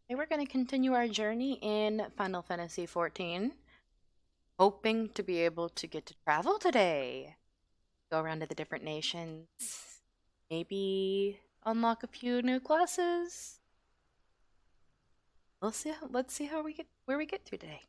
Today we're going to continue our journey in Final Fantasy XIV, hoping to be able to get to travel today. Go around to the different nations, maybe unlock a few new classes. We'll see. Let's see how we get where we get to today.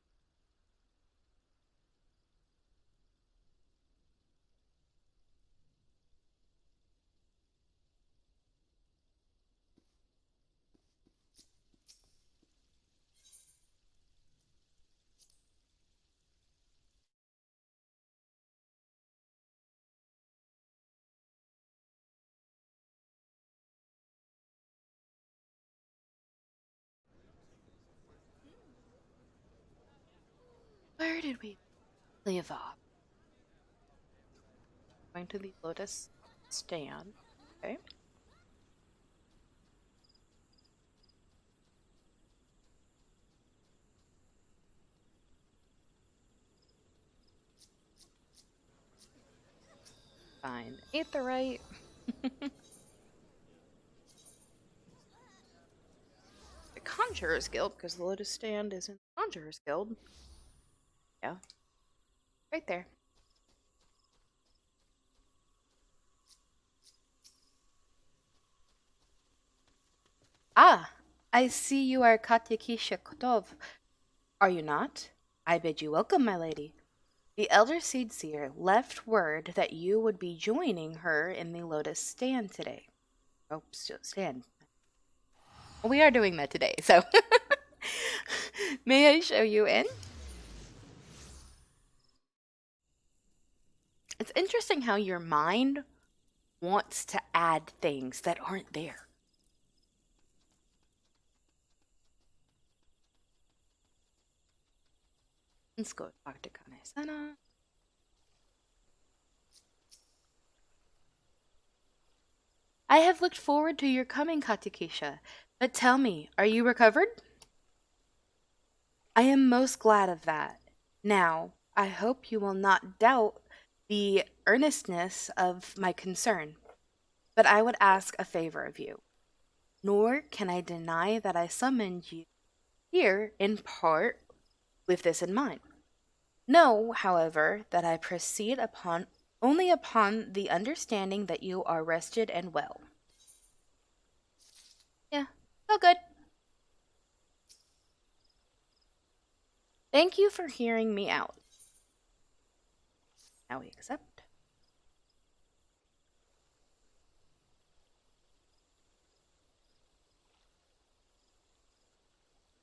Where did we leave off? Going to the Lotus stand. Okay. Fine. Aetherite. The Conjurer's Guild, because the Lotus stand is in the Conjurer's Guild. Yeah. Right there. Ah, I see you are Katyakisha Kotov. Are you not? I bid you welcome, my lady. The Elder Seed Seer left word that you would be joining her in the Lotus stand today. Oh, stand. Well, we are doing that today, so may I show you in? It's interesting how your mind wants to add things that aren't there. Let's go talk to Kane-sama. I have looked forward to your coming, Katakisha. But tell me, are you recovered? I am most glad of that. Now, I hope you will not doubt the earnestness of my concern, but I would ask a favor of you. Nor can I deny that I summoned you here in part with this in mind. Know, however, that I proceed only upon the understanding that you are rested and well. Yeah, all good. Thank you for hearing me out. Now we accept.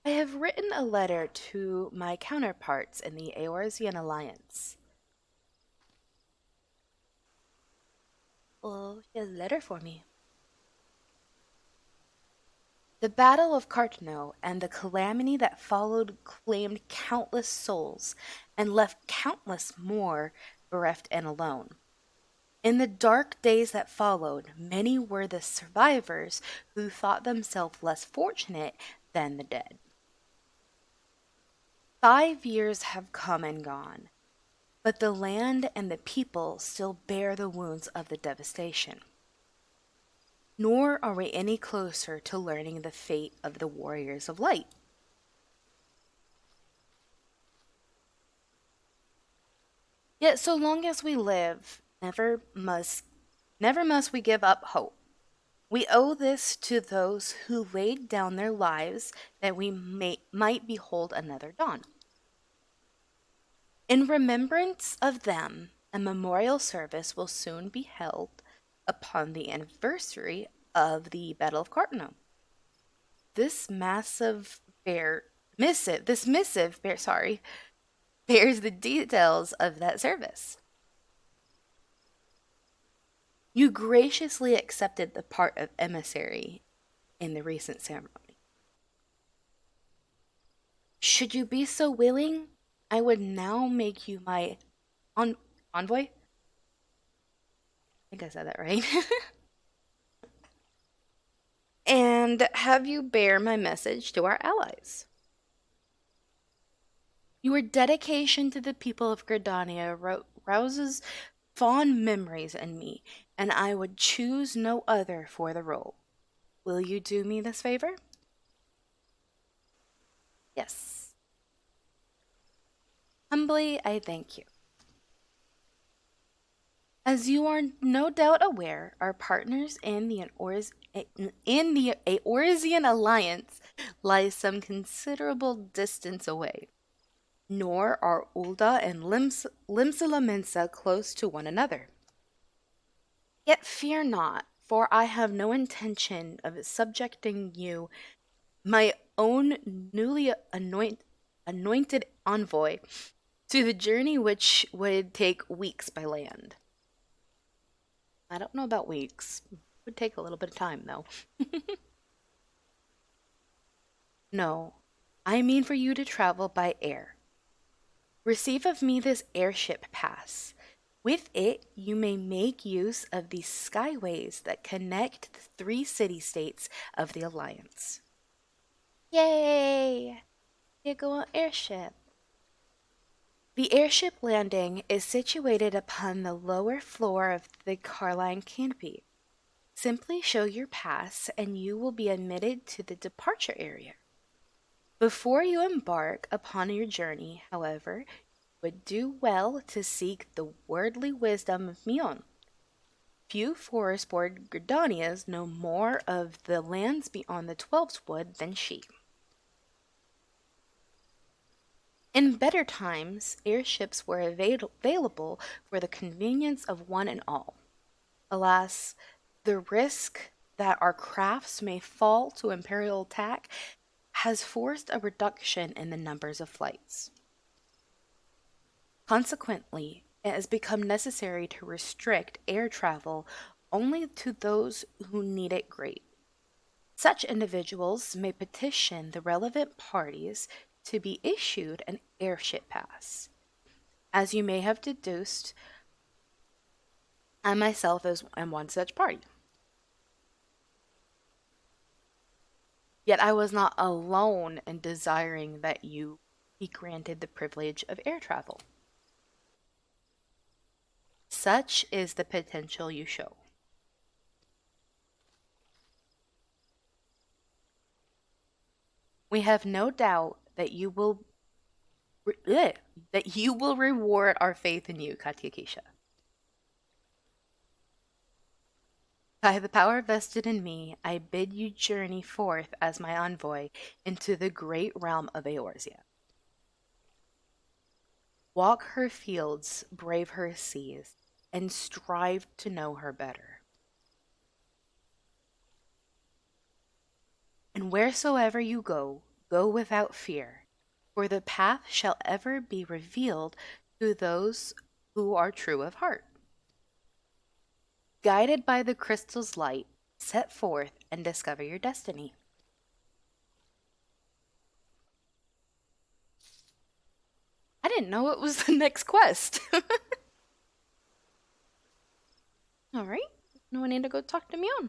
I have written a letter to my counterparts in the Eorzean Alliance. Oh, he has a letter for me. The Battle of Cartano and the calamity that followed claimed countless souls and left countless more bereft and alone. In the dark days that followed, many were the survivors who thought themselves less fortunate than the dead. 5 years have come and gone, but the land and the people still bear the wounds of the devastation. Nor are we any closer to learning the fate of the Warriors of Light. Yet so long as we live, never must we give up hope. We owe this to those who laid down their lives that we might behold another dawn. In remembrance of them, a memorial service will soon be held upon the anniversary of the Battle of Cartano. This missive bears the details of that service. You graciously accepted the part of emissary in the recent ceremony. Should you be so willing, I would now make you my envoy. I think I said that right. And have you bear my message to our allies. Your dedication to the people of Gridania rouses fond memories in me, and I would choose no other for the role. Will you do me this favor? Yes. Humbly, I thank you. As you are no doubt aware, our partners in the Aorzean alliance lie some considerable distance away. Nor are Ulda and Limsala Mensa close to one another. Yet fear not, for I have no intention of subjecting you, my own newly anointed envoy, to the journey which would take weeks by land. I don't know about weeks. It would take a little bit of time, though. No, I mean for you to travel by air. Receive of me this airship pass. With it, you may make use of the skyways that connect the three city-states of the Alliance. Yay! You go on airship. The airship landing is situated upon the lower floor of the Carline canopy. Simply show your pass and you will be admitted to the departure area. Before you embark upon your journey, however, you would do well to seek the worldly wisdom of Mion. Few forest-born Gridanias know more of the lands beyond the Twelfth Wood than she. In better times, airships were available for the convenience of one and all. Alas, the risk that our crafts may fall to imperial attack has forced a reduction in the numbers of flights. Consequently, it has become necessary to restrict air travel only to those who need it great. Such individuals may petition the relevant parties to be issued an airship pass. As you may have deduced, I myself am one such party. Yet I was not alone in desiring that you be granted the privilege of air travel. Such is the potential you show. We have no doubt that you will reward our faith in you, Katyakisha. By the power vested in me, I bid you journey forth as my envoy into the great realm of Eorzea. Walk her fields, brave her seas, and strive to know her better. And wheresoever you go, go without fear, for the path shall ever be revealed to those who are true of heart. Guided by the crystal's light, set forth and discover your destiny. I didn't know it was the next quest. All right. No, I need to go talk to Mion.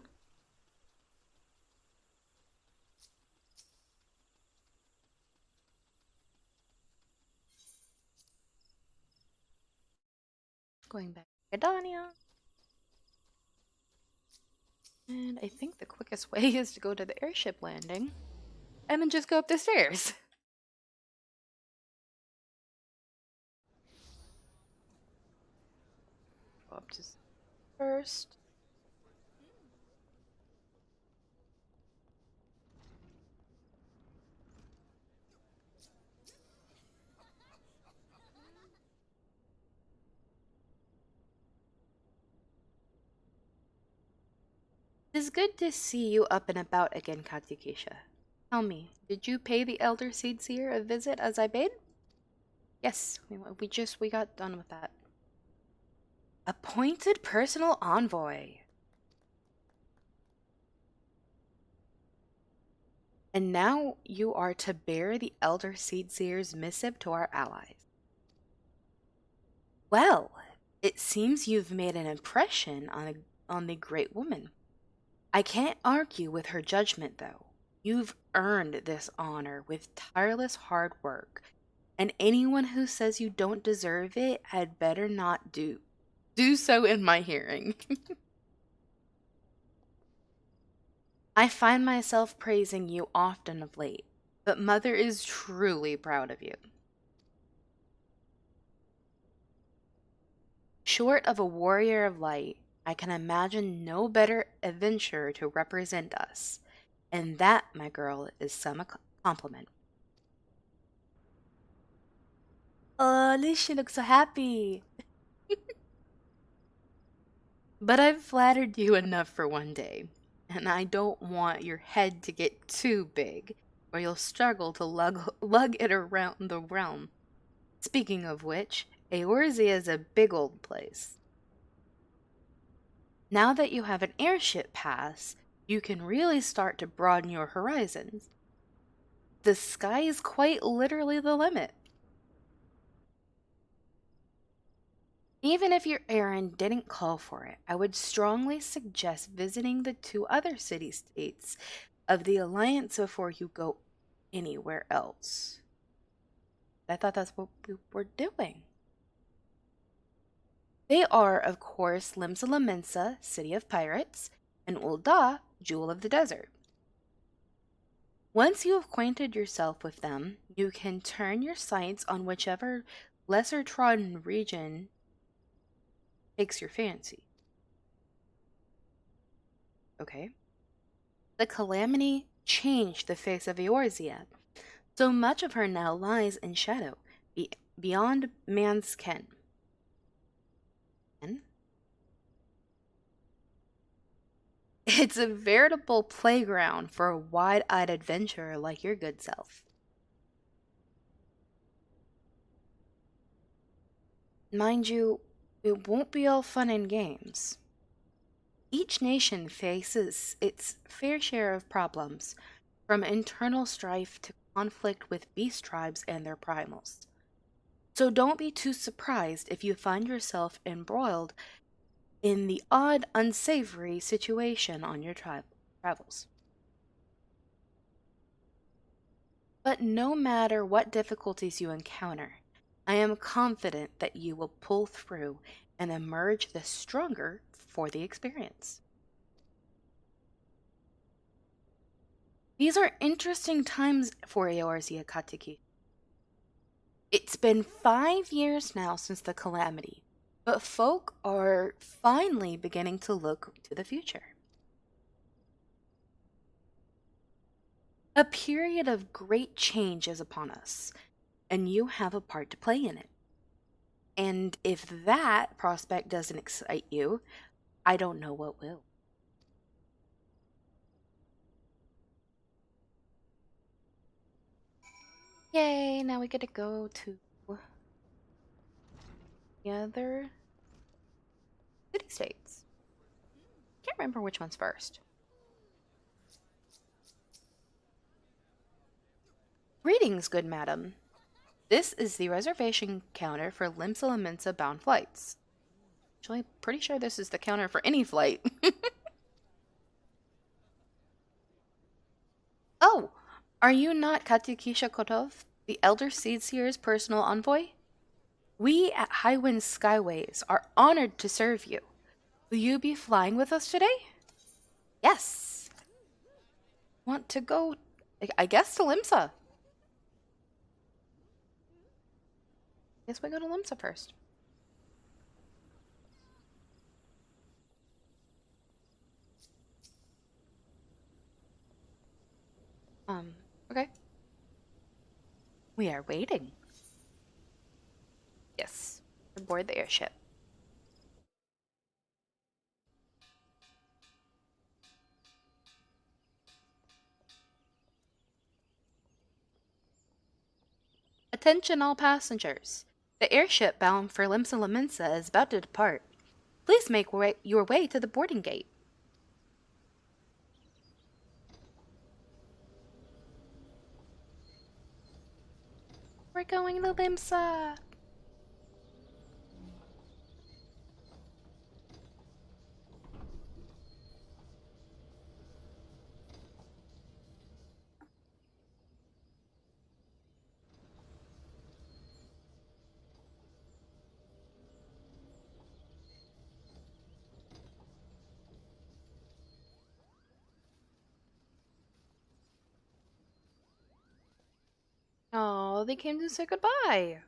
Going back to Gadania. And I think the quickest way is to go to the airship landing and then just go up the stairs. Go up to first. It is good to see you up and about again, Katyakisha. Tell me, did you pay the Elder Seedseer a visit as I bade? Yes, we got done with that. Appointed personal envoy. And now you are to bear the Elder Seedseer's missive to our allies. Well, it seems you've made an impression on the great woman. I can't argue with her judgment, though. You've earned this honor with tireless hard work, and anyone who says you don't deserve it had better not do so in my hearing. I find myself praising you often of late, but Mother is truly proud of you. Short of a warrior of light, I can imagine no better adventurer to represent us. And that, my girl, is some compliment. Oh, at least she looks so happy. But I've flattered you enough for one day, and I don't want your head to get too big, or you'll struggle to lug it around the realm. Speaking of which, Eorzea is a big old place. Now that you have an airship pass, you can really start to broaden your horizons. The sky is quite literally the limit. Even if your errand didn't call for it, I would strongly suggest visiting the two other city states of the Alliance before you go anywhere else. I thought that's what we were doing. They are, of course, Limsa Lamensa, City of Pirates, and Ul'dah, Jewel of the Desert. Once you have acquainted yourself with them, you can turn your sights on whichever lesser trodden region takes your fancy. Okay? The calamity changed the face of Eorzea. So much of her now lies in shadow, beyond man's ken. And it's a veritable playground for a wide-eyed adventurer like your good self. Mind you, it won't be all fun and games. Each nation faces its fair share of problems, from internal strife to conflict with beast tribes and their primals. So don't be too surprised if you find yourself embroiled in the odd, unsavory situation on your travels. But no matter what difficulties you encounter, I am confident that you will pull through and emerge the stronger for the experience. These are interesting times for Eorzea Katiki. It's been 5 years now since the calamity, but folk are finally beginning to look to the future. A period of great change is upon us, and you have a part to play in it. And if that prospect doesn't excite you, I don't know what will. Yay, now we get to go to the other city states. Can't remember which one's first. Greetings, good madam. This is the reservation counter for Limsa Lominsa bound flights. Actually, pretty sure this is the counter for any flight. Oh, are you not Katukisha Kotov, the Elder Seedseer's personal envoy? We at Highwind Skyways are honored to serve you. Will you be flying with us today? Yes. Want to go, I guess, to Limsa. Guess we go to Limsa first. Okay. We are waiting. Yes, aboard the airship. Attention all passengers. The airship bound for Limsa Lominsa is about to depart. Please make your way to the boarding gate. We're going to Limsa. Oh, they came to say goodbye.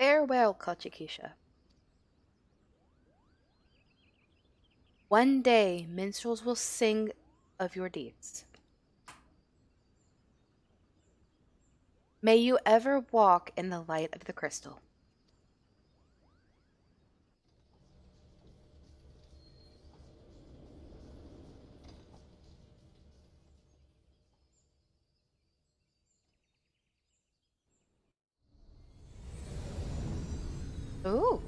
Farewell, Kachikisha. One day minstrels will sing of your deeds. May you ever walk in the light of the crystal. Ooh.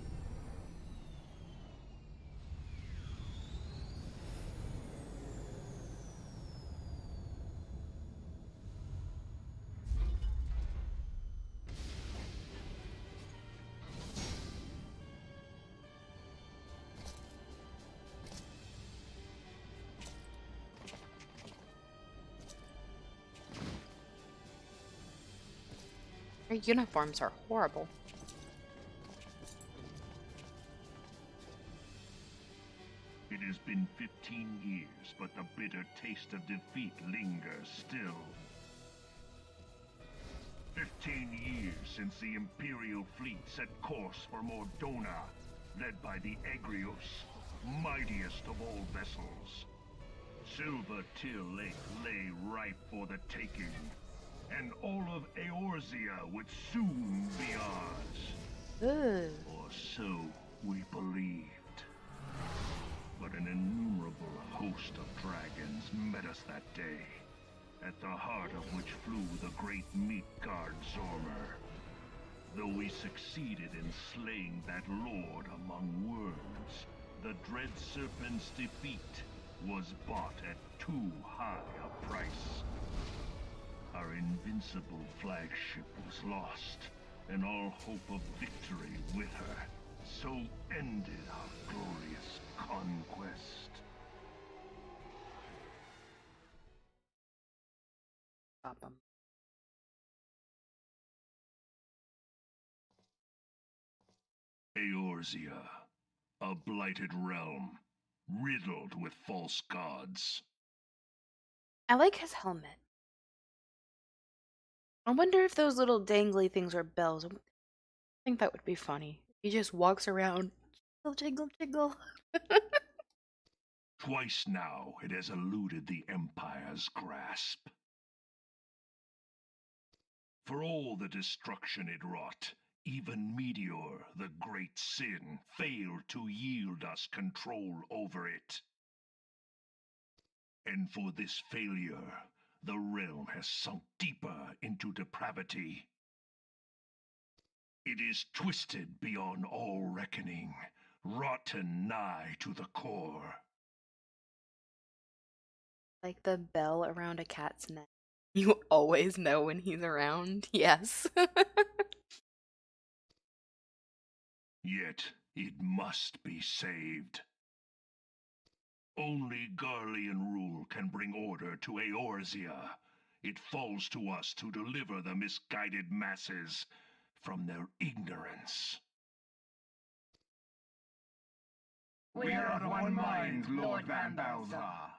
Your uniforms are horrible. It has been 15 years, but the bitter taste of defeat lingers still. 15 years since the Imperial fleet set course for Mordona, led by the Egrios, mightiest of all vessels. Silver Till Lake lay ripe for the taking, and all of Eorzea would soon be ours. Ugh. Or so we believed. But an innumerable host of dragons met us that day, at the heart of which flew the great meat guard Zormer. Though we succeeded in slaying that lord among worlds, the dread serpent's defeat was bought at too high a price. Our invincible flagship was lost, and all hope of victory with her. So ended our glorious conquest. Stop 'em. Eorzea, a blighted realm, riddled with false gods. I like his helmet. I wonder if those little dangly things are bells. I think that would be funny. He just walks around. Jiggle, jiggle, jiggle. Twice now it has eluded the Empire's grasp. For all the destruction it wrought, even Meteor, the great sin, failed to yield us control over it. And for this failure, the realm has sunk deeper into depravity. It is twisted beyond all reckoning, rotten nigh to the core. Like the bell around a cat's neck. You always know when he's around. Yes. Yet it must be saved. Only Garlean rule can bring order to Eorzea. It falls to us to deliver the misguided masses from their ignorance. We are of one mind, Lord Van Balthar.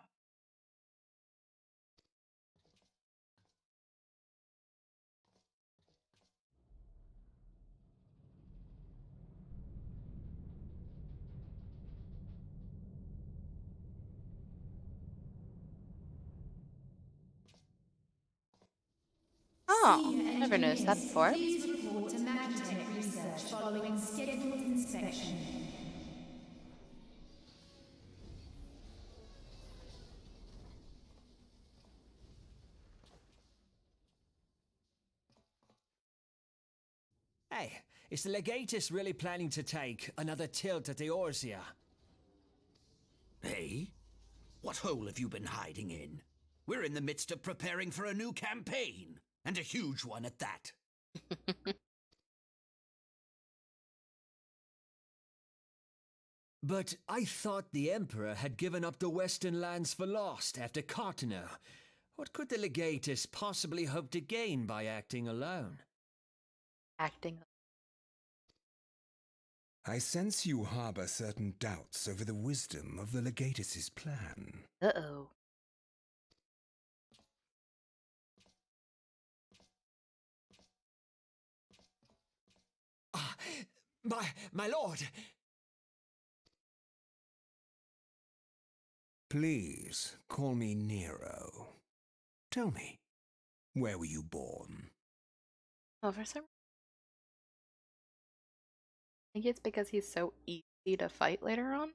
Oh, Senior never noticed that engineers, before. please report to Magitech Research following scheduled inspection. Hey, is the Legatus really planning to take another tilt at Eorzea? Hey? What hole have you been hiding in? We're in the midst of preparing for a new campaign, and a huge one at that. But I thought the Emperor had given up the Western lands for lost after Cartano. What could the Legatus possibly hope to gain by acting alone? Acting. I sense you harbor certain doubts over the wisdom of the Legatus's plan. Uh-oh. Ah, my lord! Please, call me Nero. Tell me, where were you born? Oh, for some I think it's because he's so easy to fight later on.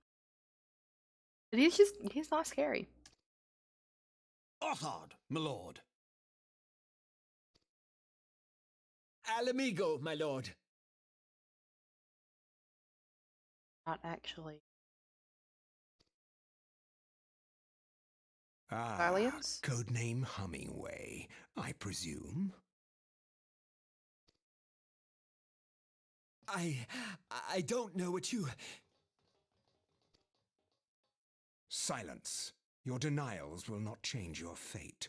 But he's not scary. Othard, my lord. Alamigo, my lord. Not actually. Ah, Garleans? codename Hummingway, I presume. I don't know what you... Silence. Your denials will not change your fate.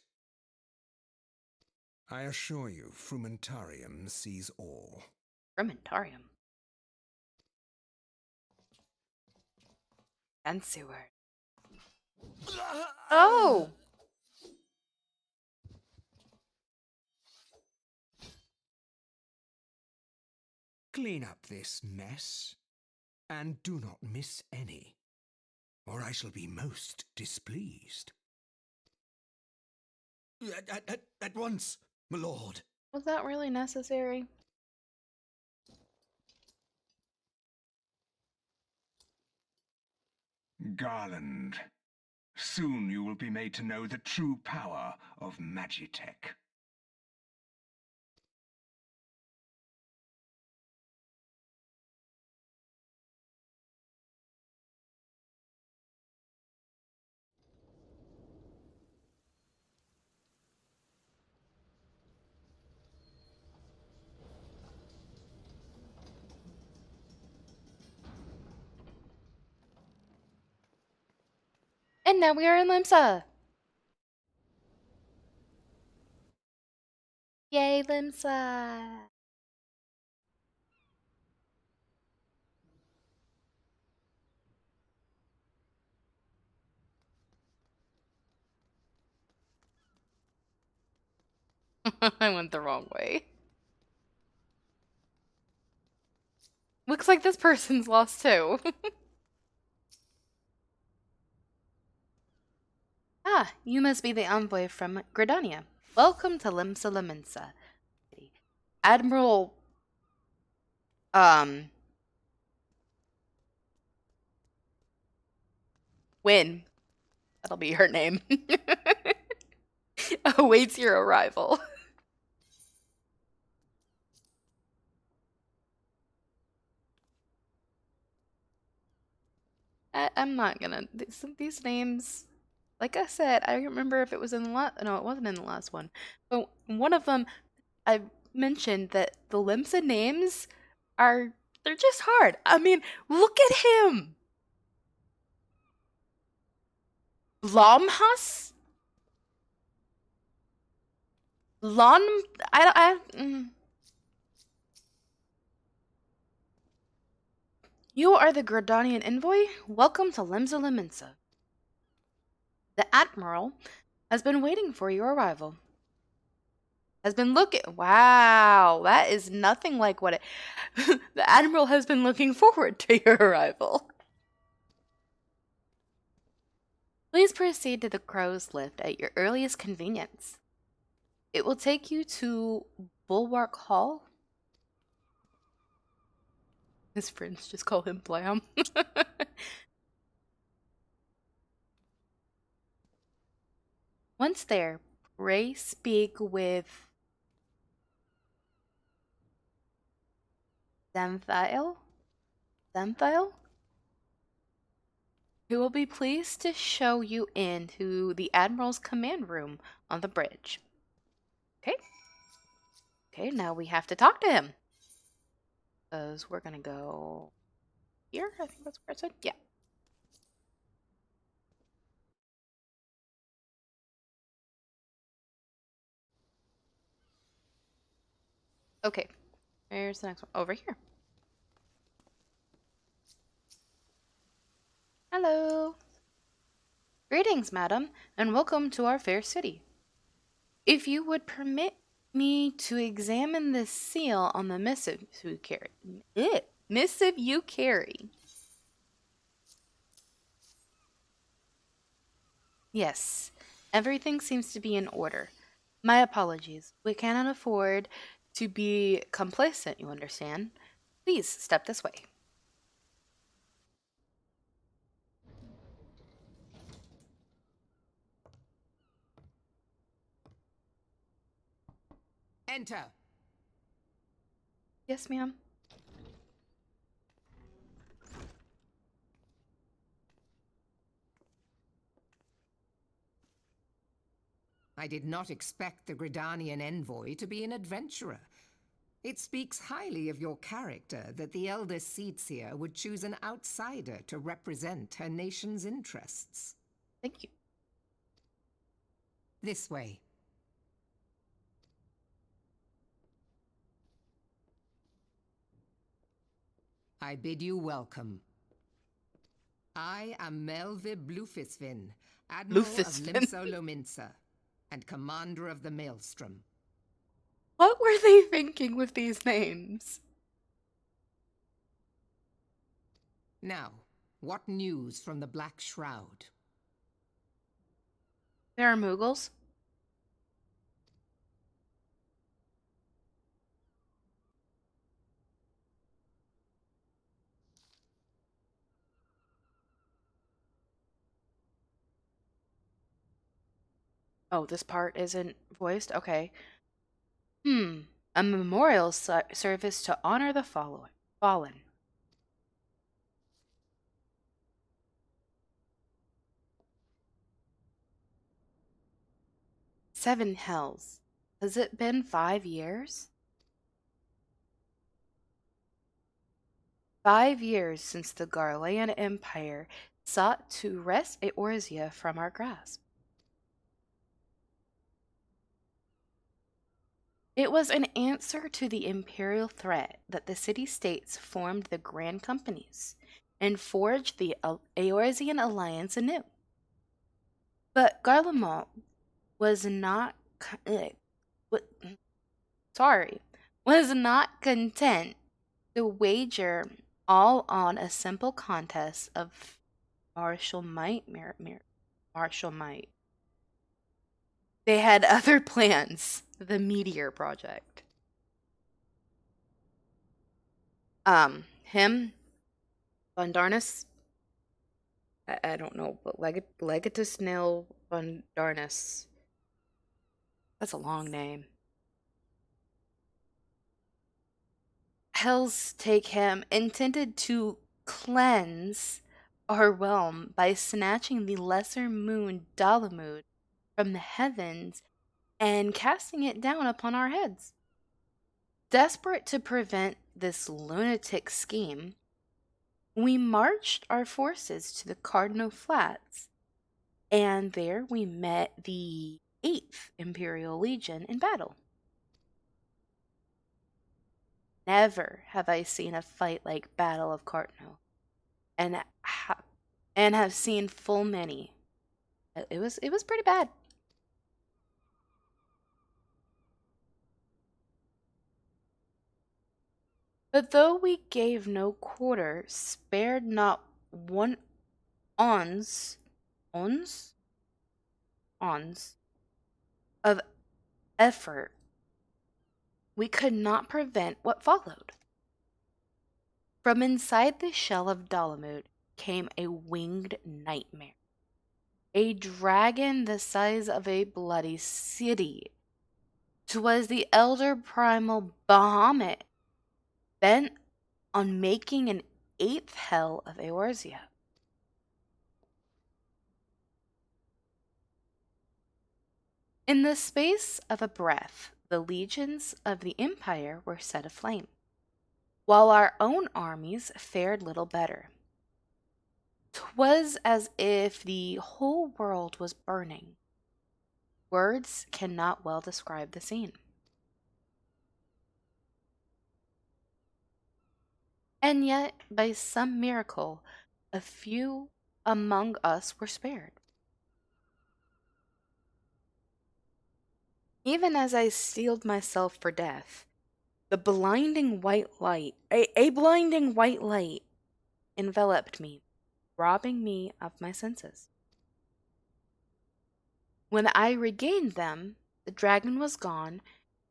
I assure you, Frumentarium sees all. Fermentarium. Fancy word. Oh! Clean up this mess, and do not miss any, or I shall be most displeased. At once, my lord. Was that really necessary? Garland, soon you will be made to know the true power of Magitech. And now we are in Limsa! Yay, Limsa! I went the wrong way. Looks like this person's lost too. Ah, you must be the envoy from Gridania. Welcome to Limsa Laminsa. Admiral... Win. That'll be her name. Awaits your arrival. I'm not gonna... These names... Like I said, I don't remember if it was in the last... No, it wasn't in the last one. But one of them, I mentioned that the Limsa names are... They're just hard. I mean, look at him! Blomhus? Lon... You are the Grodanian envoy? Welcome to Limsa Liminsa. The Admiral has been waiting for your arrival. Has been looking... Wow, that is nothing like what it... The Admiral has been looking forward to your arrival. Please proceed to the Crow's Lift at your earliest convenience. It will take you to Bulwark Hall. His friends just call him Blam. Once there, pray speak with Xanthiel? Xanthiel? Who will be pleased to show you into the Admiral's command room on the bridge. Okay. Okay, now we have to talk to him. Because we're gonna go here. I think that's where it said. Yeah. Okay. Where's the next one? Over here. Hello. Greetings, madam, and welcome to our fair city. If you would permit me to examine the seal on the missive you carry. Missive you carry. Yes, everything seems to be in order. My apologies. We cannot afford to be complacent, you understand. Please step this way. Enter. Yes, ma'am. I did not expect the Gridanian envoy to be an adventurer. It speaks highly of your character that the elder Seedseer would choose an outsider to represent her nation's interests. Thank you. This way. I bid you welcome. I am Melvi Blufisvin, Admiral of Lufisvin. Limso Lominsa, and Commander of the Maelstrom. What were they thinking with these names? Now, what news from the Black Shroud? There are Mughals. Oh, this part isn't voiced? Okay. A memorial service to honor the fallen. Seven hells. Has it been 5 years? 5 years since the Garlean Empire sought to wrest Eorzea from our grasp. It was an answer to the imperial threat that the city-states formed the Grand Companies and forged the Eorzean alliance anew. But Garlemald was not was not content to wager all on a simple contest of martial might. Martial might. They had other plans. The Meteor Project. Him, Von Darnus. I don't know, but Legatus Nil Von Darnus. That's a long name. Hells take him, intended to cleanse our realm by snatching the lesser moon Dalamud from the heavens and casting it down upon our heads. Desperate to prevent this lunatic scheme, we marched our forces to the Cardinal Flats, and there we met the 8th Imperial Legion in battle. Never have I seen a fight like Battle of Cardinal, and have seen full many. It was pretty bad. But though we gave no quarter, spared not one ons of effort, we could not prevent what followed. From inside the shell of Dalamud came a winged nightmare. A dragon the size of a bloody city. 'Twas the elder primal Bahamut, bent on making an 8th hell of Eorzea. In the space of a breath, the legions of the Empire were set aflame, while our own armies fared little better. 'Twas as if the whole world was burning. Words cannot well describe the scene. And yet, by some miracle, a few among us were spared. Even as I steeled myself for death, the blinding white light, a blinding white light, enveloped me, robbing me of my senses. When I regained them, the dragon was gone,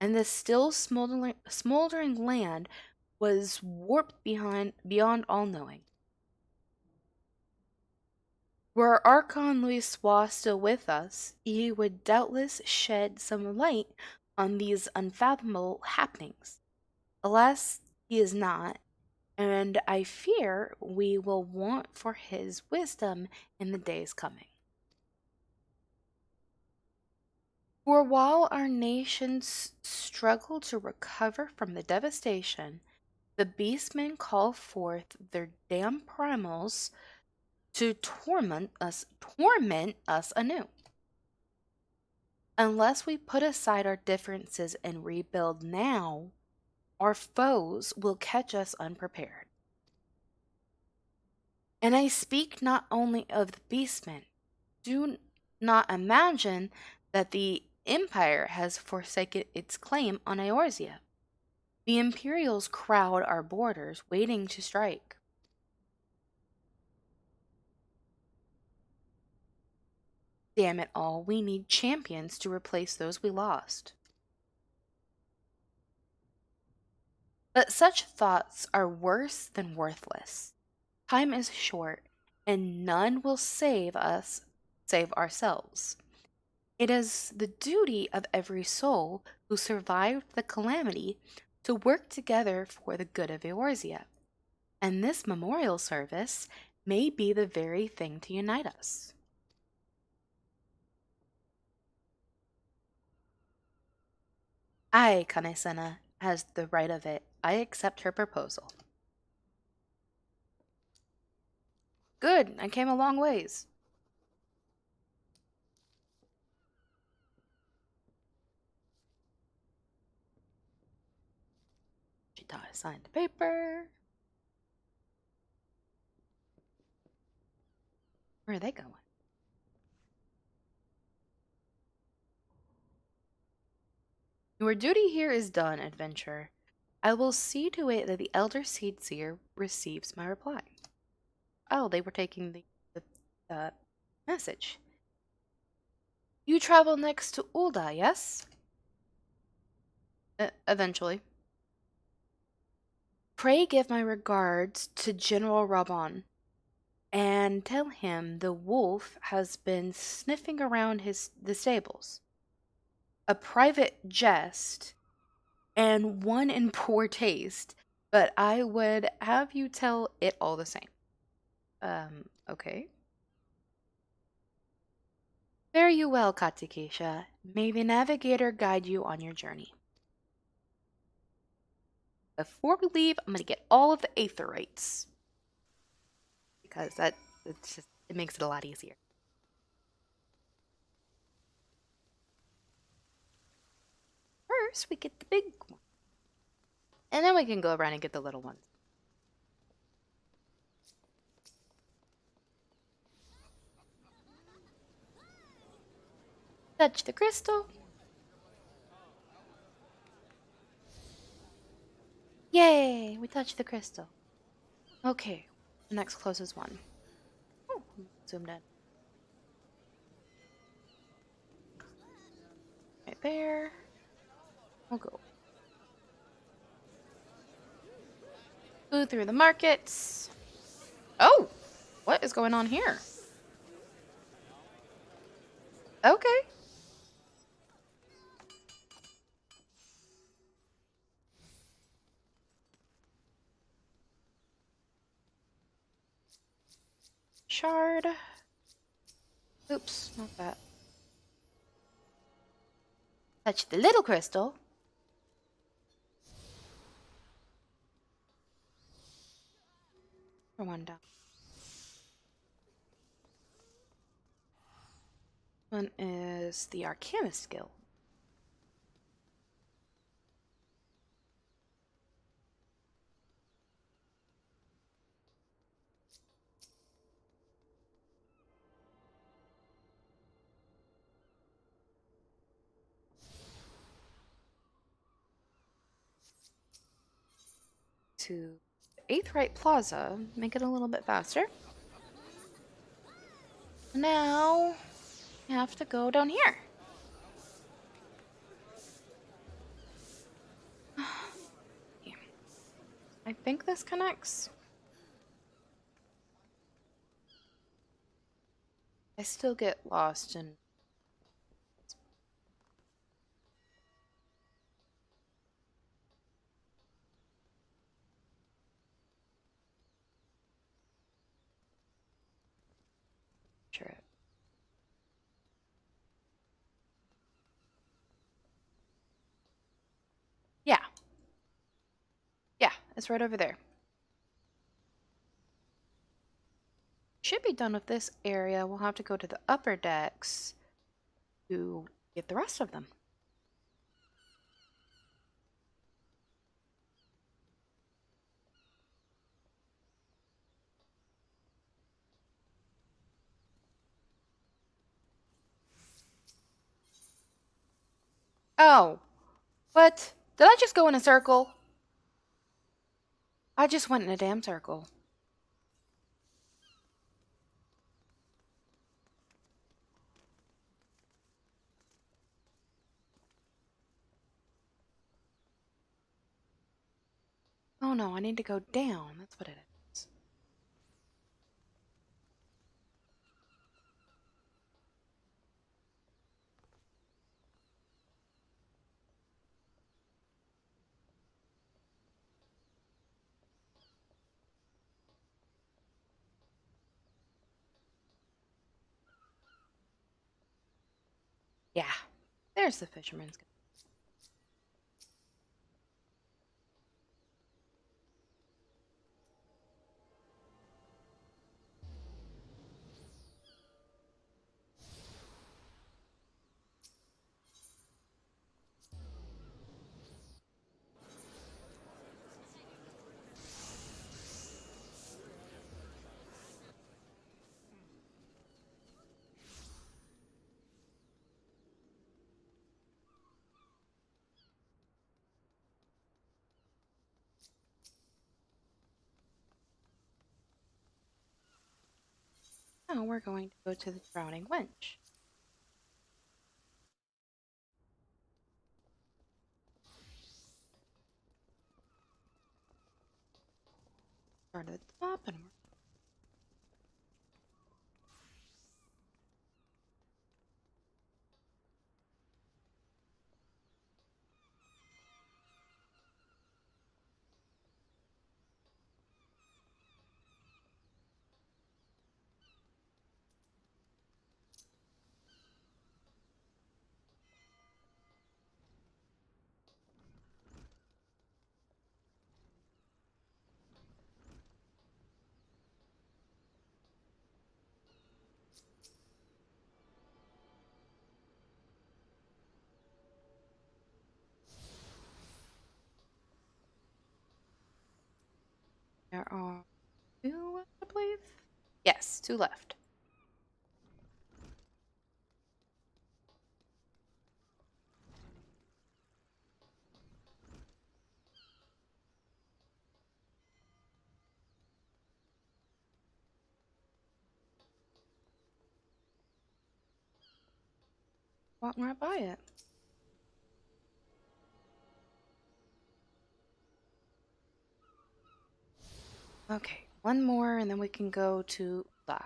and the still smoldering land was warped beyond all knowing. Were Archon Louisoix still with us, he would doubtless shed some light on these unfathomable happenings. Alas, he is not, and I fear we will want for his wisdom in the days coming. For while our nations struggle to recover from the devastation, the beastmen call forth their damn primals to torment us anew. Unless we put aside our differences and rebuild now, our foes will catch us unprepared. And I speak not only of the beastmen. Do not imagine that the Empire has forsaken its claim on Eorzea. The Imperials crowd our borders, waiting to strike. Damn it all, we need champions to replace those we lost. But such thoughts are worse than worthless. Time is short, and none will save ourselves. It is the duty of every soul who survived the calamity to work together for the good of Eorzea, and this memorial service may be the very thing to unite us. Aye, Kanesena has the right of it. I accept her proposal. Good, I came a long ways. Chitara signed the paper. Where are they going? Your duty here is done, adventurer. I will see to it that the Elder Seedseer receives my reply. Oh, they were taking the message. You travel next to Ulda, yes? Eventually. Pray give my regards to General Raban, and tell him the wolf has been sniffing around the stables. A private jest, and one in poor taste, but I would have you tell it all the same. Okay. Fare you well, Katikesha. May the navigator guide you on your journey. Before we leave, I'm gonna get all of the aetherites. Because it makes it a lot easier. First, we get the big one. And then we can go around and get the little ones. Touch the crystal. Yay! We touched the crystal. Okay, the next closest one. Oh, zoomed in. Right there. We'll go. Flew through the markets. Oh! What is going on here? Okay. Shard. Oops, not that. Touch the little crystal. For one down. One is the Arcana skill. to the Aetheryte Plaza, make it a little bit faster. Now, I have to go down here. Yeah. I think this connects. I still get lost in... Sure. Yeah. Yeah, it's right over there. Should be done with this area. We'll have to go to the upper decks to get the rest of them. Oh, what? Did I just go in a circle? I just went in a damn circle. Oh no, I need to go down. That's what it is. Yeah, there's the fisherman's cove. Now we're going to go to the drowning wench. Start at the top and we're... There are two, I believe? Yes, two left. Walking right by it. Okay, one more and then we can go to La.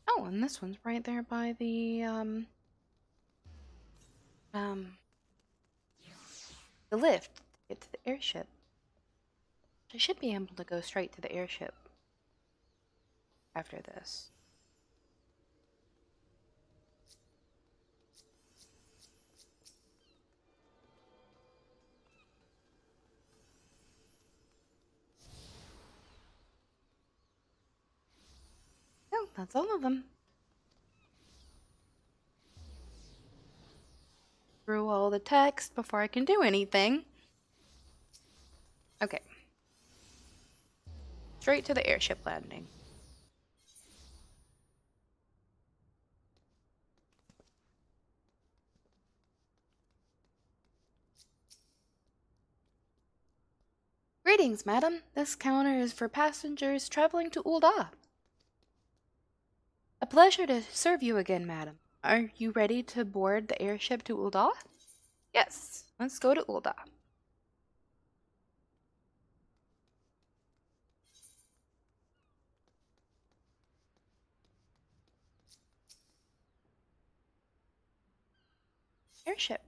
Oh, and this one's right there by um, the lift to get to the airship. I should be able to go straight to the airship after this. Oh, that's all of them. through all the text before I can do anything. Okay. Straight to the airship landing. Greetings, madam. This counter is for passengers traveling to Ul'dah. A pleasure to serve you again, madam. Are you ready to board the airship to Ul'dah? Yes, let's go to Ul'dah. Airship.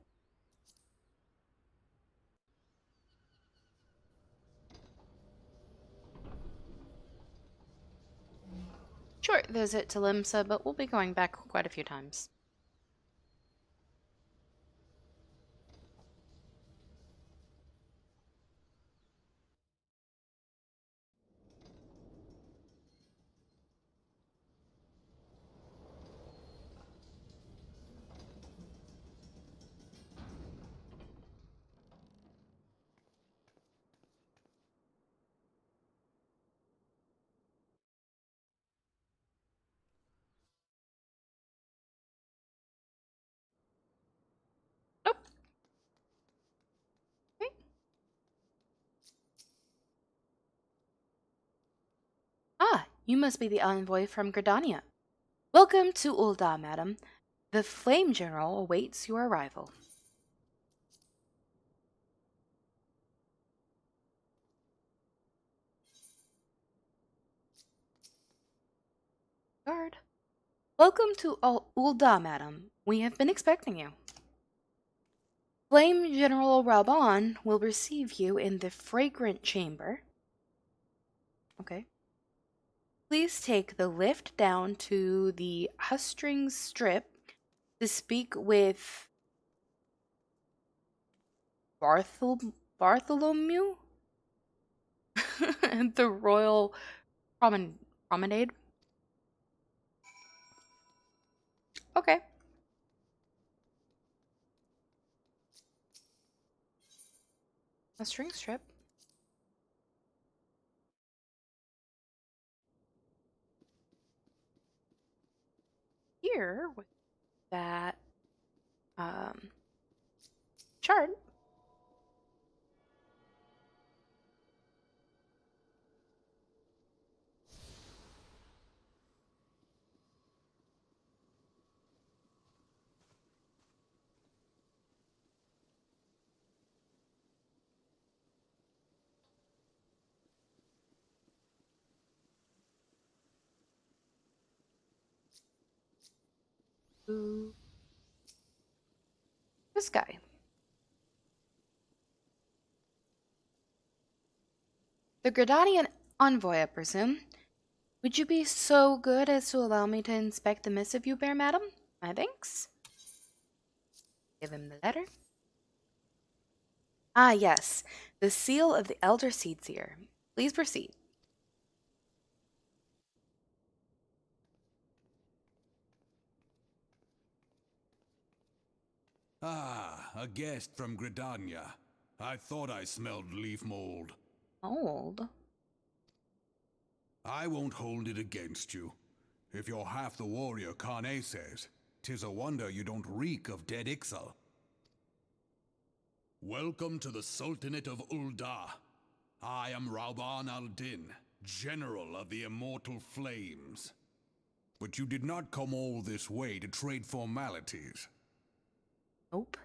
Short visit to Limsa, but we'll be going back quite a few times. Nope. Okay. Ah, you must be the envoy from Gridania. Welcome to Ul'dah, madam. The Flame General awaits your arrival. Guard. Welcome to Ul'dah, madam. We have been expecting you. Flame General Raban will receive you in the fragrant chamber. Okay. Please take the lift down to the Hustring Strip to speak with Bartholomew at the Royal Promenade. Okay. A string strip. Here with that chart. Ooh. This guy. The Gridanian envoy, I presume. Would you be so good as to allow me to inspect the missive you bear, madam? My thanks. Give him the letter. Ah, yes. The seal of the Elder Seedseer. Please proceed. Ah, a guest from Gridania. I thought I smelled leaf mold. Mold? I won't hold it against you. If you're half the warrior Kane says, 'tis a wonder you don't reek of dead Ixal. Welcome to the Sultanate of Ul'dah. I am Rauban al-Din, General of the Immortal Flames. But you did not come all this way to trade formalities. Nope.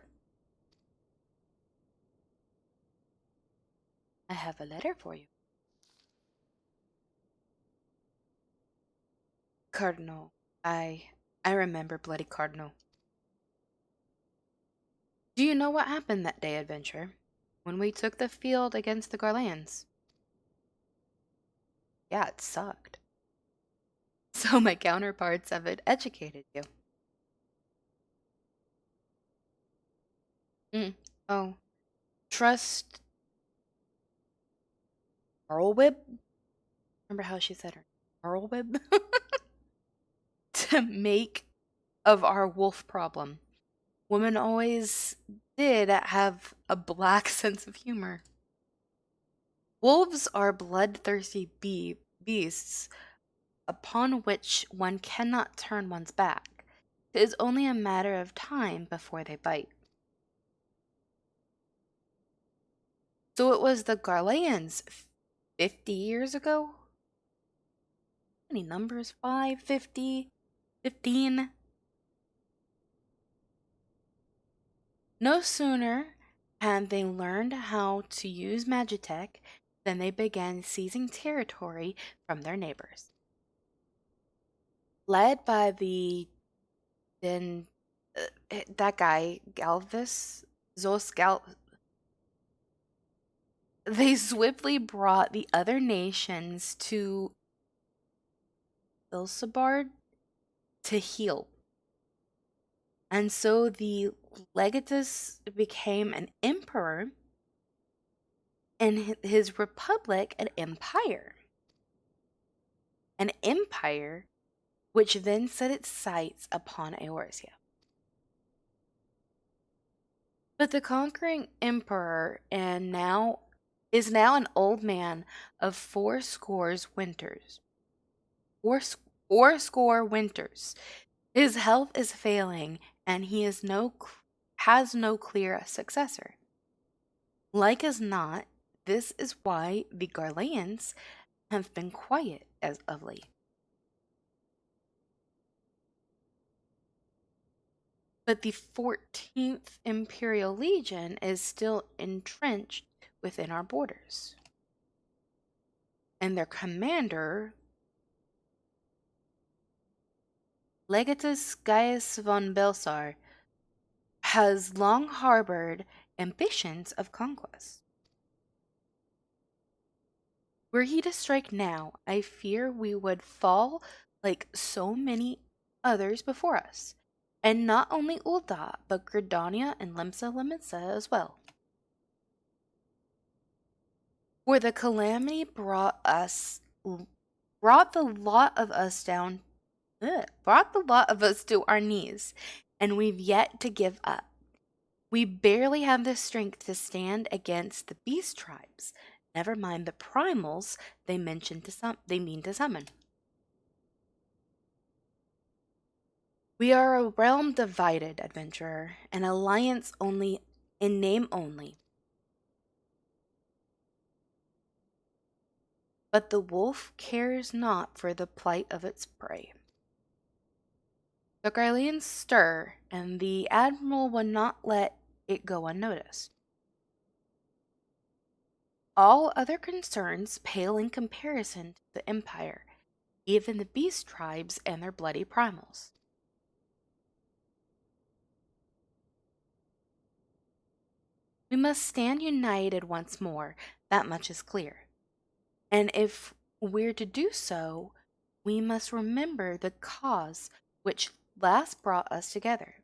I have a letter for you. Cardinal. I remember Bloody Cardinal. Do you know what happened that day, adventurer? When we took the field against the Garlands? Yeah, it sucked. So my counterparts have educated you. Oh. Trust Whirlwhip? Remember how she said her Whirlwhip? To make of our wolf problem. Women always did have a black sense of humor. Wolves are bloodthirsty beasts upon which one cannot turn one's back. It is only a matter of time before they bite. So it was the Garleans 50 years ago? How many numbers? 5, 50, 15? No sooner had they learned how to use Magitech than they began seizing territory from their neighbors. Led by then that guy Galvis Zos Gal, they swiftly brought the other nations to Ilsabard to heal. And so the Legatus became an emperor and his republic an empire. An empire which then set its sights upon Eorzea. But the conquering emperor is now an old man of fourscore winters. Fourscore winters. His health is failing, and he has no clear successor. Like as not, this is why the Garleans have been quiet as of late. But the 14th Imperial Legion is still entrenched within our borders. And their commander, Legatus Gaius von Belsar, has long harbored ambitions of conquest. Were he to strike now, I fear we would fall like so many others before us. And not only Ul'dah, but Gridania and Lemsa Lemissa as well. For the calamity brought the lot of us to our knees, and we've yet to give up. We barely have the strength to stand against the beast tribes, never mind the primals they mean to summon. We are a realm divided, adventurer, an alliance only in name only. But the wolf cares not for the plight of its prey. The Garleans stir, and the admiral would not let it go unnoticed. All other concerns pale in comparison to the empire, even the beast tribes and their bloody primals. We must stand united once more, that much is clear. And if we're to do so, we must remember the cause which last brought us together.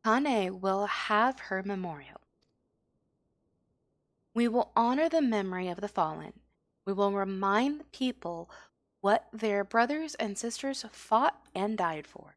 Kane will have her memorial. We will honor the memory of the fallen. We will remind the people what their brothers and sisters fought and died for.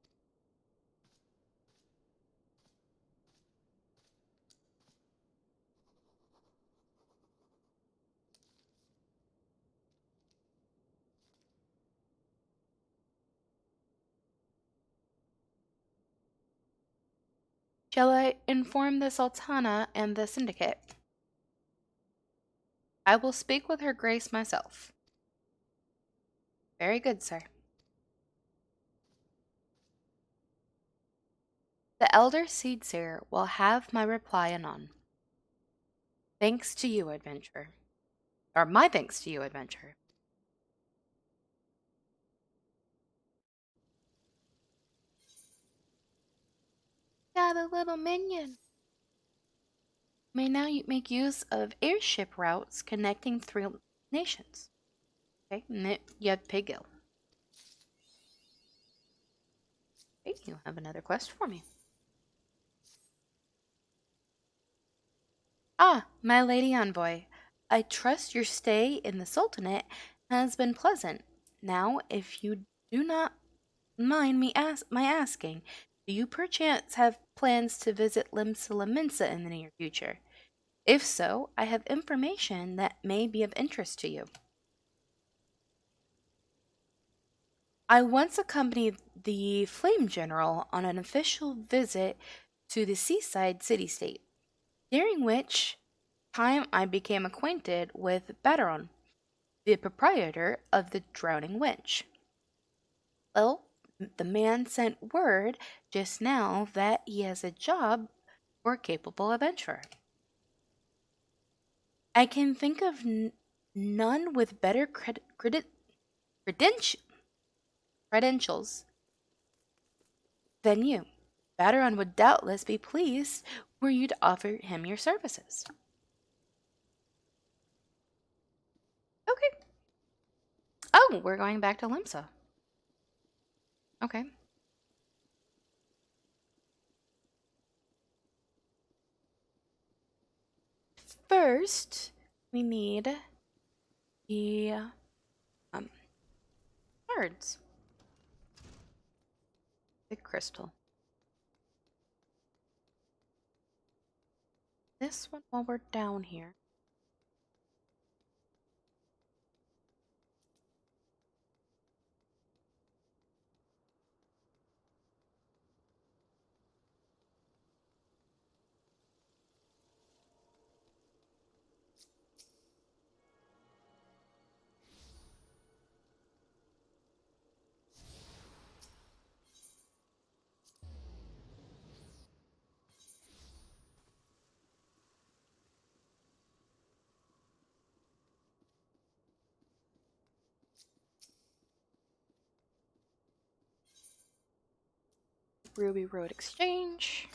Shall I inform the Sultana and the Syndicate? I will speak with her grace myself. Very good, sir. The elder Seedseer will have my reply anon. Thanks to you, adventurer. Or my thanks to you, adventurer. Yeah, the little minion. May now you make use of airship routes connecting three nations. Okay, and you have Piggill. Okay, you have another quest for me. Ah, my lady envoy, I trust your stay in the Sultanate has been pleasant. Now, if you do not mind my asking, Do you perchance have plans to visit Limsa Laminsa in the near future? If so, I have information that may be of interest to you. I once accompanied the Flame General on an official visit to the seaside city-state, during which time I became acquainted with Bateron, the proprietor of the Drowning Winch. Well, the man sent word just now that he has a job for a capable adventurer. I can think of none with better credentials than you. Bateron would doubtless be pleased were you to offer him your services. Okay. Oh, we're going back to Limsa. Okay. First, we need the cards. The crystal. This one while we're down here. Ruby Road Exchange.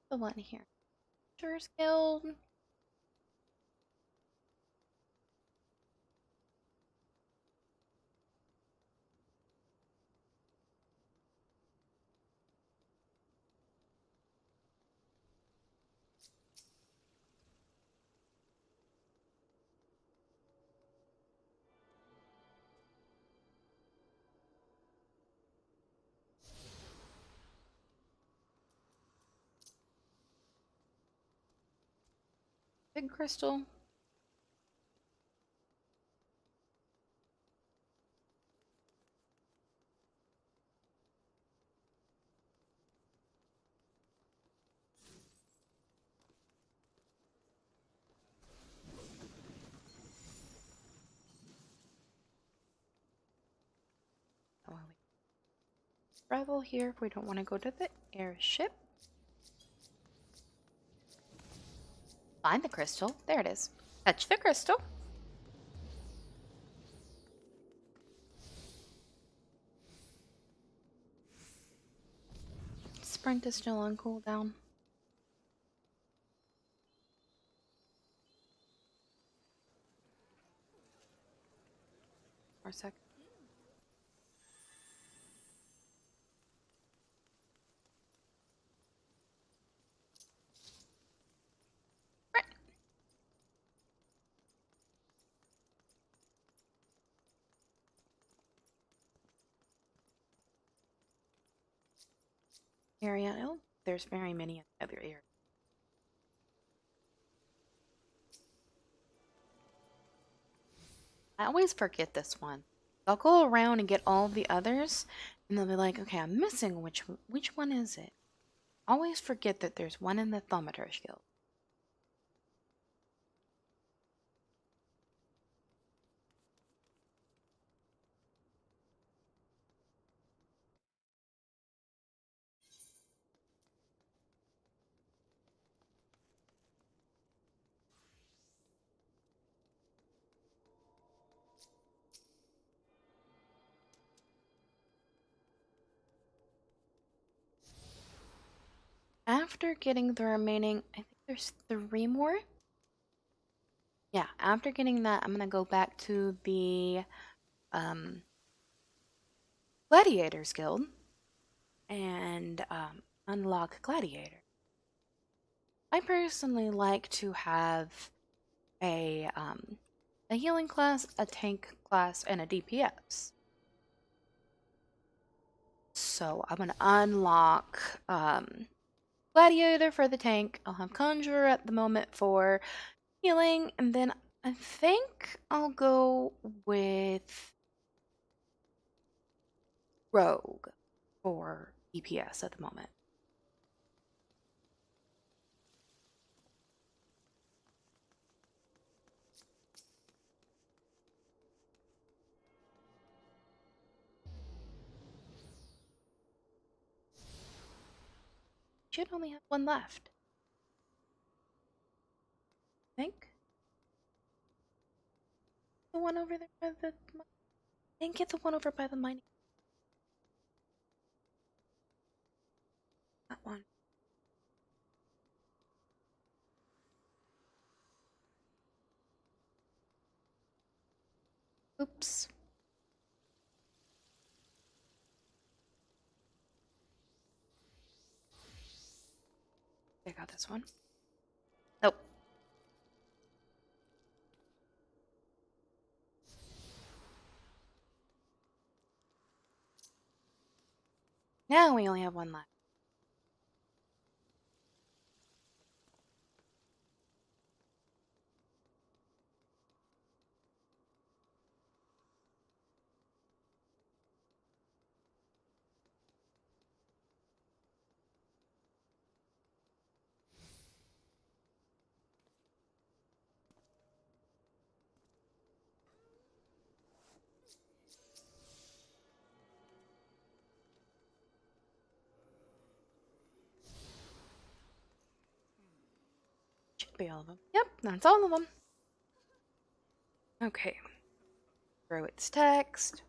The one here. Adventurers Guild. Big Crystal. Oh, we travel here if we don't want to go to the airship. Find the crystal. There it is. Touch the crystal. Sprint is still on cooldown. For a sec. Right. Area. Oh, there's very many other areas. I always forget this one. I'll go around and get all the others, and they'll be like, okay, I'm missing which one is it? Always forget that there's one in the Thaumaturge Guild. After getting the remaining, I think there's 3 more. Yeah, after getting that, I'm gonna go back to the Gladiators Guild and unlock Gladiator. I personally like to have a healing class, a tank class, and a DPS. So I'm gonna unlock Gladiator for the tank. I'll have Conjurer at the moment for healing, and then I think I'll go with Rogue for DPS at the moment. Should only have one left. I think. The one over there by the. I didn't get the one over by the mining. That one. Oops. I got this one. Nope. Now we only have one left. Should be all of them. Yep, that's all of them. Okay. Throw its text.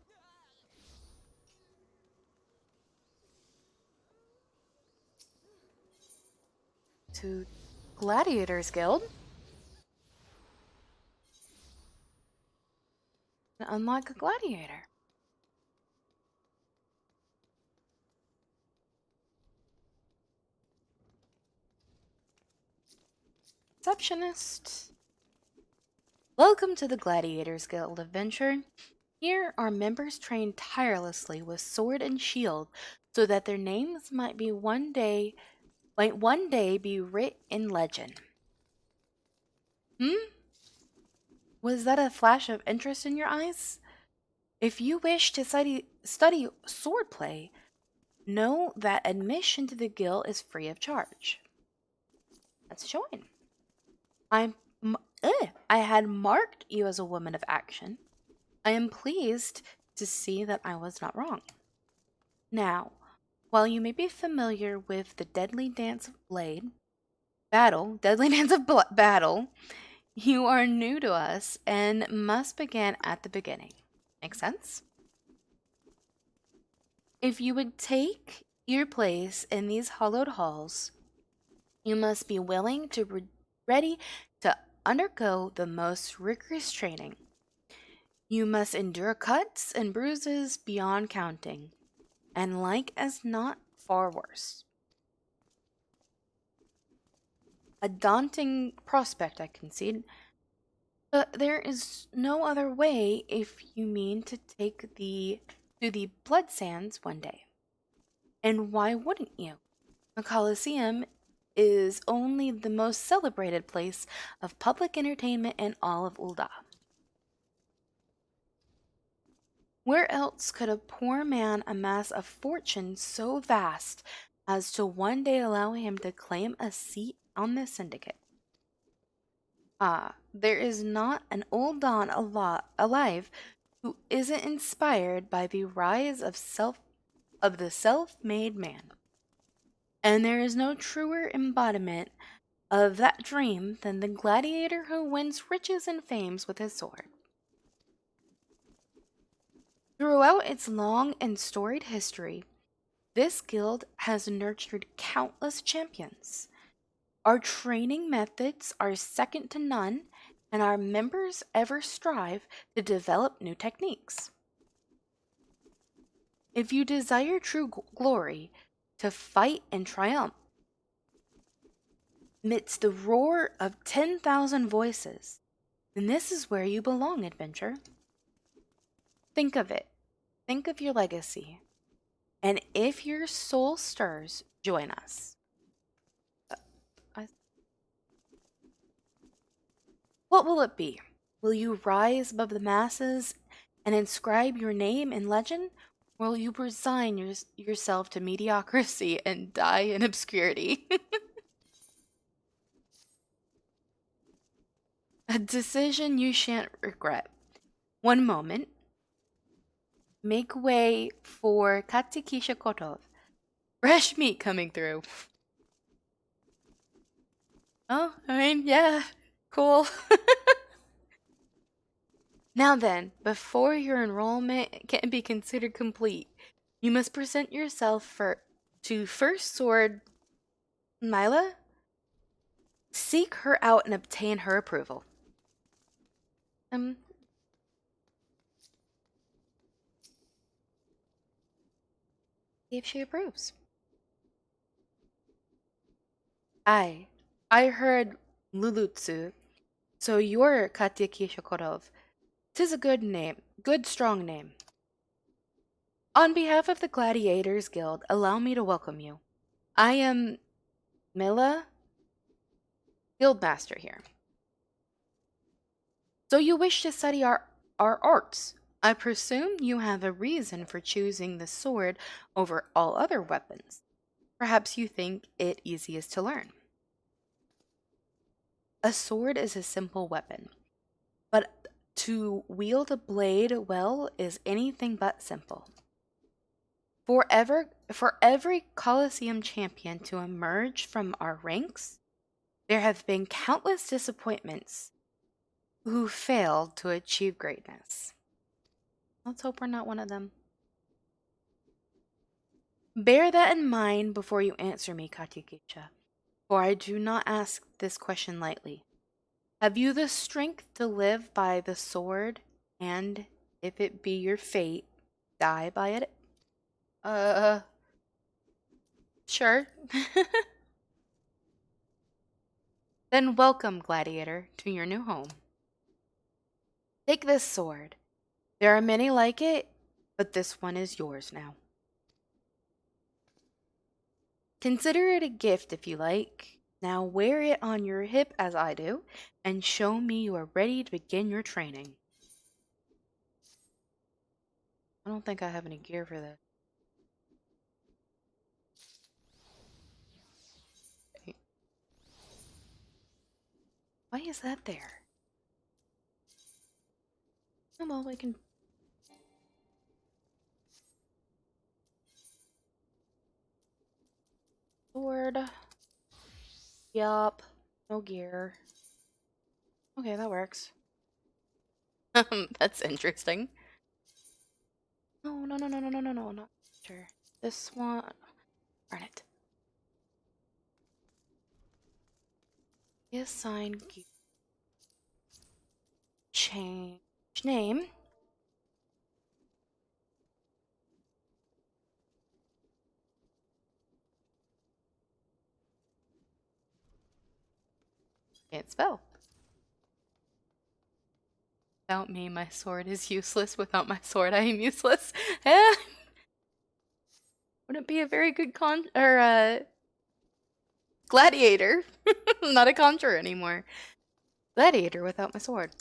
To Gladiators Guild. And unlock a gladiator. Receptionist. Welcome to the Gladiators Guild adventure. Here, our members train tirelessly with sword and shield so that their names might one day be writ in legend. Was that a flash of interest in your eyes? If you wish to study swordplay, know that admission to the guild is free of charge. Let's join. I had marked you as a woman of action. I am pleased to see that I was not wrong. Now, while you may be familiar with the deadly dance of battle, you are new to us and must begin at the beginning. Make sense? If you would take your place in these hollowed halls, you must be willing to ready to undergo the most rigorous training. You must endure cuts and bruises beyond counting, and like as not, far worse. A daunting prospect, I concede, but there is no other way if you mean to take to the blood sands one day. And why wouldn't you? The Colosseum is only the most celebrated place of public entertainment in all of Ul'dah. Where else could a poor man amass a fortune so vast as to one day allow him to claim a seat on the syndicate? There is not an Ul'dah alive who isn't inspired by the rise of the self-made man. And there is no truer embodiment of that dream than the gladiator who wins riches and fames with his sword. Throughout its long and storied history, this guild has nurtured countless champions. Our training methods are second to none, and our members ever strive to develop new techniques. If you desire true glory, to fight and triumph. Amidst the roar of 10,000 voices, then this is where you belong, adventure. Think of it. Think of your legacy. And if your soul stirs, join us. What will it be? Will you rise above the masses and inscribe your name in legend? Or will you resign yourself to mediocrity and die in obscurity? A decision you shan't regret. One moment. Make way for Katikisha Kotov. Fresh meat coming through. Oh, I mean, yeah, cool. Now then, before your enrollment can be considered complete, you must present yourself to First Sword Mila. Seek her out and obtain her approval. See if she approves. I heard Lulutsu, so you're Katya Kishakorov. 'Tis a good name, good strong name. On behalf of the Gladiators Guild, allow me to welcome you. I am Mila, Guildmaster here. So you wish to study our arts. I presume you have a reason for choosing the sword over all other weapons. Perhaps you think it easiest to learn. A sword is a simple weapon, but to wield a blade well is anything but simple. For every Colosseum champion to emerge from our ranks, there have been countless disappointments who failed to achieve greatness. Let's hope we're not one of them. Bear that in mind before you answer me, Katyukisha, for I do not ask this question lightly. Have you the strength to live by the sword, and, if it be your fate, die by it? Sure. Then welcome, gladiator, to your new home. Take this sword. There are many like it, but this one is yours now. Consider it a gift if you like. Now wear it on your hip as I do, and show me you are ready to begin your training. I don't think I have any gear for this. Wait. Why is that there? Oh, well, we can... Sword. Yup. No gear. Okay, that works. That's interesting. No, not sure. This one. Darn it. Assign gear. Change name. Can't spell. Without me, my sword is useless. Without my sword, I am useless. Wouldn't be a very good gladiator. Not a conjurer anymore. Gladiator without my sword.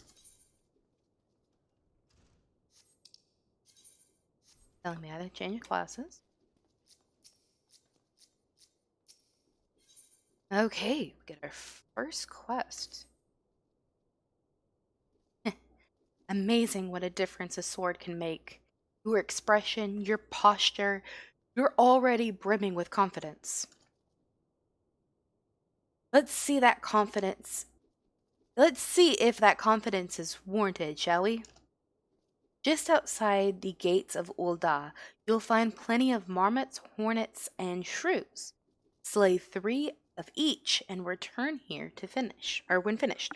Telling me how to change classes. Okay, we get our first quest. Amazing what a difference a sword can make. Your expression, your posture, you're already brimming with confidence. Let's see if that confidence is warranted, shall we? Just outside the gates of Ul'dah, you'll find plenty of marmots, hornets, and shrews. Slay 3 of each and return here to finish, or when finished.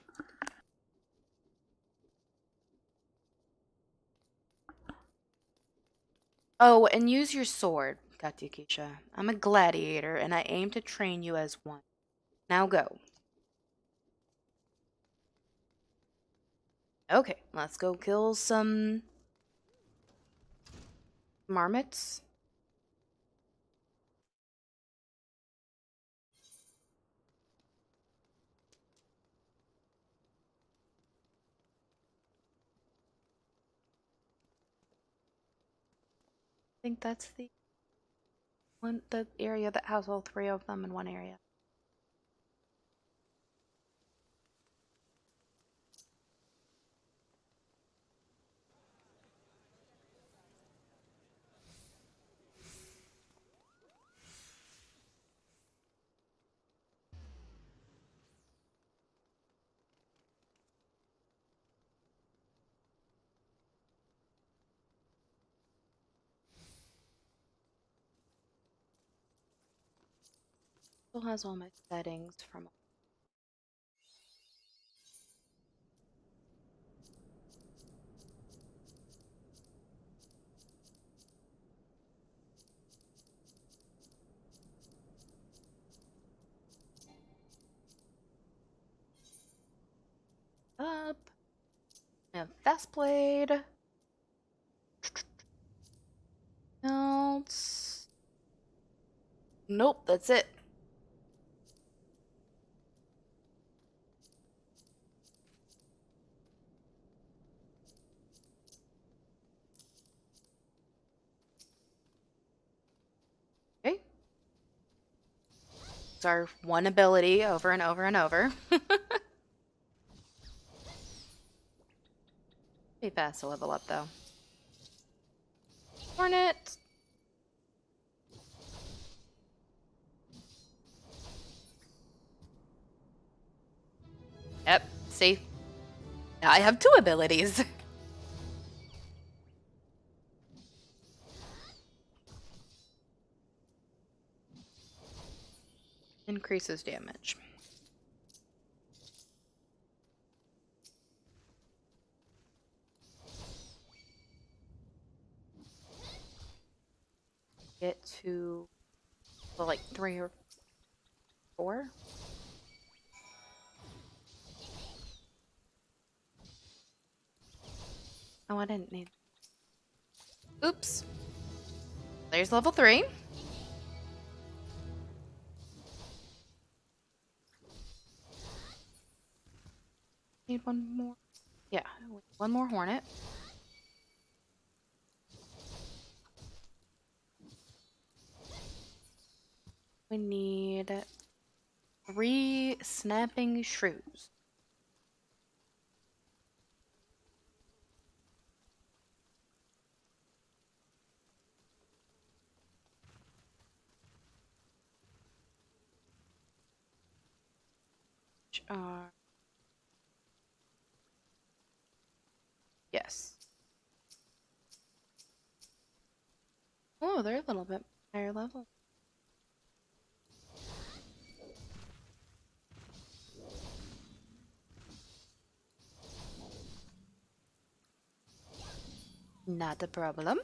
Oh, and use your sword, Got you, Keisha. I'm a gladiator, and I aim to train you as one. Now go. Okay, let's go kill some marmots. I think that's the area that has all three of them in one area. Still has all my settings from up. And fast blade. Else. Nope, that's it. Okay. It's our one ability over and over and over. Be fast to level up though. Hornet. Yep, see? Now I have two abilities. Increases damage. Get to well, like 3 or 4. Oh, I didn't need. Oops. There's level 3. Need one more. Yeah, one more hornet. We need 3 snapping shrews. Which are yes. Oh, they're a little bit higher level. Not a problem.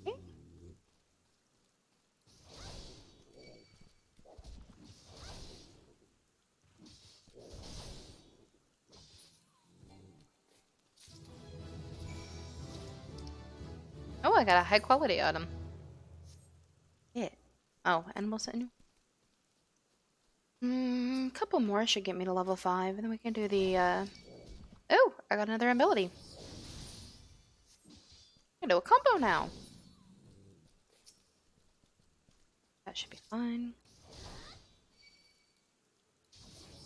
Okay. Oh, I got a high quality item. Yeah. Oh, and we'll set new. Couple more should get me to level 5, and then we can do the, Oh, I got another ability. I can do a combo now. That should be fine.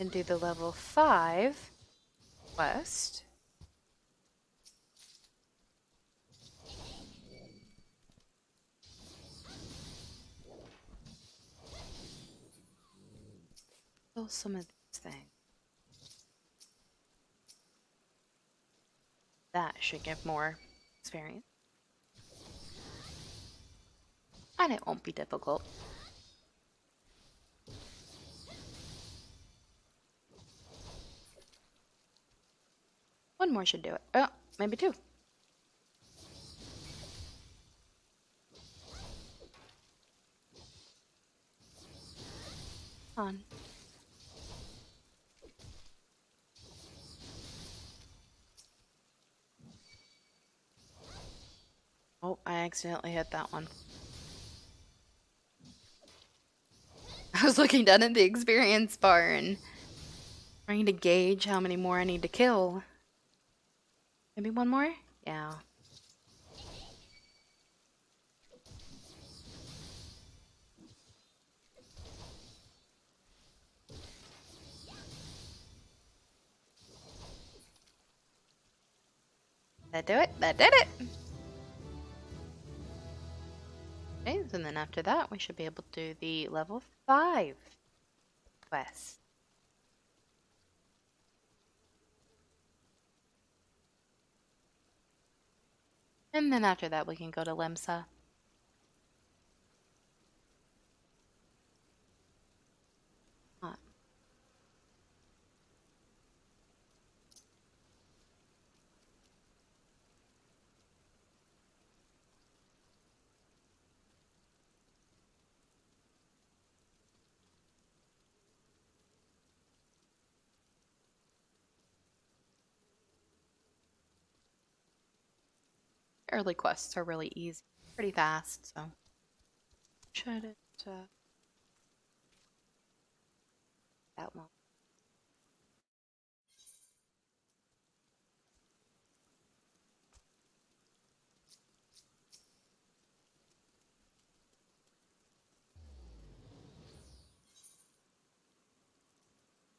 And do the level 5 quest. Kill some of these things. That should give more experience. And it won't be difficult. One more should do it. Oh, maybe two. On. Oh, I accidentally hit that one. I was looking down at the experience bar and trying to gauge how many more I need to kill. Maybe one more? Yeah. That do it? That did it! Okay, and then after that, we should be able to do the level 5 quest. And then after that, we can go to Lemsa. Ah. Early quests are really easy, pretty fast, so shouldn't that long.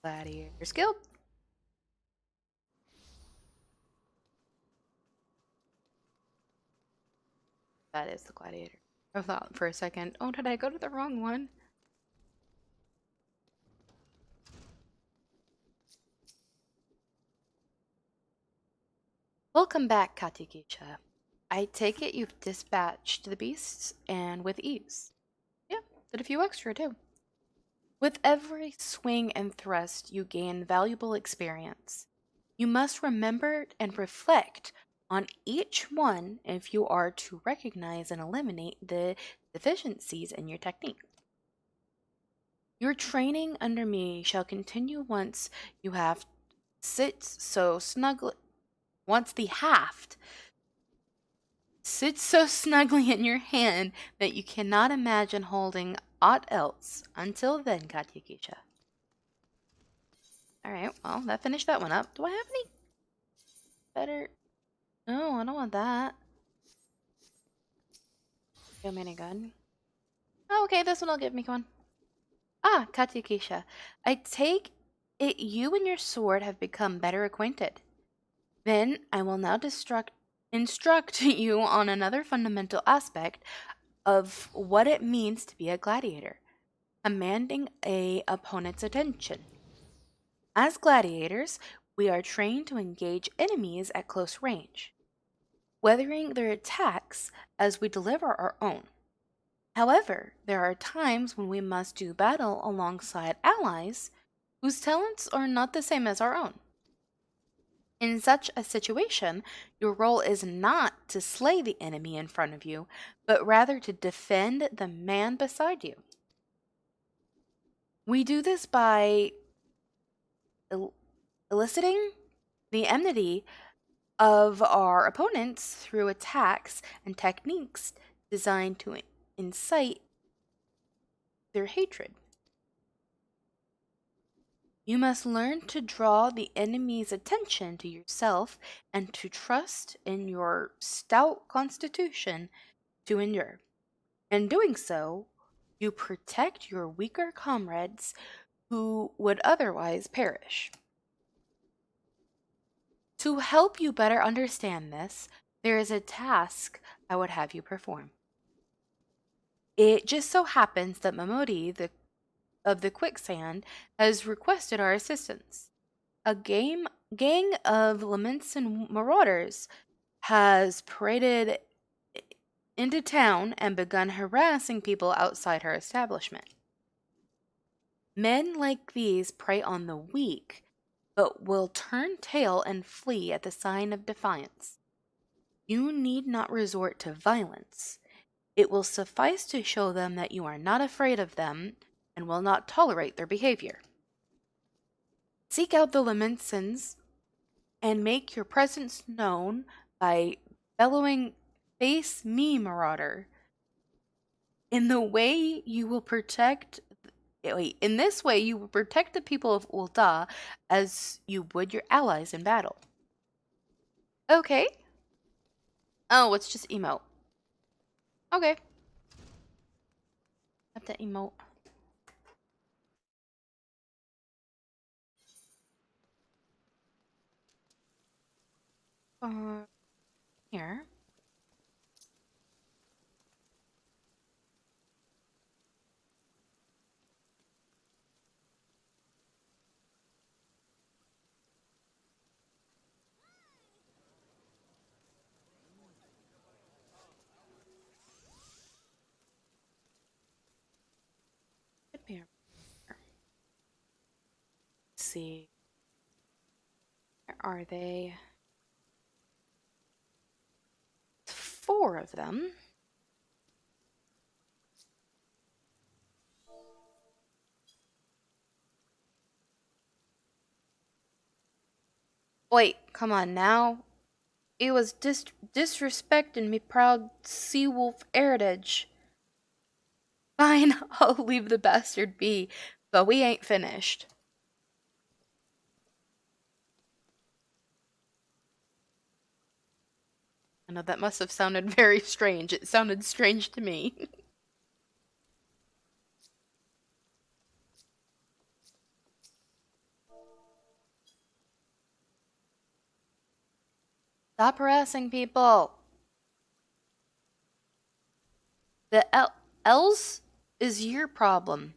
Gladiator's Guild. That is the gladiator. I thought for a second, oh, did I go to the wrong one? Welcome back, Katikisha. I take it you've dispatched the beasts, and with ease. Yeah, did a few extra too. With every swing and thrust, you gain valuable experience. You must remember and reflect on each one if you are to recognize and eliminate the deficiencies in your technique. Your training under me shall continue once you have once the haft sits so snugly in your hand that you cannot imagine holding aught else. Until then, Katyakisha. Alright, well, that finished that one up. Do I have any better? No, I don't want that. Go minigun. Oh, okay, this one will give me one. Ah, Katyakisha. I take it you and your sword have become better acquainted. Then I will now instruct you on another fundamental aspect of what it means to be a gladiator, commanding a opponent's attention. As gladiators, we are trained to engage enemies at close range, weathering their attacks as we deliver our own. However, there are times when we must do battle alongside allies whose talents are not the same as our own. In such a situation, your role is not to slay the enemy in front of you, but rather to defend the man beside you. We do this by eliciting the enmity of our opponents through attacks and techniques designed to incite their hatred. You must learn to draw the enemy's attention to yourself and to trust in your stout constitution to endure. In doing so, you protect your weaker comrades who would otherwise perish. To help you better understand this, there is a task I would have you perform. It just so happens that Mamodi, of the Quicksand, has requested our assistance. A gang of Lamentin marauders has paraded into town and begun harassing people outside her establishment. Men like these prey on the weak but will turn tail and flee at the sign of defiance. You need not resort to violence. It will suffice to show them that you are not afraid of them and will not tolerate their behavior. Seek out the Lemensons and make your presence known by bellowing, "Face me, marauder." In the way you will protect in this way you will protect the people of Ul'dah as you would your allies in battle. Okay. Oh, it's just emote. Okay. Got the emote. Here. Should be. Let's see. Where are they? 4 of them. Wait, come on now. It was disrespecting me proud sea wolf heritage. Fine, I'll leave the bastard be, but we ain't finished. I know that must have sounded very strange. It sounded strange to me. Stop harassing people. The Els is your problem.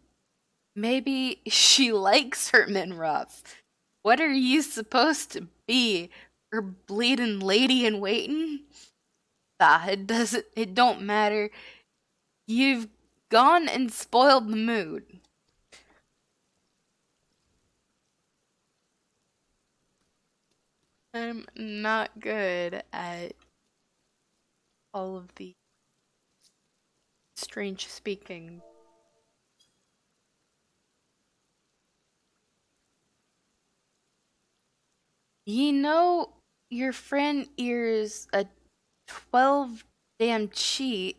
Maybe she likes her men rough. What are you supposed to be? Her bleeding lady in waiting? It don't matter. You've gone and spoiled the mood. I'm not good at all of the strange speaking. You know, your friend ears a 12 damn cheat,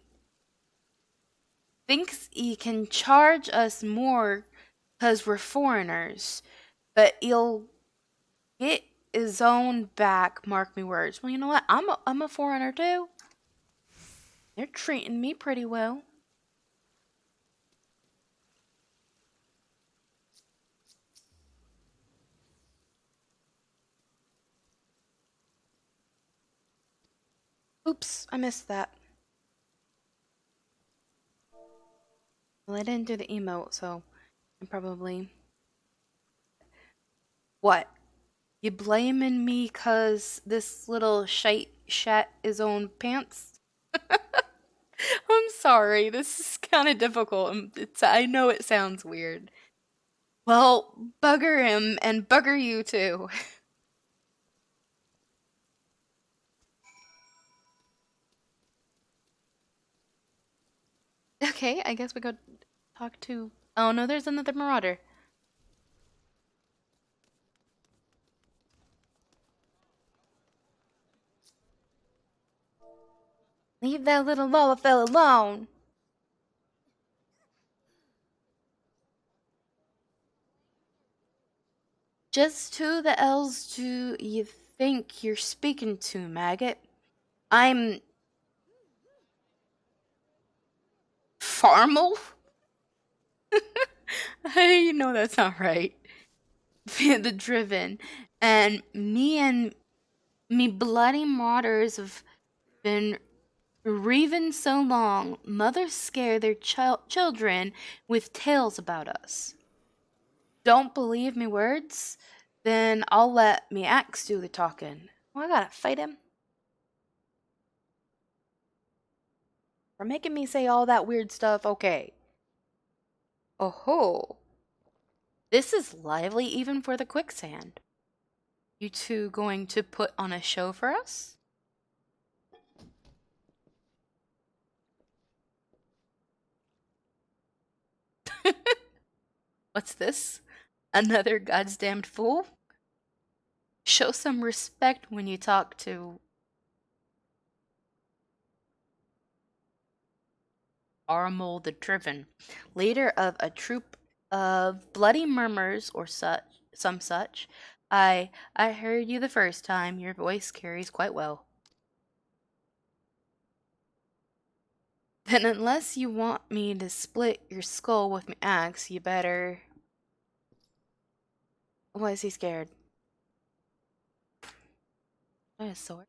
thinks he can charge us more 'cause we're foreigners, but he'll get his own back, mark me words. Well, you know what? I'm a foreigner too. They're treating me pretty well. Oops, I missed that. Well, I didn't do the emote, so I'm probably... What? You blaming me 'cause this little shite shat his own pants? I'm sorry, this is kind of difficult. I know it sounds weird. Well, bugger him and bugger you too. Okay, I guess we go talk to... Oh no, there's another marauder. Leave that little Lalafell alone. Just who the elves do you think you're speaking to, maggot? I'm... Farmal? You know that's not right. The Driven. And me bloody martyrs have been reaving so long, mothers scare their children with tales about us. Don't believe me words? Then I'll let me axe do the talking. Oh, I gotta fight him? For making me say all that weird stuff, okay. Oh ho. This is lively even for the quicksand. You two going to put on a show for us? What's this? Another goddamned fool? Show some respect when you talk to Armel the Driven, leader of a troop of bloody murmurs or some such. I heard you the first time. Your voice carries quite well. Then unless you want me to split your skull with my axe, you better... Why is he scared? A sword?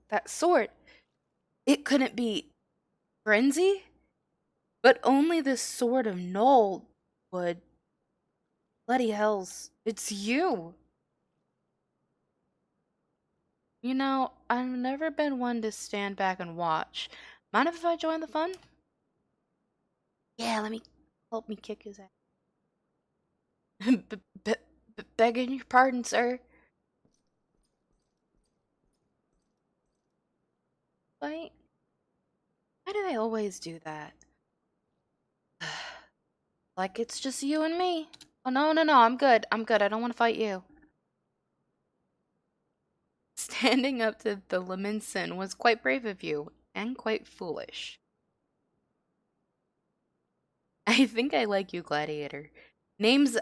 That sword! It couldn't be frenzy? But only the sword of Noel would... Bloody hells, it's you! You know, I've never been one to stand back and watch. Mind if I join the fun? Yeah, help me kick his ass. Begging your pardon, sir. Why do they always do that? Like it's just you and me. Oh, no, I'm good. I don't want to fight you. Standing up to the Leminson was quite brave of you, and quite foolish. I think I like you, Gladiator. Name's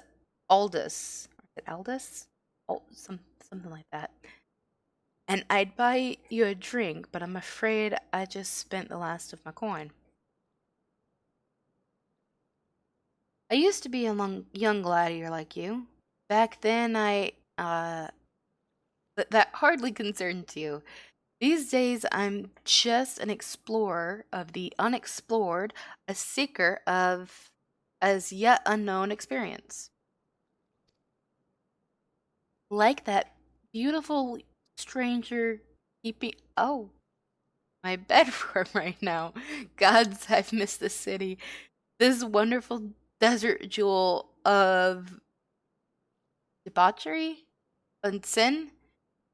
Aldous. Is it Aldous? Oh, something like that. And I'd buy you a drink, but I'm afraid I just spent the last of my coin. I used to be a young gladiator like you. Back then, but that hardly concerns you. These days, I'm just an explorer of the unexplored, a seeker of as yet unknown experience. Like that beautiful stranger keeping. Oh, my bedroom right now. Gods, I've missed the city. This wonderful desert jewel of debauchery and sin.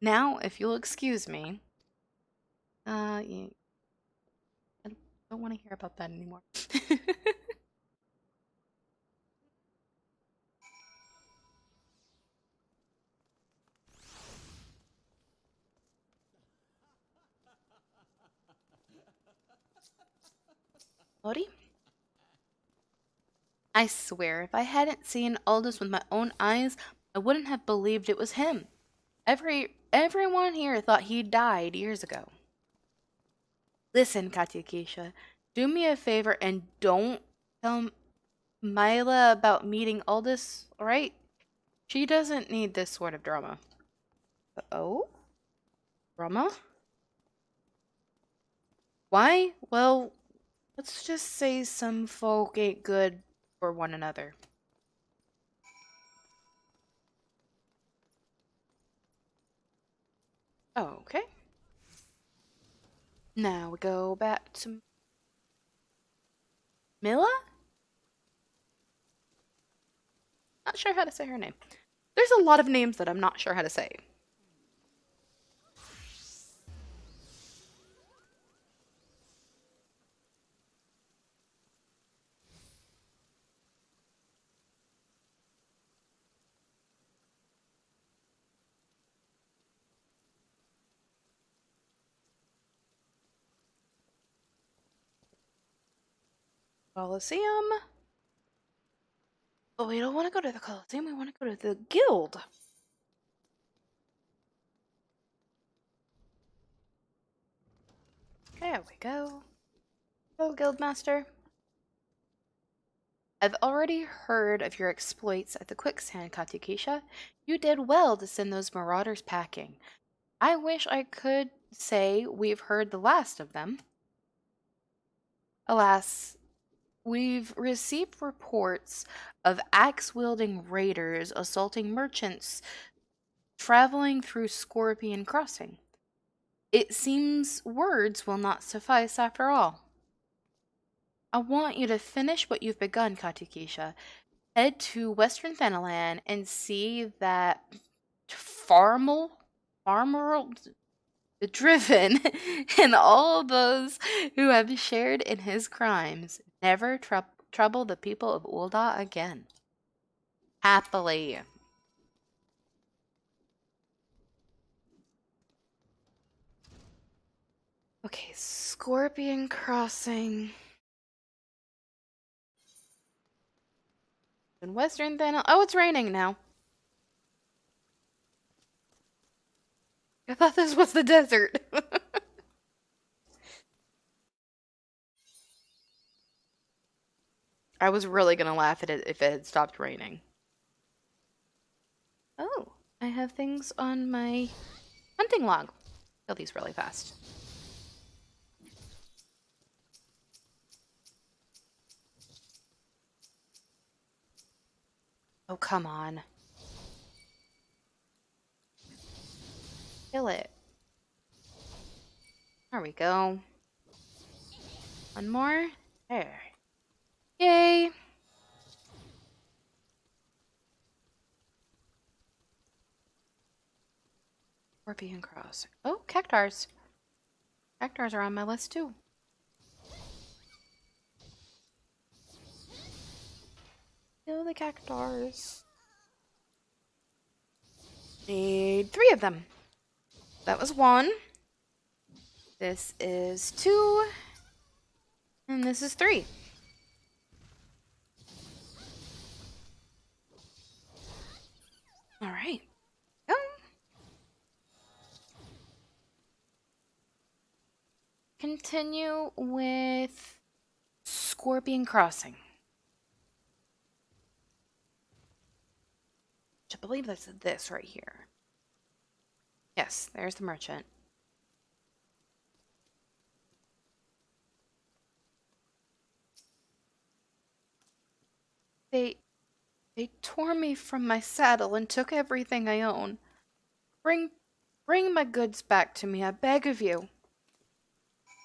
Now, if you'll excuse me, yeah, I don't want to hear about that anymore. Lodi? I swear, if I hadn't seen Aldous with my own eyes, I wouldn't have believed it was him. Everyone here thought he died years ago. Listen, Katya Keisha, do me a favor and don't tell Mila about meeting Aldous, alright? She doesn't need this sort of drama. Oh? Drama? Why? Well, let's just say some folk ain't good for one another. Okay. Now we go back to Mila? Not sure how to say her name. There's a lot of names that I'm not sure how to say. Colosseum. But we don't want to go to the Colosseum, we want to go to the Guild. There we go. Oh, Guildmaster. I've already heard of your exploits at the quicksand, Katukisha. You did well to send those marauders packing. I wish I could say we've heard the last of them. Alas, we've received reports of axe-wielding raiders assaulting merchants traveling through Scorpion Crossing. It seems words will not suffice after all. I want you to finish what you've begun, Katukisha. head to Western Thanalan and see that farmer driven and all those who have shared in his crimes never trouble the people of Ul'dah again. Happily. Okay, Scorpion Crossing. In Western Thanalan. Oh, it's raining now. I thought this was the desert. I was really gonna laugh at it if it had stopped raining. Oh, I have things on my hunting log. Kill these really fast. Oh, come on. Kill it. There we go. One more. There. Yay! Scorpion Cross. Oh, cactars. Cactars are on my list too. Kill the cactars. Need 3 of them. That was 1. This is 2. And this is 3. Alright. Go. Continue with Scorpion Crossing. I believe that's this right here. Yes, there's the merchant. They tore me from my saddle and took everything I own. Bring my goods back to me, I beg of you.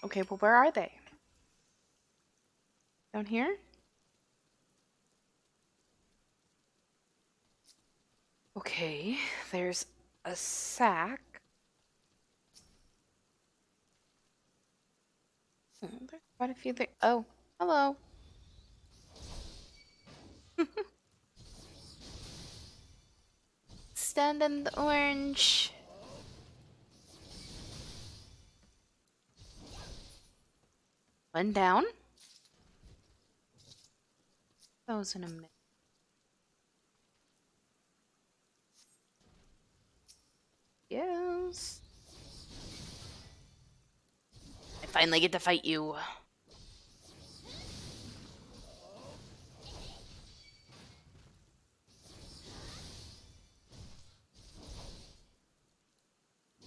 Okay, well, where are they? Down here? Okay, there's a sack. There's quite a few there. Oh, hello. Stand in the orange. One down. That was in a minute. Yes. I finally get to fight you.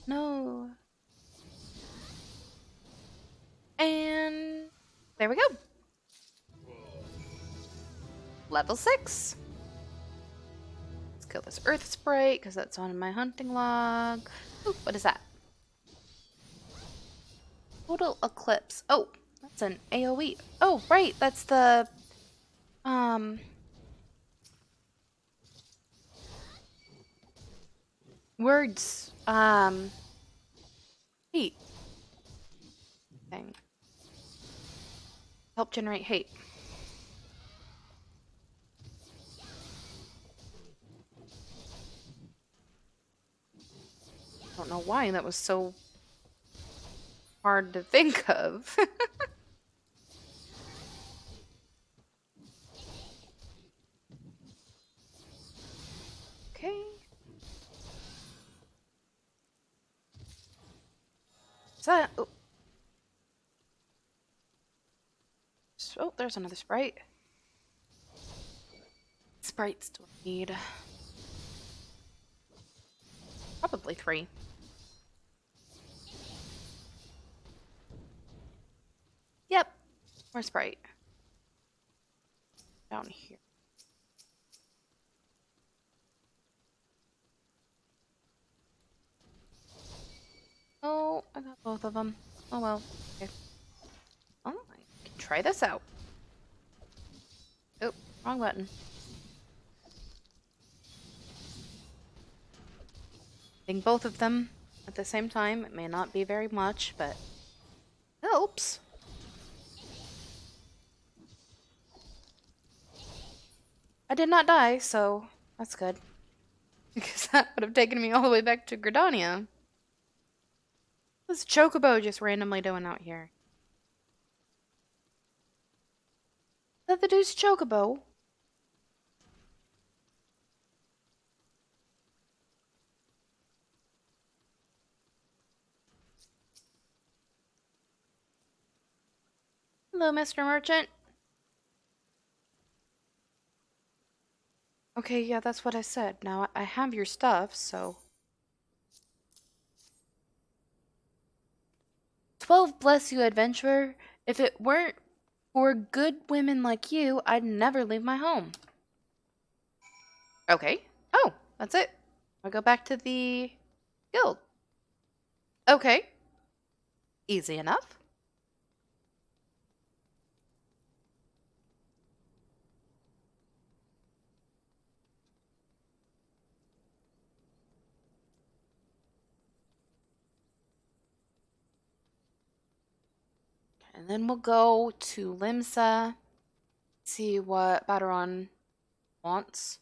No. And there we go. Level 6. Let's kill this earth sprite because that's on my hunting log. Ooh, what is that? Total eclipse. Oh, that's an AoE. Oh, right, that's the words hate thing. Help generate hate. I don't know why that was so hard to think of. Okay. What's that? Oh. Oh, there's another sprite. Sprites do I need? Probably 3. Yep. More sprite. Down here. Oh, I got both of them. Oh well. Okay. Oh, I can try this out. Oh, wrong button. Hitting both of them at the same time, it may not be very much, but helps. I did not die, so that's good. Because that would have taken me all the way back to Gridania. What's Chocobo just randomly doing out here? Is that the dude's Chocobo? Hello, Mr. Merchant. Okay, yeah, that's what I said. Now I have your stuff, so. 12 bless you, adventurer. If it weren't for good women like you, I'd never leave my home. Okay. Oh, that's it. I'll go back to the guild. Okay. Easy enough. And then we'll go to Limsa, see what Baderon wants.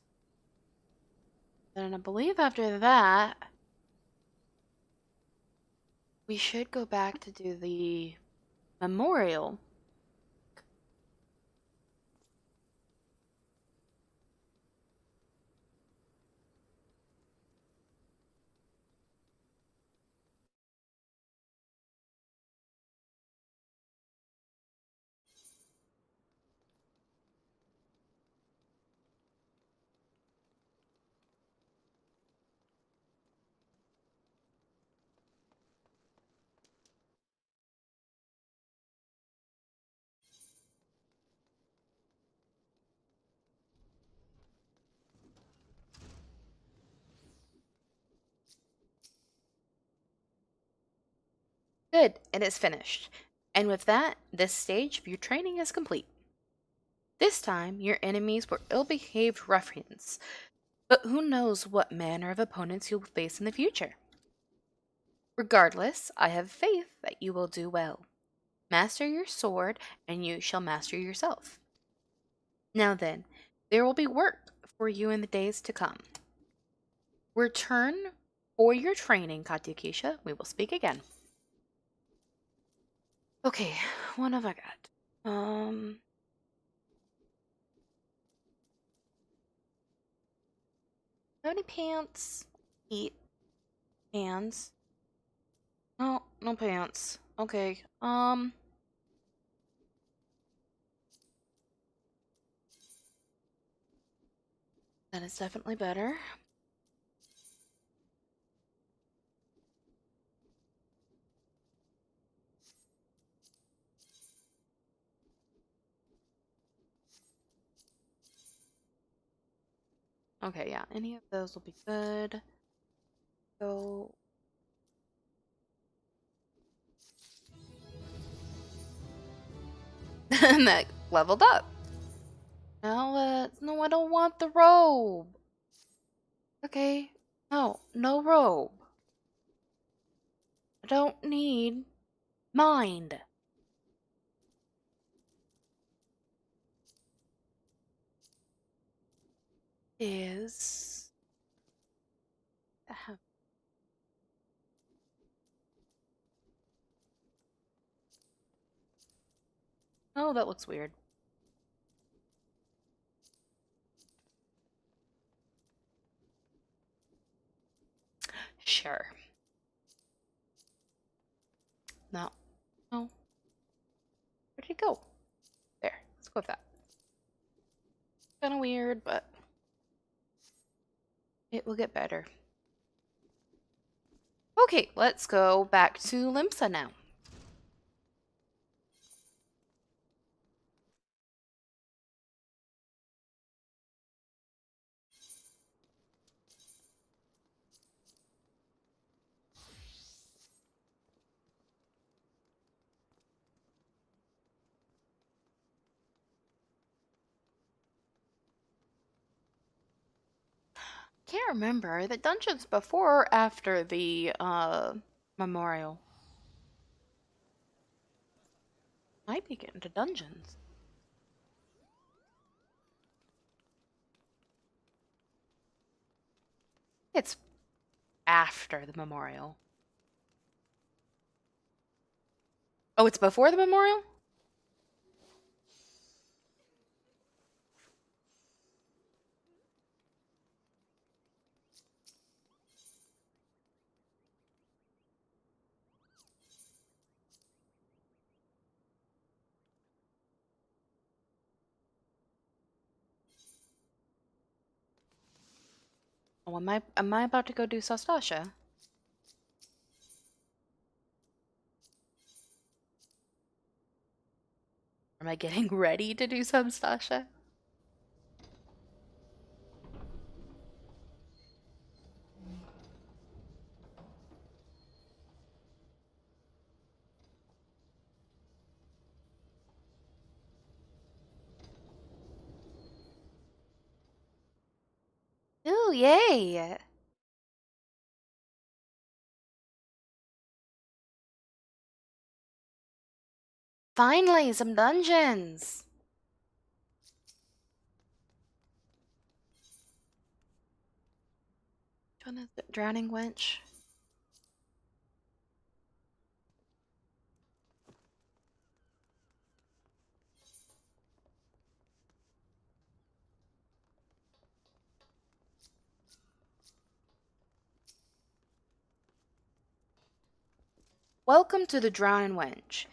Then I believe after that, we should go back to do the memorial. Good, it is finished. And with that, this stage of your training is complete. This time, your enemies were ill-behaved ruffians, but who knows what manner of opponents you'll face in the future. Regardless, I have faith that you will do well. Master your sword, and you shall master yourself. Now then, there will be work for you in the days to come. Return for your training, Katyakisha. We will speak again. Okay, what have I got? No any pants, feet, hands. No, no pants. Okay, that is definitely better. Okay, yeah, any of those will be good. Go. And that leveled up. Now, no, I don't want the robe. Okay, no, no robe. I don't need mind. Is. Oh, that looks weird. Sure. No. No. Where'd it go? There. Let's go with that. Kind of weird, but it will get better. Okay, let's go back to Limsa now. Can't remember. The dungeons before or after the memorial? Might be getting to dungeons. It's after the memorial. Oh, it's before the memorial? Oh, am I about to go do Sastasha? Am I getting ready to do some Sasha? Ooh, yay! Finally, some dungeons! Which one is it? Drowning Wench? Welcome to the Drowning Wench.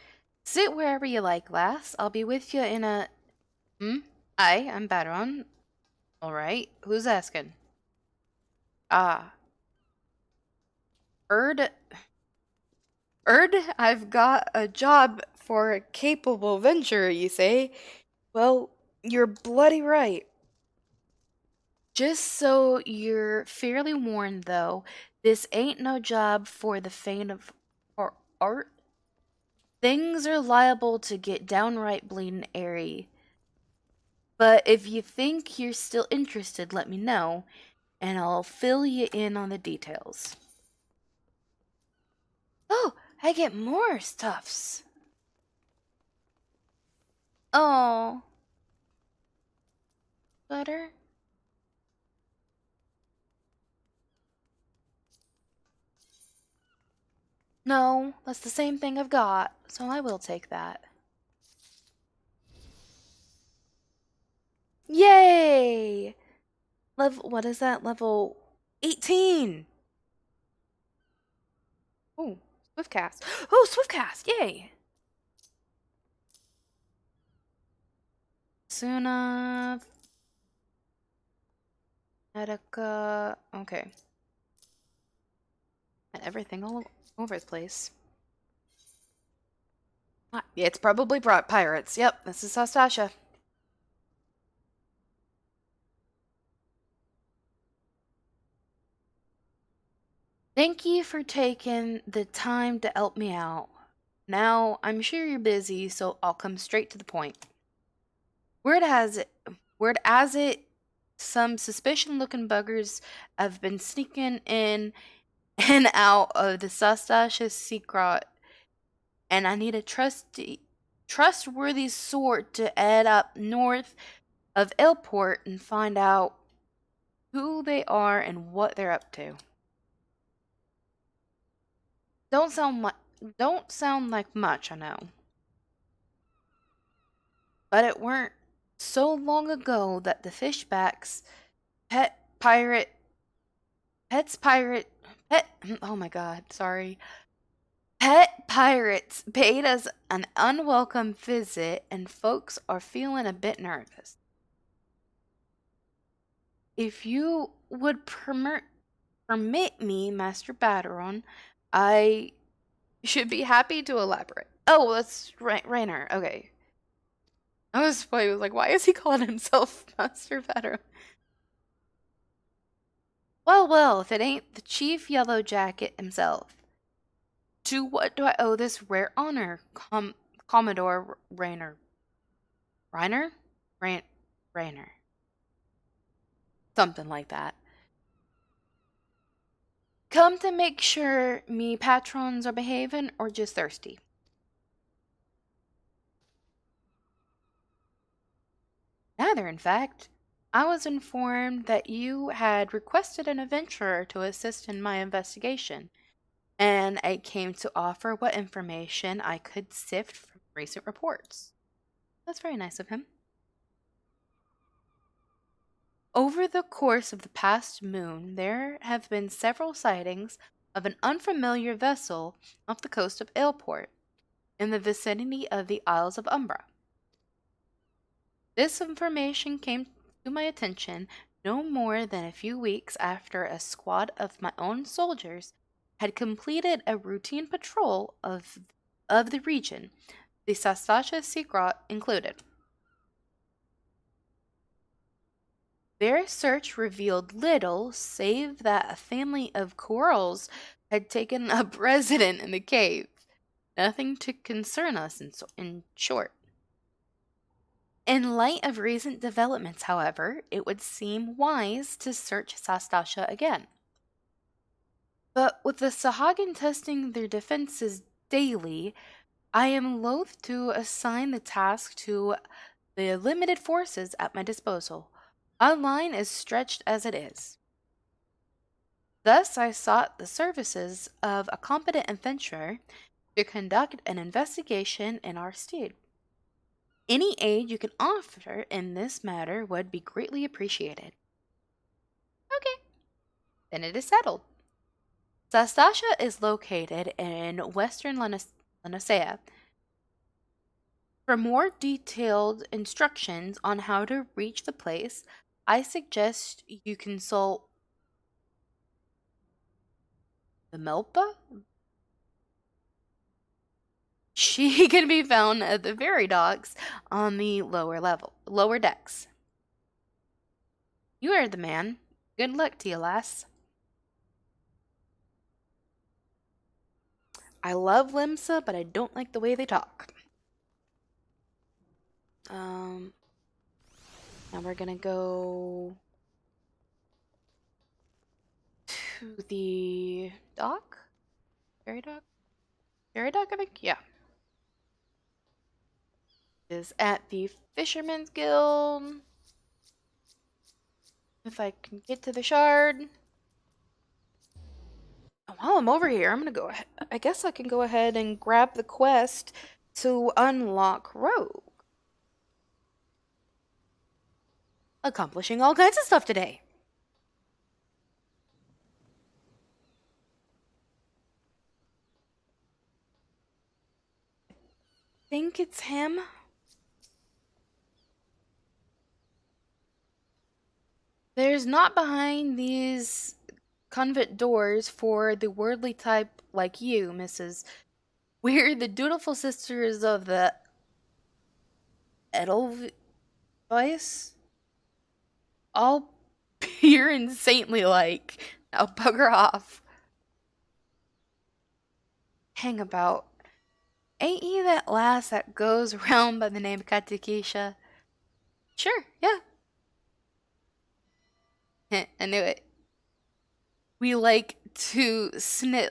Sit wherever you like, lass. I'll be with you in a... Hmm? Aye, I'm Baron. Alright, who's asking? Ah. Erd? I've got a job for a capable venturer, you say? Well, you're bloody right. Just so you're fairly warned, though, this ain't no job for the faint of art. Things are liable to get downright bleedin' airy. But if you think you're still interested, let me know, and I'll fill you in on the details. Oh, I get more stuffs. Oh. Butter? No, that's the same thing I've got, so I will take that. Yay! What is that? Level 18! Oh, Swiftcast. Oh, Swiftcast! Yay! Suna... Medica... Okay. And everything all over the place. Ah, it's probably pirates. Yep, this is Sastasha. Thank you for taking the time to help me out. Now, I'm sure you're busy, so I'll come straight to the point. Word as it, some suspicion-looking buggers have been sneaking in and out of the Sastasha secret, and I need a trustworthy sort to head up north of Elport and find out who they are and what they're up to. Don't sound like much, I know. But it weren't so long ago that the fishbacks pet pirate pets pirate pet oh my god, sorry. Pet pirates paid us an unwelcome visit and folks are feeling a bit nervous. If you would permit me, Master Batteron, I should be happy to elaborate. Oh, that's Rainer. Okay. I was like, why is he calling himself Master Batteron? Well, if it ain't the Chief Yellow Jacket himself. To what do I owe this rare honor, Commodore Rainer? Rainer? Rainer. Something like that. Come to make sure me patrons are behaving or just thirsty? Neither, in fact. I was informed that you had requested an adventurer to assist in my investigation, and I came to offer what information I could sift from recent reports. That's very nice of him. Over the course of the past moon, there have been several sightings of an unfamiliar vessel off the coast of Ailport, in the vicinity of the Isles of Umbra. This information came to my attention no more than a few weeks after a squad of my own soldiers had completed a routine patrol of the region, the Sastasha Seagrot included. Their search revealed little save that a family of corals had taken up residence in the cave. Nothing to concern us, in short. In light of recent developments, however, it would seem wise to search Sastasha again. But with the Sahagin testing their defenses daily, I am loath to assign the task to the limited forces at my disposal. Our line is stretched as it is. Thus, I sought the services of a competent adventurer to conduct an investigation in our stead. Any aid you can offer in this matter would be greatly appreciated. Okay, then it is settled. Sastasha is located in western Lanacea. For more detailed instructions on how to reach the place, I suggest you consult the Melpa. She can be found at the ferry docks on the lower decks. You are the man. Good luck to you, lass. I love Limsa, but I don't like the way they talk. Now we're gonna go to the dock? Ferry dock? Ferry dock, I think? Yeah. Is at the Fisherman's Guild. If I can get to the shard. While I'm over here, I'm gonna go ahead. I guess I can go ahead and grab the quest to unlock Rogue. Accomplishing all kinds of stuff today. I think it's him. There's not behind these convent doors for the worldly type like you, Mrs. We're the dutiful sisters of the Edelweiss. All pure and saintly like. Now bugger off. Hang about. Ain't you that lass that goes around by the name of Katakisha? Sure, yeah. I knew it. We like to snilch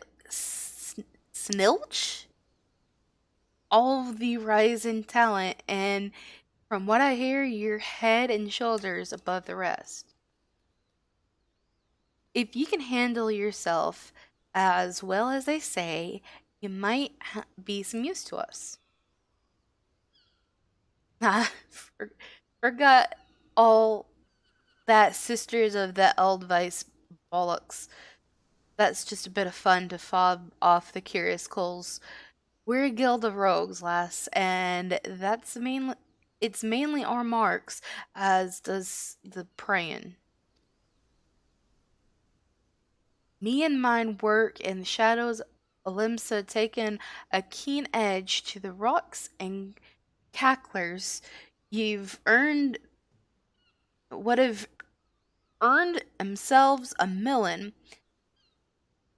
all the rising talent, and from what I hear, you're head and shoulders above the rest. If you can handle yourself as well as they say, you might be some use to us. Forgot all that sisters of the Eldvice bollocks. That's just a bit of fun to fob off the curious coals. We're a guild of rogues, lass, and it's mainly our marks, as does the praying. Me and mine work in the shadows, Olimsa taking a keen edge to the rocks and cacklers. You've earned what have earned themselves a million.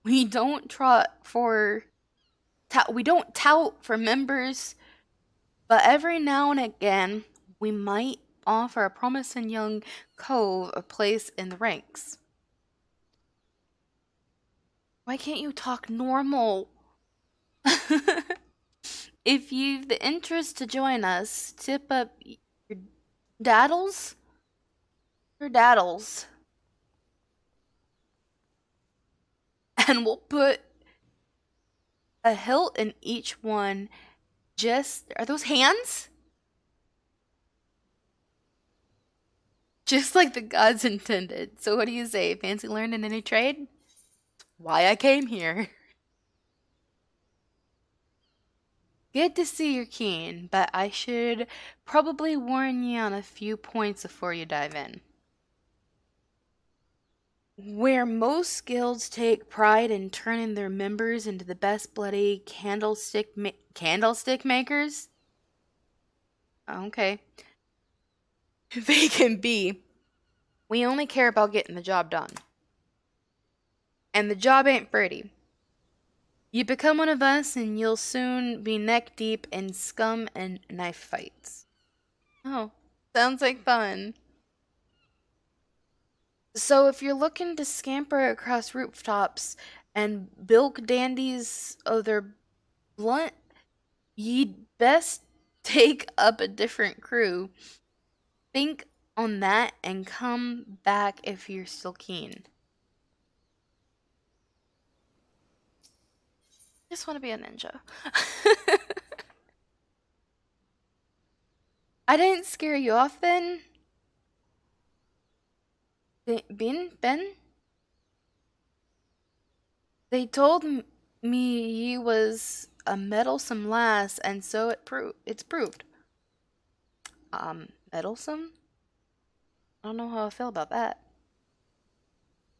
We don't tout for members, but every now and again we might offer a promising young cove a place in the ranks. Why can't you talk normal? If you've the interest to join us, tip up your daddles? Your daddles. And we'll put a hilt in each one. Are those hands? Just like the gods intended. So what do you say? Fancy learning any trade? Why I came here. Good to see you're keen, but I should probably warn you on a few points before you dive in. Where most guilds take pride in turning their members into the best bloody candlestick makers, okay, they can be, we only care about getting the job done. And the job ain't pretty. You become one of us and you'll soon be neck deep in scum and knife fights. Oh, sounds like fun. So if you're looking to scamper across rooftops and bilk dandies of their blunt, you'd best take up a different crew. Think on that and come back if you're still keen. Just want to be a ninja. I didn't scare you off then? Ben? They told me you was a meddlesome lass, and so it's proved. Meddlesome? I don't know how I feel about that.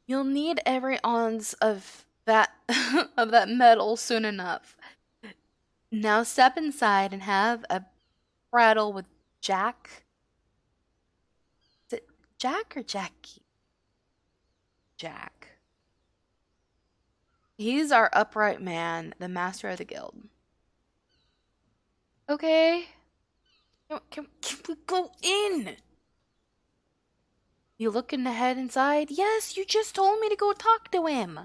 You'll need every ounce of that of that metal soon enough. Now step inside and have a prattle with Jack. Is it Jack or Jackie? Jack. He's our upright man, the master of the guild. Okay. Can we go in? You looking to head inside? Yes, you just told me to go talk to him.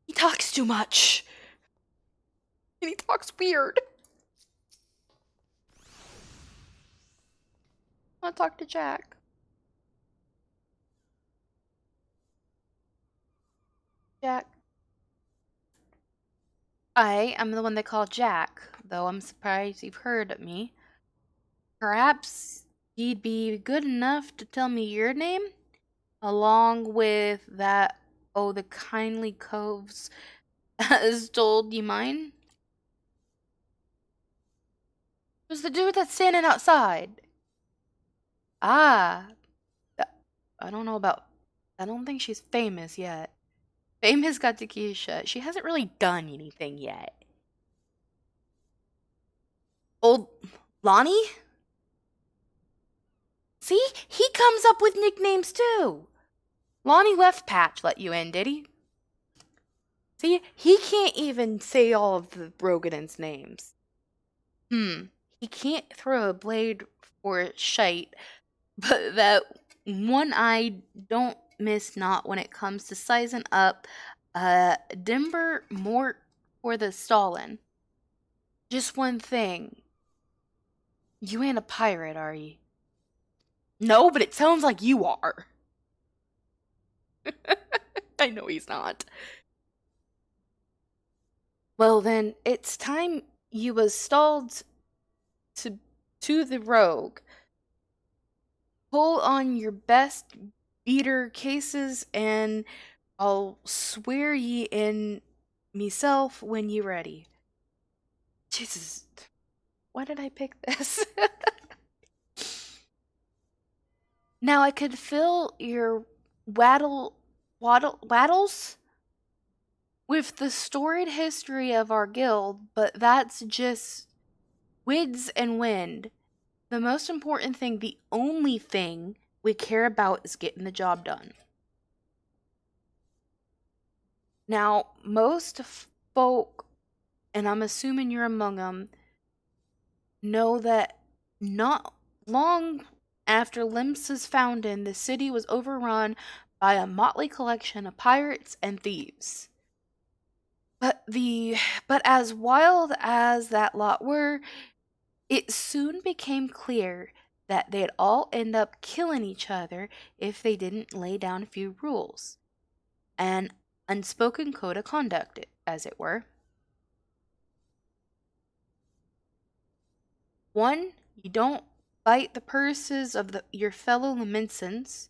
He talks too much. And he talks weird. I want to talk to Jack. Jack. I am the one they call Jack, though I'm surprised you've heard of me. Perhaps you'd be good enough to tell me your name? Along with that, oh, the kindly coves has told you mine? Who's the dude that's standing outside? Ah, I don't know about, I don't think she's famous yet. Famous got Takesha. She hasn't really done anything yet. Old Lonnie? See? He comes up with nicknames too. Lonnie Left Patch let you in, did he? See? He can't even say all of the Rogadin's names. He can't throw a blade for shite, but that one eye don't miss not when it comes to sizing up Dimber Mort for the Stalin. Just one thing. You ain't a pirate, are you? No, but it sounds like you are. I know he's not. Well then, it's time you was stalled to the rogue. Pull on your best beater cases and I'll swear ye in meself when ye ready. Jesus, why did I pick this? Now I could fill your waddles with the storied history of our guild, but that's just wids and wind. The most important thing, the only thing we care about is getting the job done. Now, most folk, and I'm assuming you're among them, know that not long after Limsa's founding, the city was overrun by a motley collection of pirates and thieves. But as wild as that lot were, it soon became clear that they'd all end up killing each other if they didn't lay down a few rules. An unspoken code of conduct, as it were. 1. You don't bite the purses of your fellow Laminsons.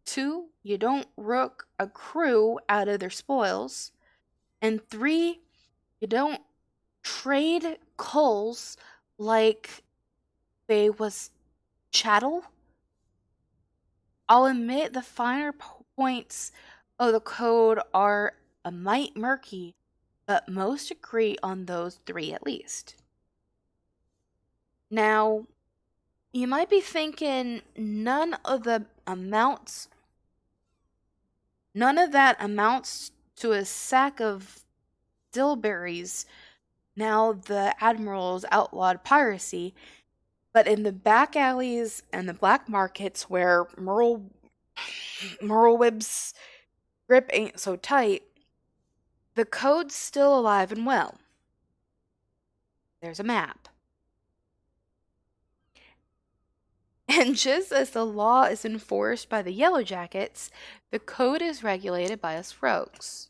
2. You don't rook a crew out of their spoils. And 3. You don't trade culls like they was chattel. I'll admit the finer points of the code are a mite murky, but most agree on those 3 at least. Now, you might be thinking none of that amounts to a sack of dillberries now the admirals outlawed piracy, but in the back alleys and the black markets where Merlewib's grip ain't so tight, the code's still alive and well. There's a map. And just as the law is enforced by the Yellow Jackets, the code is regulated by us rogues.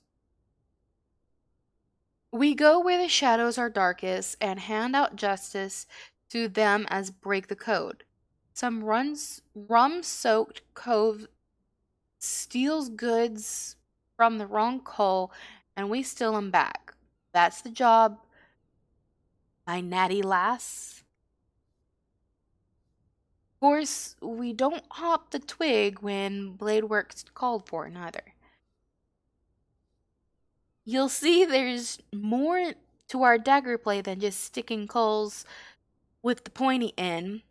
We go where the shadows are darkest and hand out justice to them as break the code. Some rum-soaked cove steals goods from the wrong cull, and we steal 'em back. That's the job, my natty lass. Of course, we don't hop the twig when blade work's called for, neither. You'll see there's more to our dagger play than just sticking culls with the pointy end.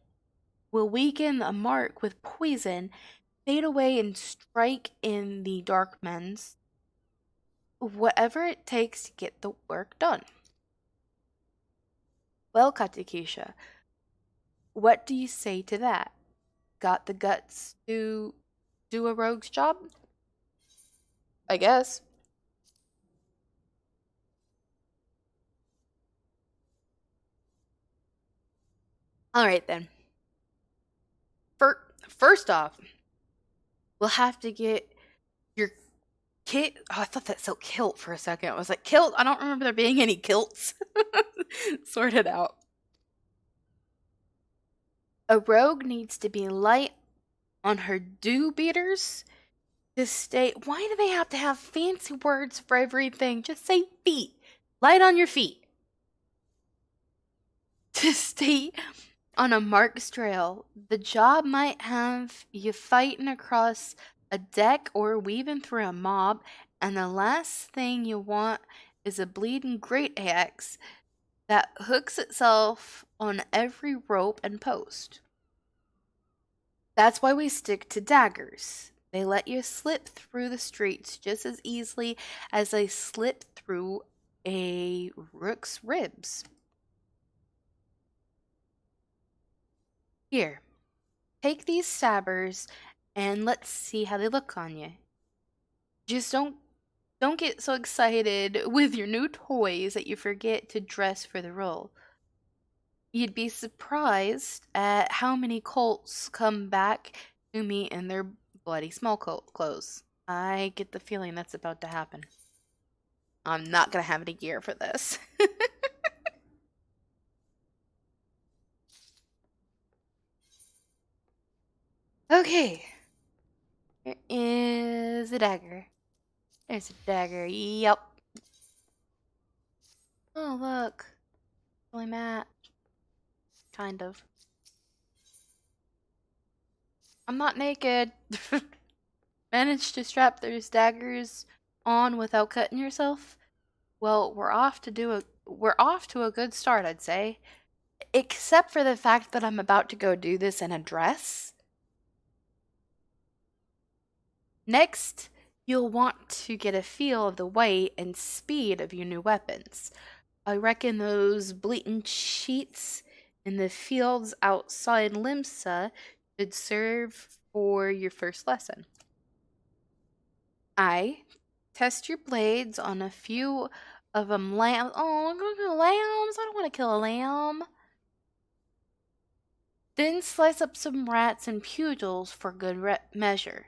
We'll weaken a mark with poison, fade away and strike in the dark men's. Whatever it takes to get the work done. Well, Katakisha, what do you say to that? Got the guts to do a rogue's job? I guess. Alright then. First off, we'll have to get your kit. Oh, I thought that said kilt for a second. I was like, kilt? I don't remember there being any kilts. Sorted out. A rogue needs to be light on her dew beaters to stay. Why do they have to have fancy words for everything? Just say feet. Light on your feet. To stay on a mark's trail. The job might have you fighting across a deck or weaving through a mob, and the last thing you want is a bleeding great axe that hooks itself on every rope and post. That's why we stick to daggers. They let you slip through the streets just as easily as they slip through a rook's ribs. Here, take these stabbers and let's see how they look on you. Just don't get so excited with your new toys that you forget to dress for the role. You'd be surprised at how many colts come back to me in their bloody small clothes. I get the feeling that's about to happen. I'm not gonna have any gear for this. Okay. There is a dagger. There's a dagger. Yep. Oh, look. Really match. Kind of. I'm not naked. Managed to strap those daggers on without cutting yourself? Well, we're off to a good start, I'd say. Except for the fact that I'm about to go do this in a dress. Next, you'll want to get a feel of the weight and speed of your new weapons. I reckon those bleating cheats in the fields outside Limsa should serve for your first lesson. I test your blades on a few of them lamb. Oh, I'm gonna kill lambs. I don't want to kill a lamb. Then slice up some rats and pugils for good measure.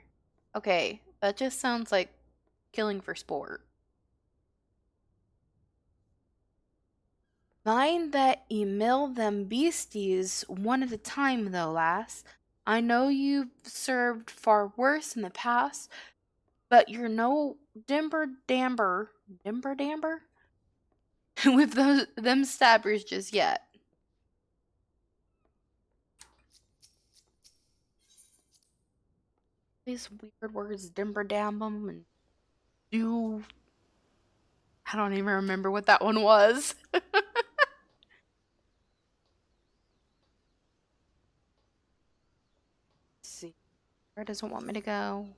Okay, that just sounds like killing for sport. Mind that ye mill them beasties one at a time, though, lass. I know you've served far worse in the past, but you're no dimber damber with them stabbers just yet. These weird words, dimber dambum and do. I don't even remember what that one was. Let's see. Where does it want me to go?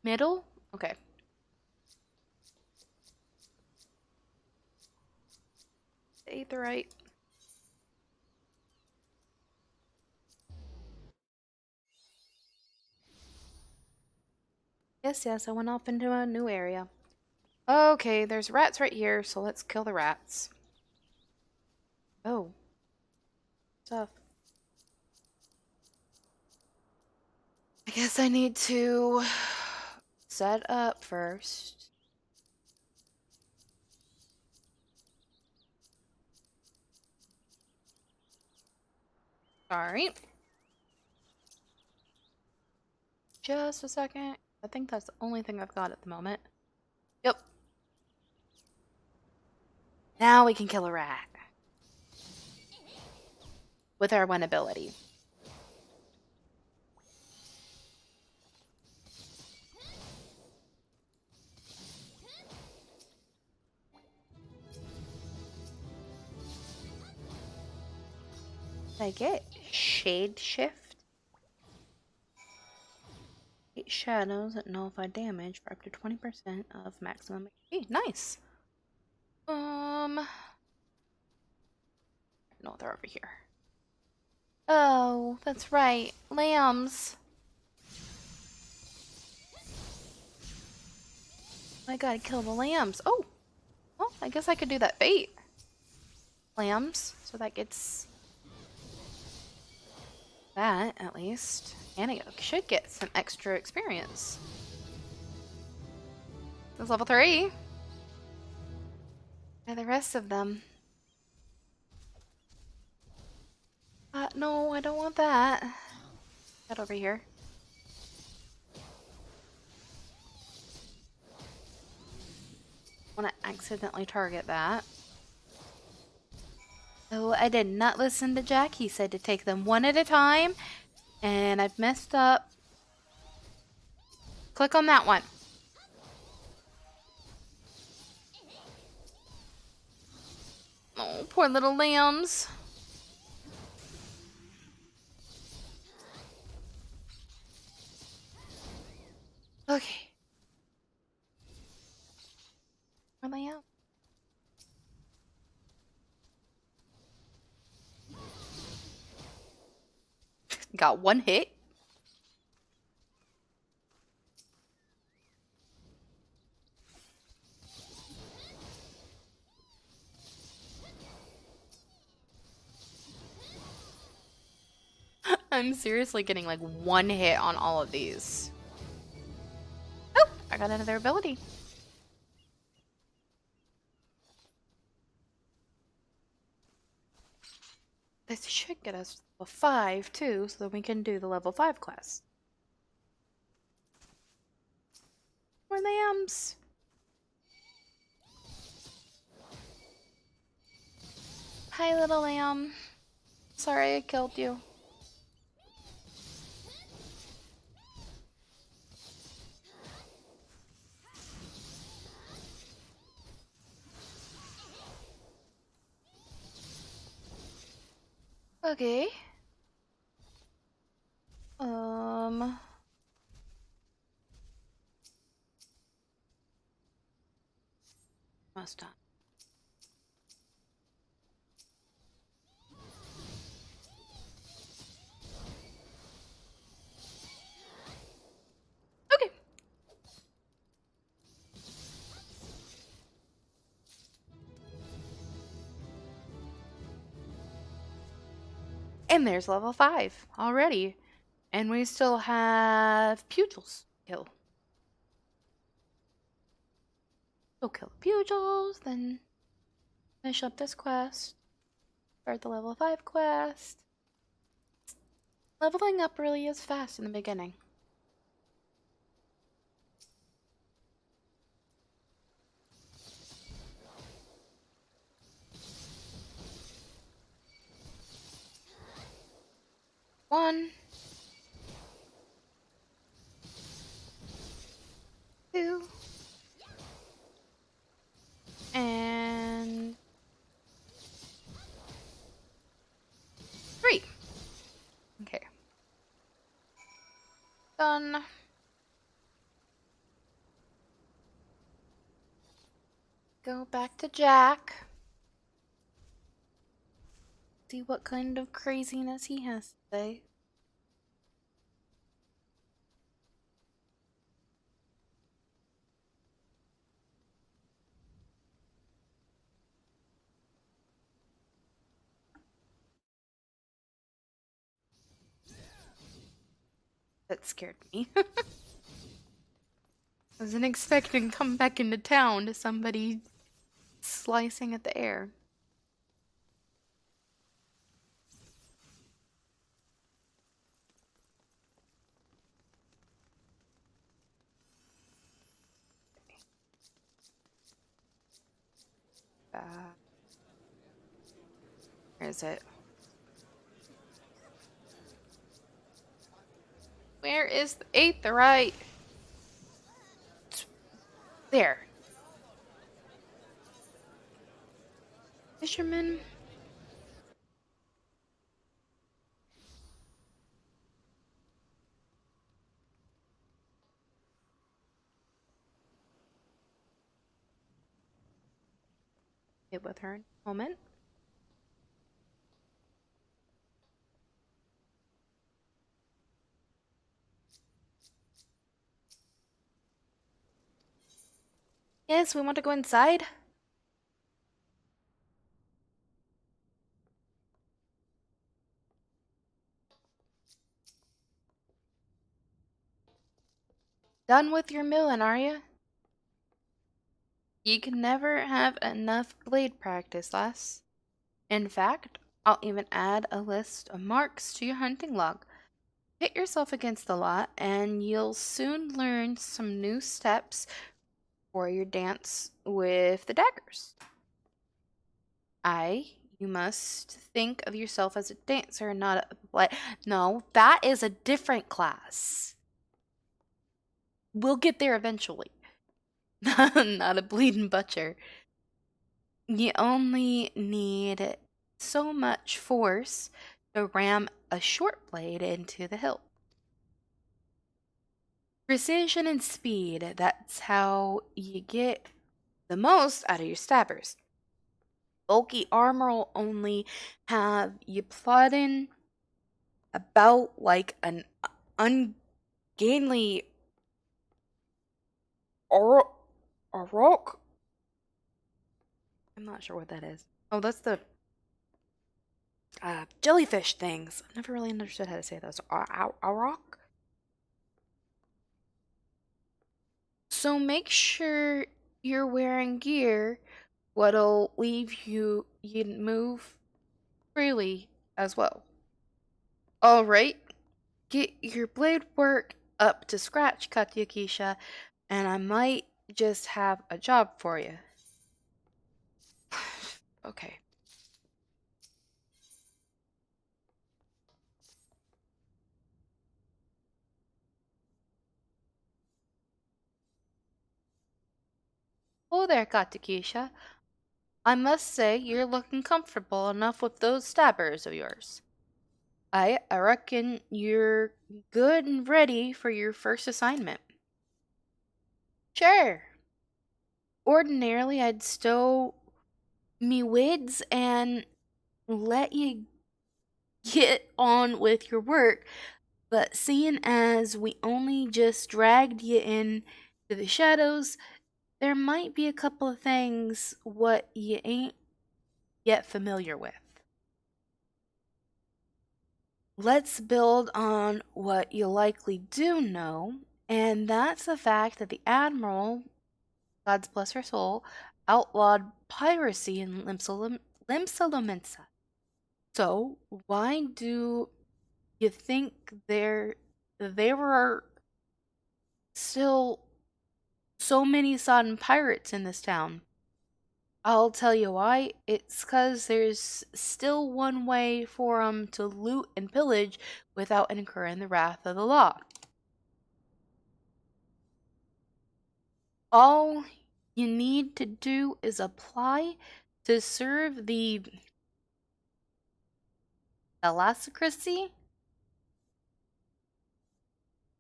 Middle? Okay. Aetheryte. Yes, I went off into a new area. Okay, there's rats right here, so let's kill the rats. Oh. Stuff. I guess I need to set up first. Sorry. Just a second. I think that's the only thing I've got at the moment. Yep. Now we can kill a rat. With our one ability. Did I get shade shift? 8 shadows that nullify damage for up to 20% of maximum HP. Nice. No, they're over here. Oh, that's right. Lambs. I gotta kill the lambs. Oh, well, I guess I could do that fate. Lambs. So that gets that, at least. And I should get some extra experience. That's level 3. And the rest of them. No, I don't want that. That over here. I want to accidentally target that. Oh, I did not listen to Jack. He said to take them one at a time. And I've messed up. Click on that one. Oh, poor little lambs. Okay. Where are they at? Got one hit. I'm seriously getting like one hit on all of these. Oh, I got another ability. This should get us level 5 too, so that we can do the level 5 class. More lambs. Hi, little lamb. Sorry I killed you. Okay. Almost done. And there's level 5 already. And we still have pugils to kill. We'll kill the pugils, then finish up this quest. Start the level 5 quest. Leveling up really is fast in the beginning. One, two, and 3. Okay. Done. Go back to Jack. See what kind of craziness he has to say. That scared me. I wasn't expecting to come back into town to somebody slicing at the air. Where is it? Where is the aetheryte? There. Fisherman. Get with her in a moment. Yes, we want to go inside. Done with your milling, are you? You can never have enough blade practice, lass. In fact, I'll even add a list of marks to your hunting log. Pit yourself against the lot, and you'll soon learn some new steps for your dance with the daggers. You must think of yourself as a dancer, not a blade. No, that is a different class. We'll get there eventually. Not a bleeding butcher. You only need so much force to ram a short blade into the hilt. Precision and speed, that's how you get the most out of your stabbers. Bulky armor will only have you plodding about like an ungainly rock. I'm not sure what that is. Oh, that's the jellyfish things. I never really understood how to say those. Rock. So make sure you're wearing gear what'll leave you move freely as well. Alright, get your blade work up to scratch, Katyakisha, and I might just have a job for you. Okay. Oh there, Katyakisha. I must say you're looking comfortable enough with those stabbers of yours. I reckon you're good and ready for your first assignment. Sure. Ordinarily, I'd stow me wids and let you get on with your work, but seeing as we only just dragged you in to the shadows, there might be a couple of things what you ain't yet familiar with. let's build on what you likely do know, and that's the fact that the Admiral, God's bless her soul, outlawed piracy in Limsalominsa. So, why do you think there were still so many sodden pirates in this town? I'll tell you why. It's 'cause there's still one way for 'em to loot and pillage without incurring the wrath of the law. All you need to do is apply to serve the Thalassocracy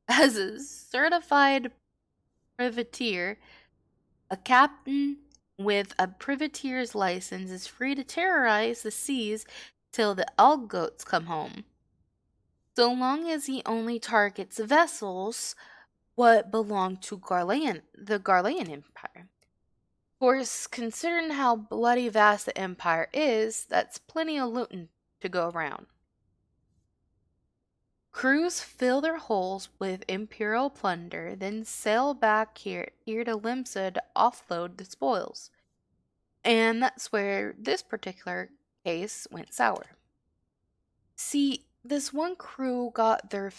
as a certified privateer. A captain with a privateer's license is free to terrorize the seas till the Algots come home, so long as he only targets vessels what belong to the Garlean Empire. Of course, considering how bloody vast the empire is, that's plenty of looting to go around. Crews fill their hulls with imperial plunder, then sail back here to Limsa to offload the spoils. And that's where this particular case went sour. See, this one crew got their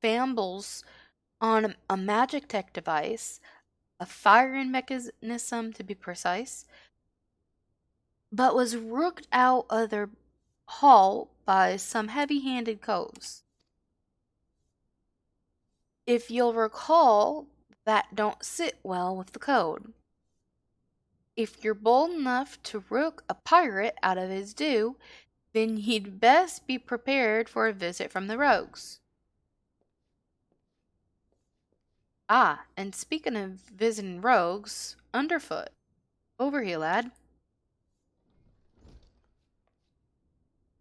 fambles on a magic tech device, a firing mechanism to be precise, but was rooked out of their hull by some heavy-handed coves. If you'll recall, that don't sit well with the code. If you're bold enough to rook a pirate out of his due, then you'd best be prepared for a visit from the rogues. Ah, and speaking of visiting rogues, Underfoot. Over here, lad.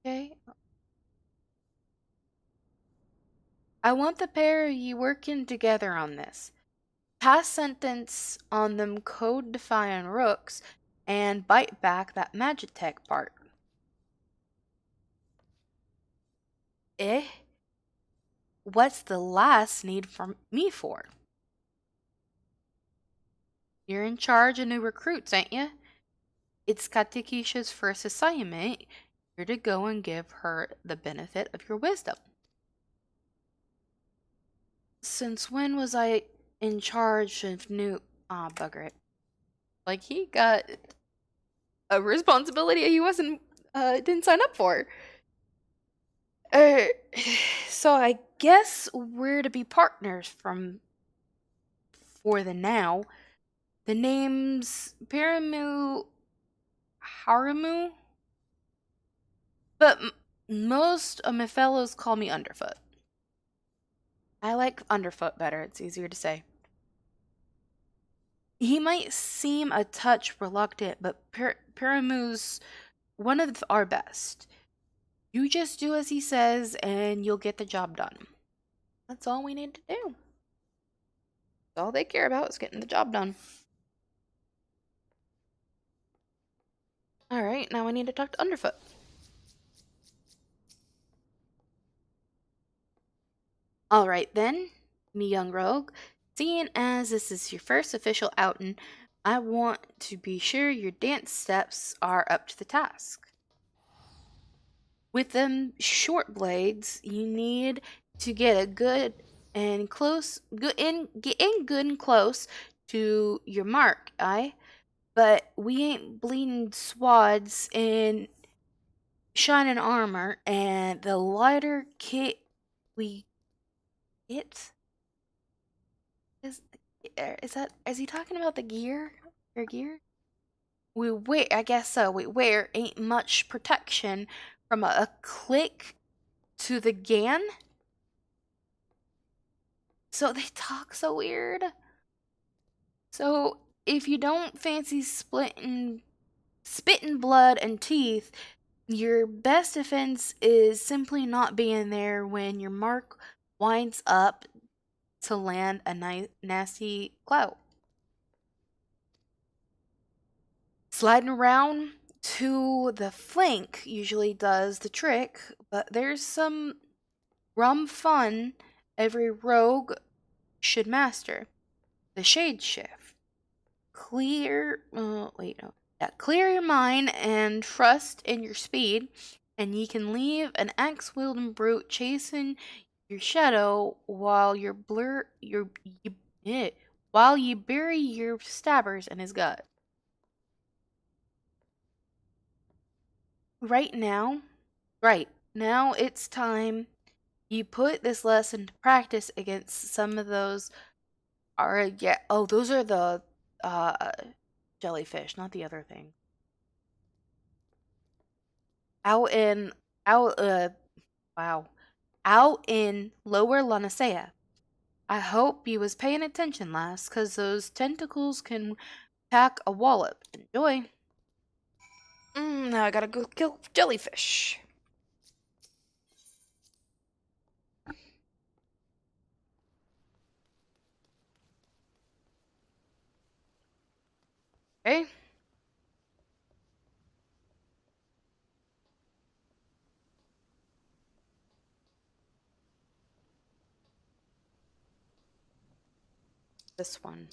Okay. I want the pair of you working together on this. Pass sentence on them code-defying rooks and bite back that Magitech part. Eh? What's the last need from me for? You're in charge of new recruits, ain't you? It's Katikisha's first assignment. You're to go and give her the benefit of your wisdom. Since when was I in charge of new... Ah, bugger it. Like, he got a responsibility he didn't sign up for. Uh, so I guess we're to be partners for the now. The name's Piramu Haramu, but most of my fellows call me Underfoot. I like Underfoot better, it's easier to say. He might seem a touch reluctant, but Piramu's one of our best. You just do as he says, and you'll get the job done. That's all we need to do. All they care about is getting the job done. Alright, now I need to talk to Underfoot. Alright then, me young rogue. Seeing as this is your first official outing, I want to be sure your dance steps are up to the task. With them short blades, you need to get a good and close, get in good and close to your mark, aye? But we ain't bleeding swads in shining armor, and the lighter kit we get is he talking about the gear? Your gear? We wear, I guess so. We wear ain't much protection from a click to the gan. So they talk so weird. So if you don't fancy spitting blood and teeth, your best defense is simply not being there when your mark winds up to land a nasty clout. Sliding around to the flank usually does the trick, but there's some Rum fun every rogue should master. The Shade Shift. Clear your mind and trust in your speed, and ye can leave an axe wielding brute chasing your shadow while while you bury your stabbers in his gut. Right now, right now, it's time you put this lesson to practice against some of those. Those are the uh jellyfish, not the other thing. Out in out wow. Out in Lower Lanacea. I hope you was paying attention last, 'cause those tentacles can pack a wallop. Enjoy. Now I gotta go kill jellyfish. Okay. This one.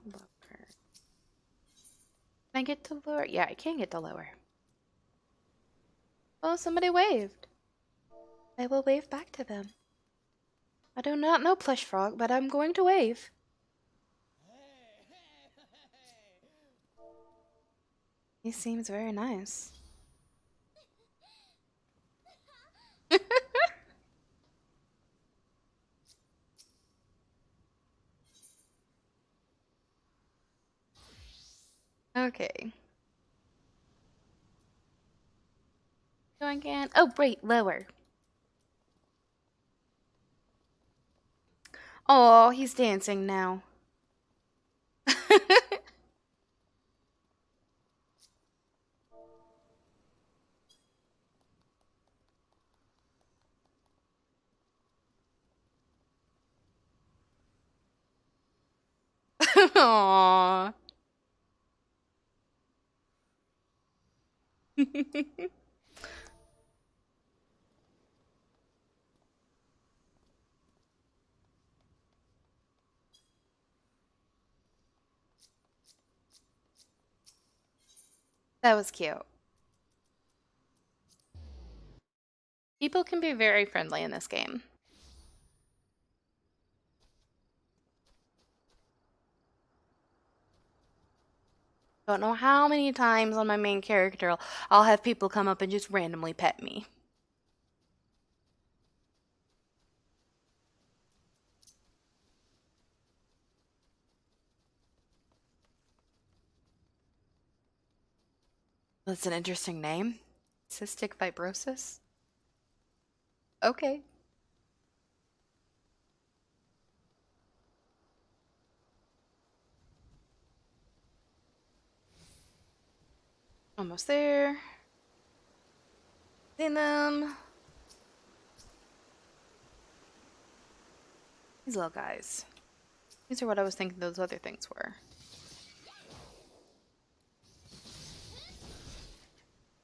Lower. Can I get to lower? Yeah, I can get to lower. Oh, somebody waved. I will wave back to them. I do not know Plush Frog, but I'm going to wave. He seems very nice. Okay. Go again. Oh, wait, lower. Oh, he's dancing now. Aww. That was cute. People can be very friendly in this game. Don't know how many times on my main character I'll have people come up and just randomly pet me. That's an interesting name. Cystic fibrosis? Okay. Almost there. Seen them. These little guys. These are what I was thinking those other things were.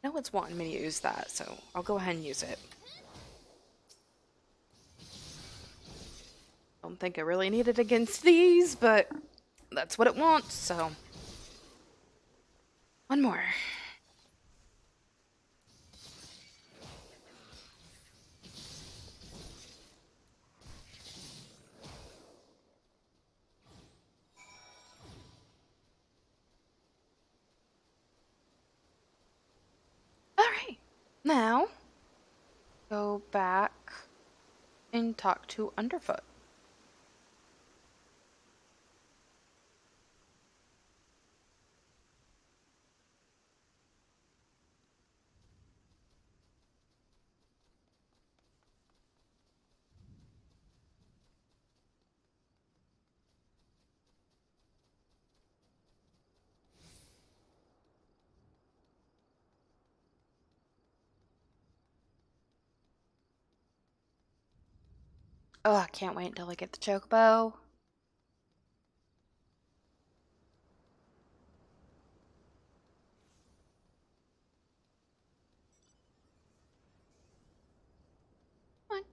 No one's wanting me to use that, so I'll go ahead and use it. Don't think I really need it against these, but that's what it wants, so. One more. Alright. Now, go back and talk to Underfoot. Oh, I can't wait until I get the chocobo.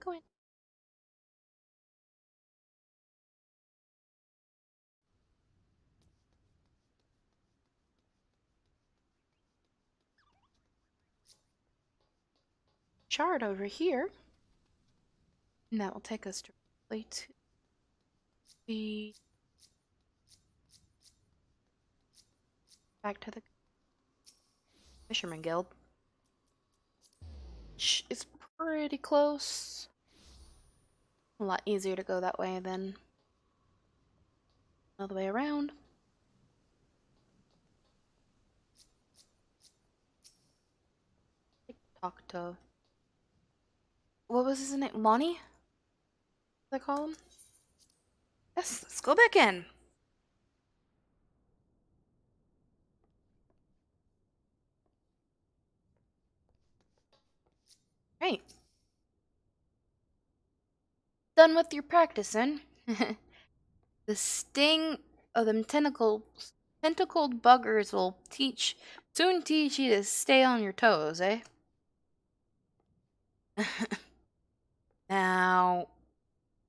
go in. Shard over here. And that will take us directly to the back to the Fisherman Guild. It's pretty close. A lot easier to go that way than all the way around. Talk to. What was his name? Lonnie? What I call him? Yes, let's go back in. Right. Done with your practicing. The sting of them tentacled buggers will soon teach you to stay on your toes, eh? Now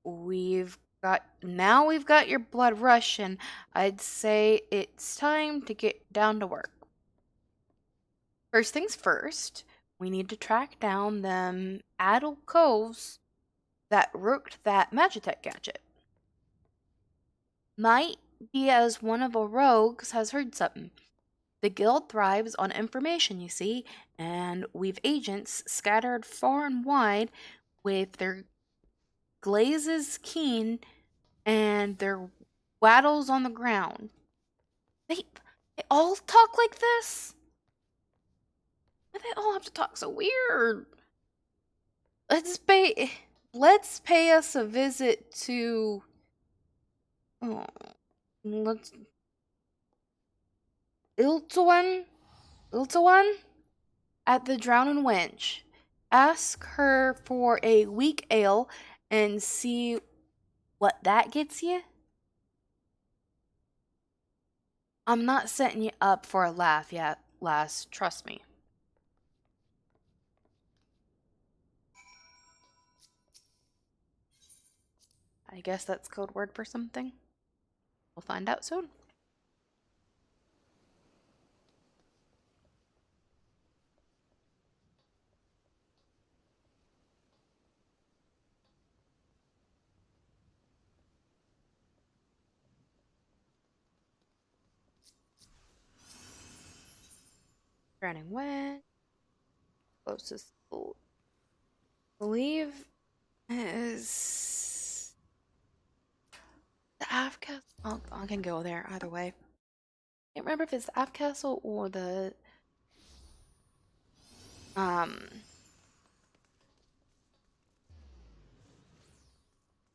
we've got your blood rushing. I'd say it's time to get down to work. First things first, we need to track down them addle coves that rooked that Magitech gadget. Might be as one of our rogues has heard something. The guild thrives on information, you see, and we've agents scattered far and wide with their glazes keen and their waddles on the ground. They all talk like this? Why do they all have to talk so weird? Let's pay us a visit to let's Iltawan at the Drowning Wench. Ask her for a weak ale and see what that gets you. I'm not setting you up for a laugh yet, lass. Trust me. I guess that's code word for something. We'll find out soon. Drowning Wench. Closest believe is the Av Castle. I can go there either way. Can't remember if it's the Av Castle or the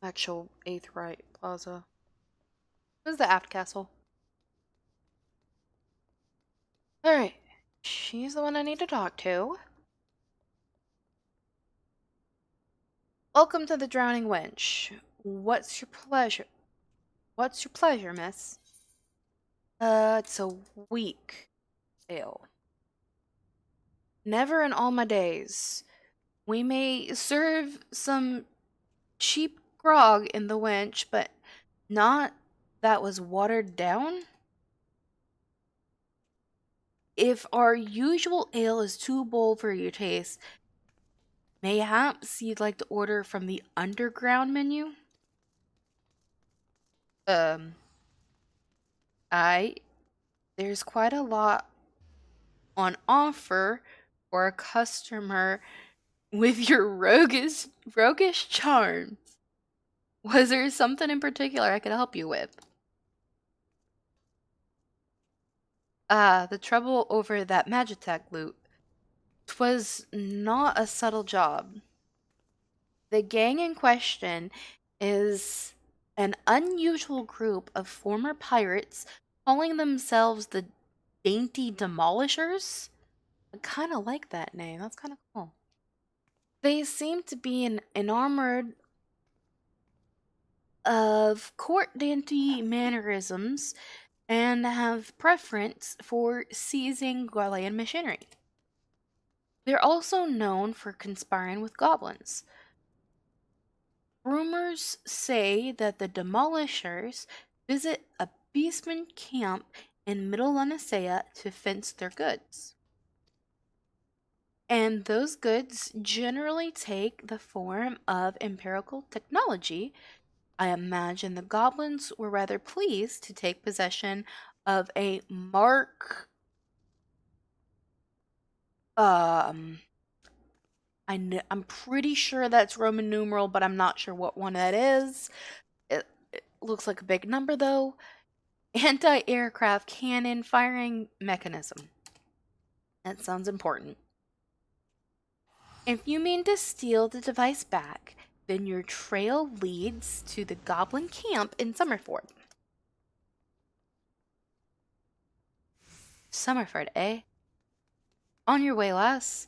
actual 8th Right Plaza. This is the Aft Castle. Alright. She's the one I need to talk to. Welcome to the Drowning Wench. What's your pleasure? What's your pleasure, miss? It's a weak ale. Never in all my days. We may serve some cheap grog in the wench, but not that was watered down? If our usual ale is too bold for your taste, mayhaps you'd like to order from the underground menu? There's quite a lot on offer for a customer with your roguish charms. Was there something in particular I could help you with? The trouble over that Magitech loot. 'Twas not a subtle job. The gang in question is an unusual group of former pirates calling themselves the Dainty Demolishers. I kind of like that name. That's kind of cool. They seem to be an armored of court dainty mannerisms and have preference for seizing Galilean machinery. They're also known for conspiring with goblins. Rumors say that the Demolishers visit a beastman camp in Middle Lanicea to fence their goods. And those goods generally take the form of empirical technology. I imagine the goblins were rather pleased to take possession of a mark. I'm pretty sure that's Roman numeral, but I'm not sure what one that is. It looks like a big number, though. Anti-aircraft cannon firing mechanism. That sounds important. If you mean to steal the device back, then your trail leads to the goblin camp in Summerford. Summerford, eh? On your way, lass.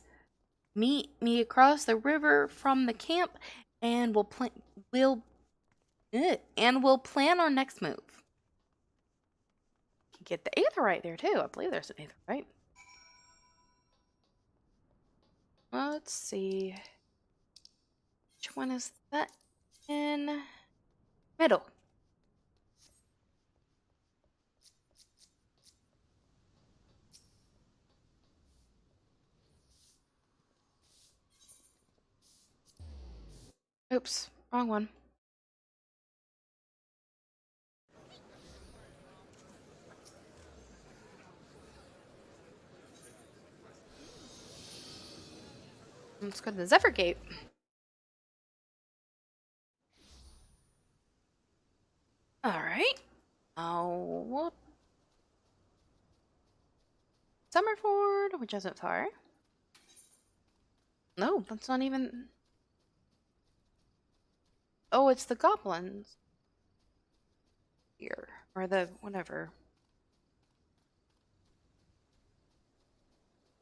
Meet me across the river from the camp, and we'll plan our next move. You can get the aetherite there too. I believe there's an aetherite. Let's see. Which one is that in? Middle. Oops, wrong one. Let's go to the Zephyr Gate. Alright. Oh, whoop. Summerford, which isn't far. No, that's not even... Oh, it's the goblins. Here. Or the... whatever.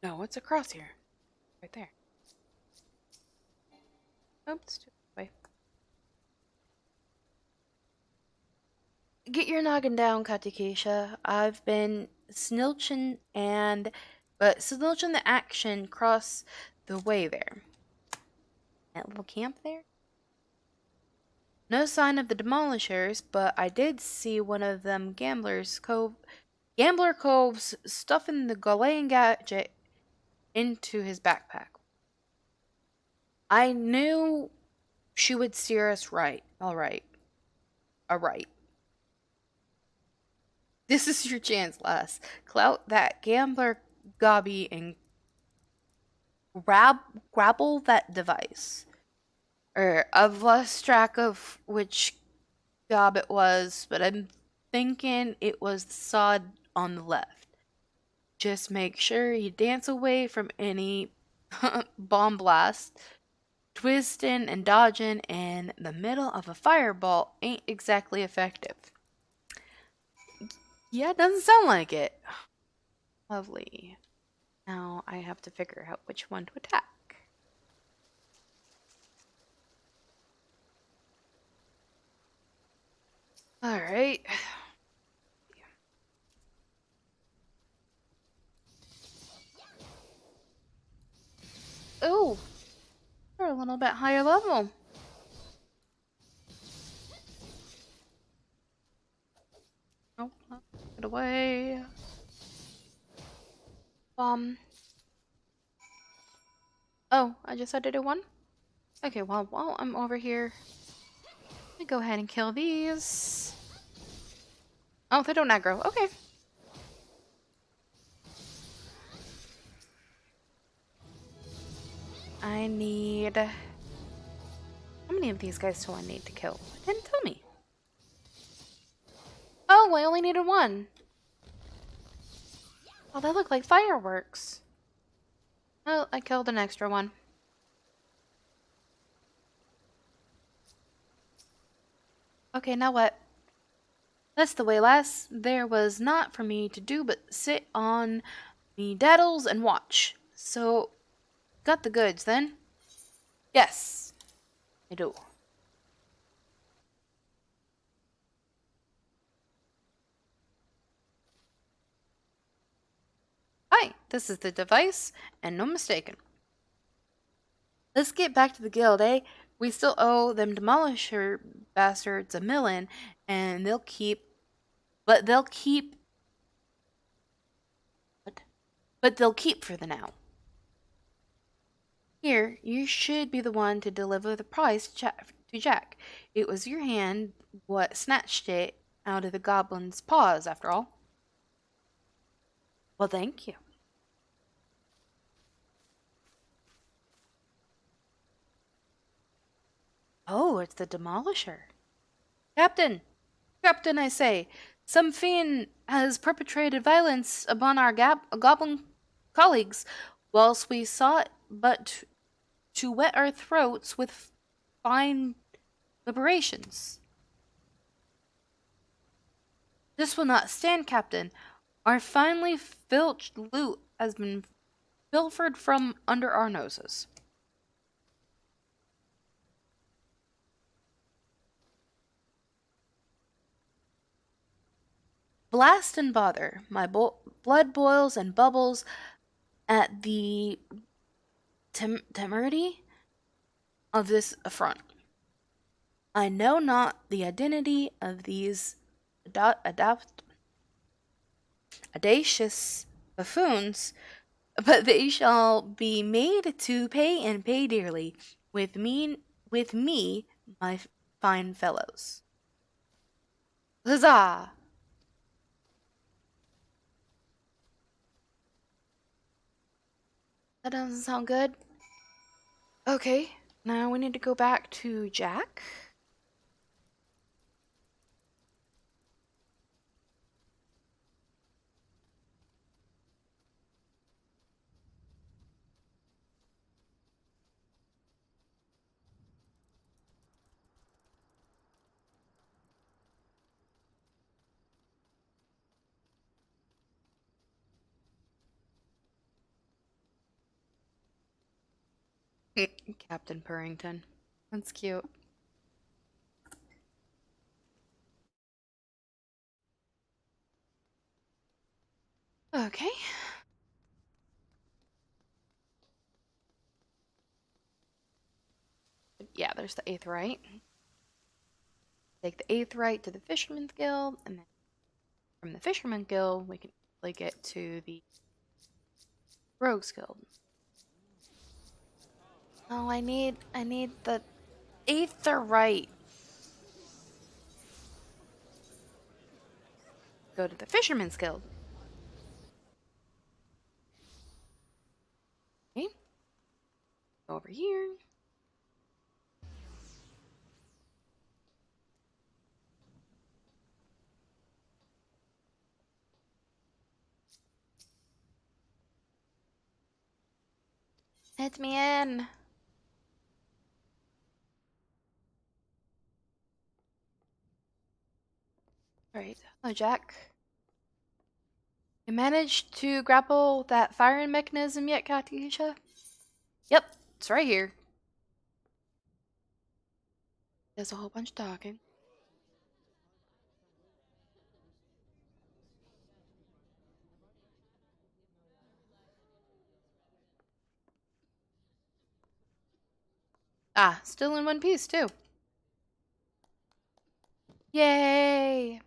No, it's across here. Right there. Oops, way. Get your noggin down, Katikesha. I've been snilching the action across the way there. That little camp there? No sign of the Demolishers, but I did see one of them Gambler Coves stuffing the Gaulean gadget into his backpack. I knew she would steer us right. Alright. This is your chance, lass. Clout that Gambler Gobby and grapple that device. I've lost track of which gob it was, but I'm thinking it was the sod on the left. Just make sure you dance away from any bomb blast. Twisting and dodging in the middle of a fireball ain't exactly effective. Yeah, it doesn't sound like it. Lovely. Now I have to figure out which one to attack. Alright. Oh, they're a little bit higher level. Oh, get away. Oh, I just had to do one? Okay, well, while I'm over here, let me go ahead and kill these. Oh, they don't aggro. Okay. I need... How many of these guys do I need to kill? It didn't tell me. Oh, I only needed one. Oh, they look like fireworks. Oh, I killed an extra one. Okay, now what? That's the way, lass. There was not for me to do but sit on me daddles and watch. So, got the goods then? Yes, I do. Hi, this is the device, and no mistaken. Let's get back to the guild, eh? We still owe them demolisher bastards a million, and they'll keep, what? But they'll keep for the now. Here, you should be the one to deliver the prize to Jack. It was your hand what snatched it out of the goblin's paws, after all. Well, thank you. Oh, it's the demolisher. Captain! Captain, I say, some fiend has perpetrated violence upon our goblin colleagues, whilst we sought but to wet our throats with fine liberations. This will not stand, Captain. Our finely filched loot has been pilfered from under our noses. Blast and bother, my blood boils and bubbles at the temerity of this affront. I know not the identity of these audacious buffoons, but they shall be made to pay and pay dearly with me, my fine fellows. Huzzah! That doesn't sound good. Okay, now we need to go back to Jack. Captain Purrington. That's cute. Okay. Yeah, there's the Aetheryte. Take the Aetheryte to the Fisherman's Guild, and then from the Fisherman's Guild, we can easily get to the Rogues Guild. Oh, I need the Aetheryte. Go to the Fisherman's Guild. Okay. Go over here. Let me in. Alright. Hello, Jack. You managed to grapple that firing mechanism yet, Katisha? Yep, it's right here. There's a whole bunch talking. Ah, still in one piece, too. Yay!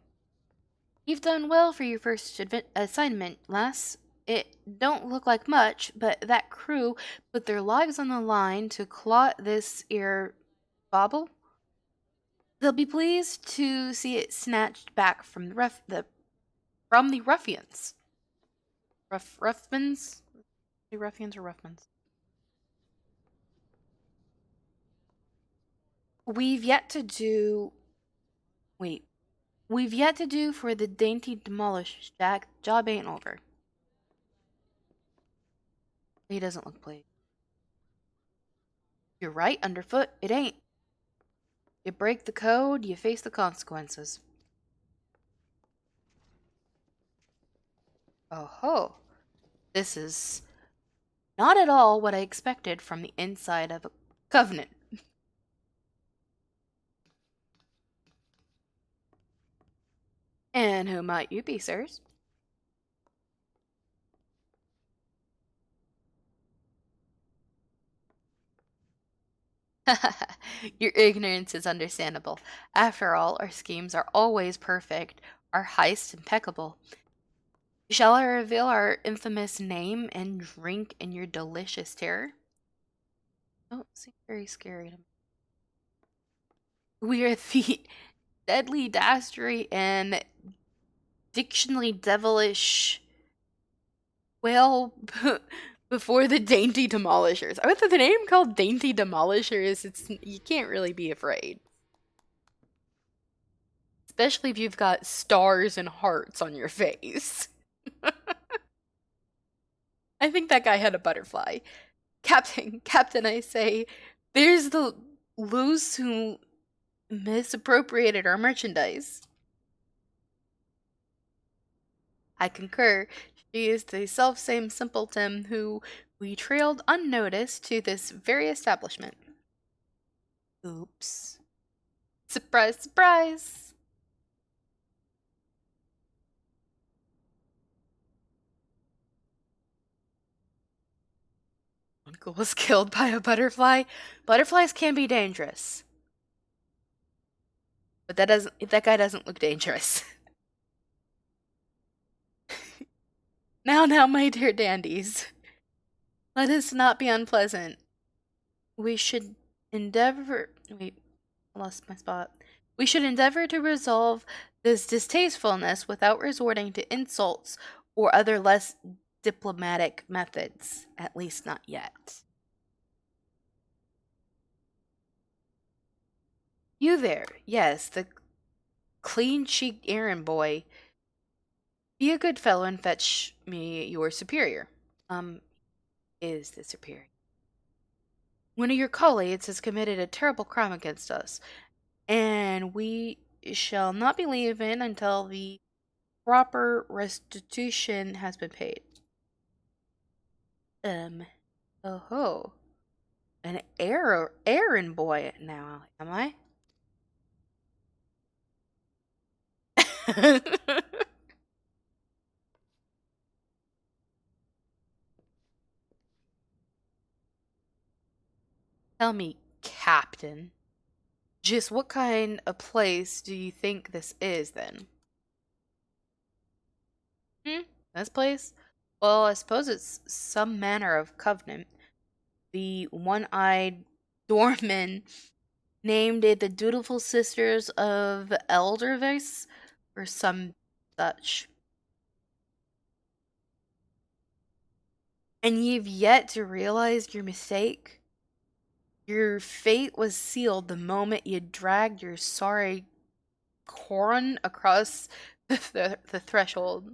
You've done well for your first assignment, lass. It don't look like much, but that crew put their lives on the line to clot this 'ere bauble. They'll be pleased to see it snatched back from the ruffians. Ruffians? Ruffians or ruffians? We've yet to do. Wait. We've yet to do for the dainty demolish, Jack. Job ain't over. He doesn't look pleased. You're right, underfoot. It ain't. You break the code, you face the consequences. Oh ho. This is not at all what I expected from the inside of a covenant. And who might you be, sirs? Your ignorance is understandable. After all, our schemes are always perfect, our heists impeccable. Shall I reveal our infamous name and drink in your delicious terror? Don't seem very scary to me. We are the deadly dastardly and dictionally devilish well before the dainty demolishers. I with the name called dainty demolishers, you can't really be afraid. Especially if you've got stars and hearts on your face. I think that guy had a butterfly. Captain, I say, there's the loose who misappropriated our merchandise. I concur. She is the self-same simpleton who we trailed unnoticed to this very establishment. Oops. Surprise, surprise! Uncle was killed by a butterfly. Butterflies can be dangerous. But that guy doesn't look dangerous. Now, my dear dandies, let us not be unpleasant. We should endeavor. Wait, I lost my spot. We should endeavor to resolve this distastefulness without resorting to insults or other less diplomatic methods, at least not yet. You there, yes, the clean-cheeked errand boy. Be a good fellow and fetch me your superior. Is the superior. One of your colleagues has committed a terrible crime against us, and we shall not be leaving until the proper restitution has been paid. Oh, an errand boy now, am I? Tell me, Captain, just what kind of place do you think this is, then? This place? Well, I suppose it's some manner of covenant. The one-eyed doorman named it the Dutiful Sisters of Eldervis, or some such. And you've yet to realize your mistake? Your fate was sealed the moment you dragged your sorry Corin across the threshold.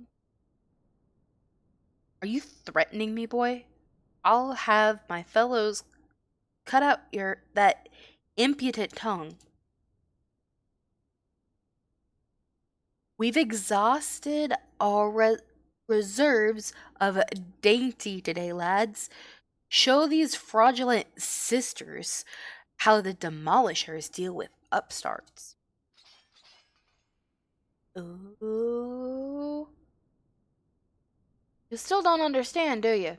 Are you threatening me, boy? I'll have my fellows cut out that impudent tongue. We've exhausted our reserves of dainty today, lads. Show these fraudulent sisters how the demolishers deal with upstarts. Ooh. You still don't understand, do you?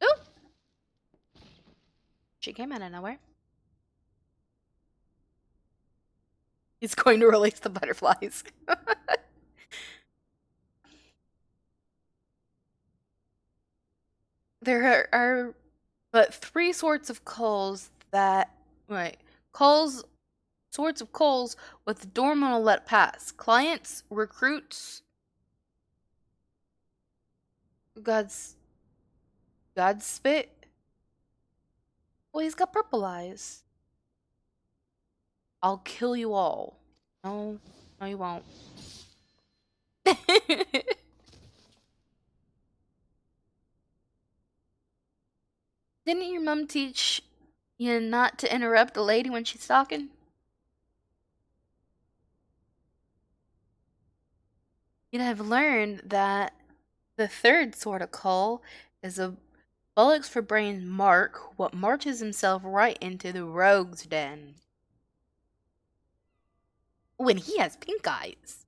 Ooh! She came out of nowhere. He's going to release the butterflies. There are but three sorts of coals that... Wait. Sorts of coals with the doorman will let pass. Clients, recruits... God's spit? Well, he's got purple eyes. I'll kill you all. No, you won't. Didn't your mom teach you not to interrupt a lady when she's talking? You'd have learned that the third sort of call is a bullocks for brain Mark, what marches himself right into the rogue's den. When he has pink eyes.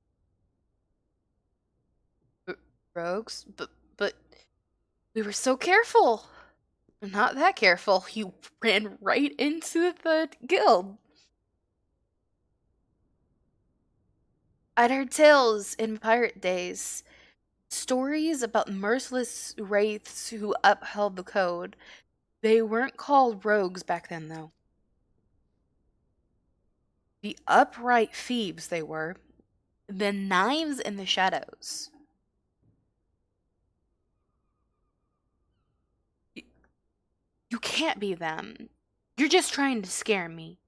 Rogues? But we were so careful. Not that careful. You ran right into the guild. I'd heard tales in pirate days, stories about merciless wraiths who upheld the code. They weren't called rogues back then, though. The upright thieves they were. The knives in the shadows. You can't be them. You're just trying to scare me.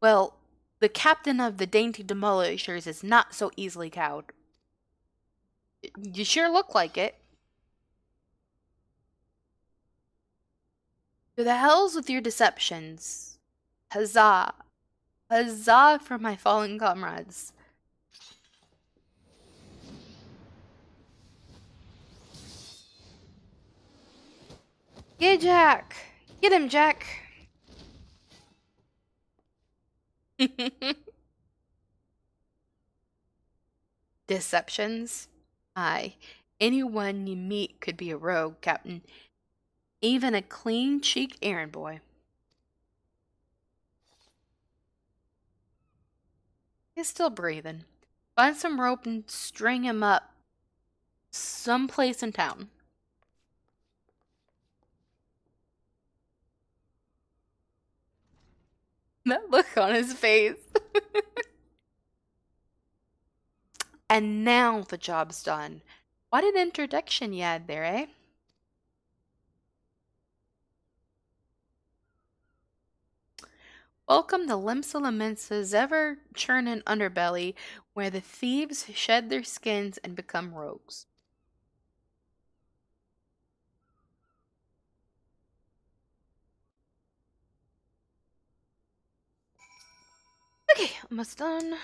Well, the captain of the Dainty Demolishers is not so easily cowed. You sure look like it. To the hells with your deceptions. Huzzah! Huzzah for my fallen comrades. Get Jack! Get him, Jack! Deceptions? Aye, anyone you meet could be a rogue, Captain. Even a clean-cheeked errand boy. He's still breathing. Find some rope and string him up someplace in town. That look on his face. And now the job's done. What an introduction you had there, eh? Welcome to Limsa ever-churning underbelly, where the thieves shed their skins and become rogues. Okay, almost done.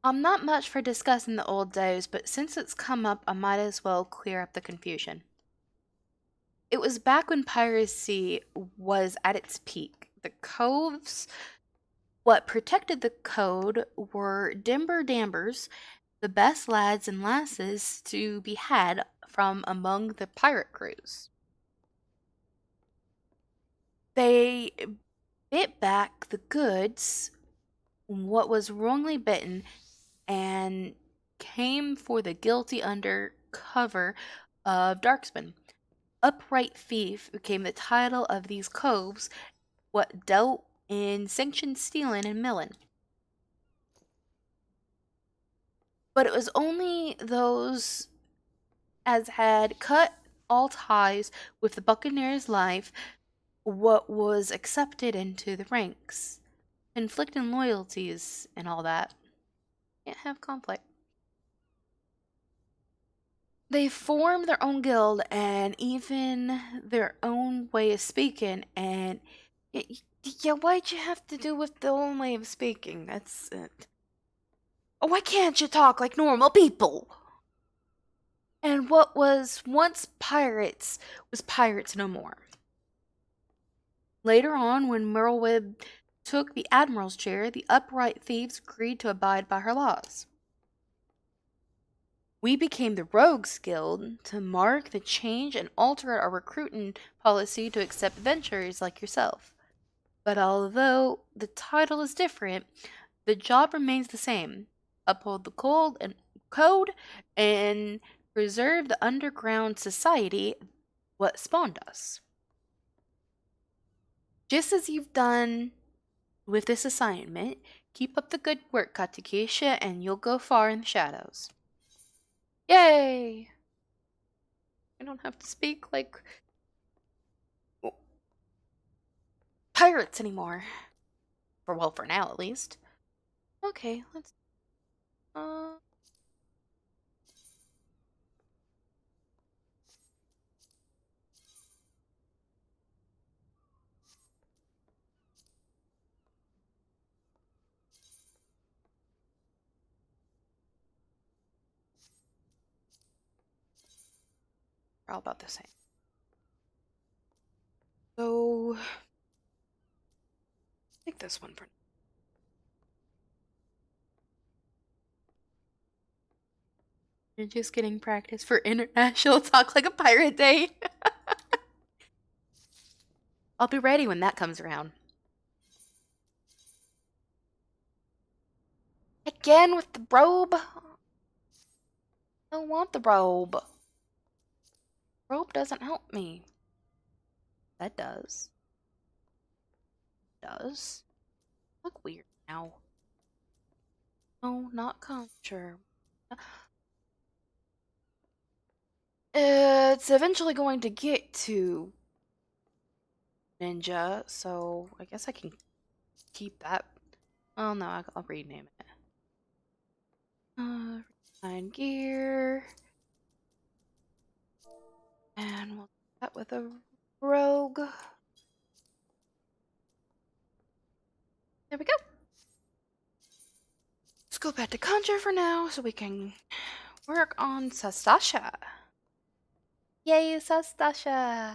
I'm not much for discussing the old days, but since it's come up, I might as well clear up the confusion. It was back when piracy was at its peak. The coves, what protected the code were dimber dambers, the best lads and lasses to be had from among the pirate crews. They bit back the goods, what was wrongly bitten, and came for the guilty under cover of Darksman. Upright Thief became the title of these coves, what dealt in sanctioned stealing and milling. But it was only those as had cut all ties with the Buccaneer's life what was accepted into the ranks. Conflicting loyalties and all that. Can't have conflict. They form their own guild and even their own way of speaking, and yeah, why'd you have to do with the own way of speaking? That's it. Oh, why can't you talk like normal people? And what was once pirates was pirates no more. Later on, when Merlwib took the admiral's chair, the upright thieves agreed to abide by her laws. We became the Rogues Guild to mark the change and alter our recruiting policy to accept adventurers like yourself. But although the title is different, the job remains the same. Uphold the code and preserve the underground society what spawned us. Just as you've done with this assignment, keep up the good work, Katakesha, and you'll go far in the shadows. Yay! I don't have to speak like pirates anymore. For now at least. Okay, let's we're all about the same. So take this one for now. You're just getting practice for International Talk Like a Pirate Day. I'll be ready when that comes around. Again with the robe. I don't want the robe. Robe doesn't help me. That does. Does. Look weird now. No, not conjure. It's eventually going to get to ninja, so I guess I can keep that. Oh no, I'll rename it. Refine gear. And we'll do that with a rogue. There we go. Let's go back to conjure for now so we can work on Sastasha. Yay, Sastasha!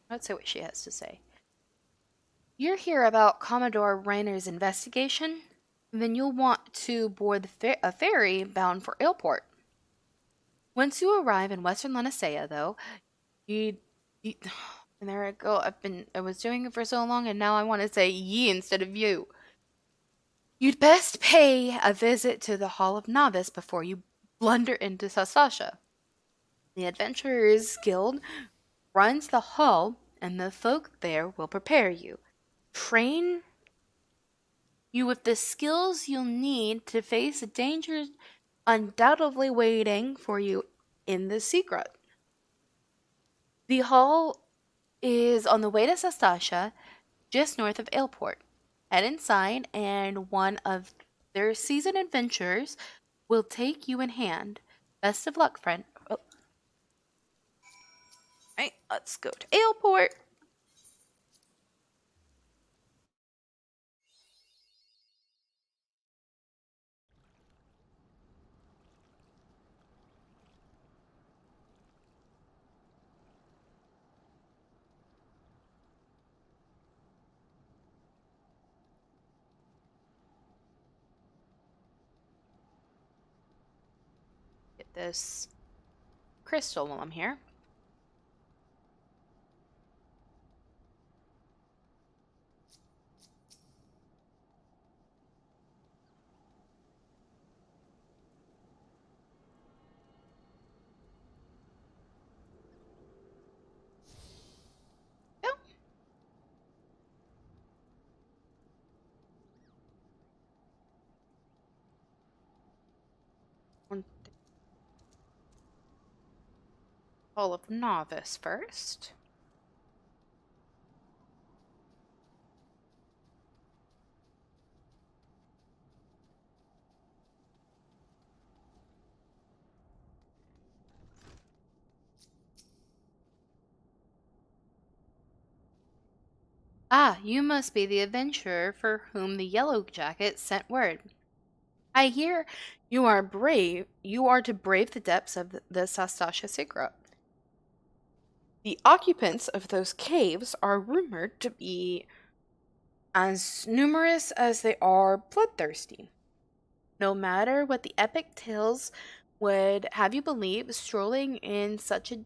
Let's see what she has to say. You're here about Commodore Rainer's investigation? Then you'll want to board a ferry bound for Airport. Once you arrive in Western Lanacea, though, you and there I go. I was doing it for so long, and now I want to say ye instead of you. You'd best pay a visit to the Hall of Novice before you blunder into Sastasha. The Adventurers Guild runs the hall, and the folk there will prepare you. Train you with the skills you'll need to face the dangers undoubtedly waiting for you in the secret. The hall is on the way to Sastasha, just north of Airport. Head inside, and one of their seasoned adventurers will take you in hand. Best of luck, friend. Oh. Alright, let's go to Airport. Get this crystal while I'm here. Go. Hall of Novice first. Ah, you must be the adventurer for whom the Yellow Jacket sent word. I hear you are brave. You are to brave the depths of the Sastasha secret. The occupants of those caves are rumored to be as numerous as they are bloodthirsty. No matter what the epic tales would have you believe, strolling in such a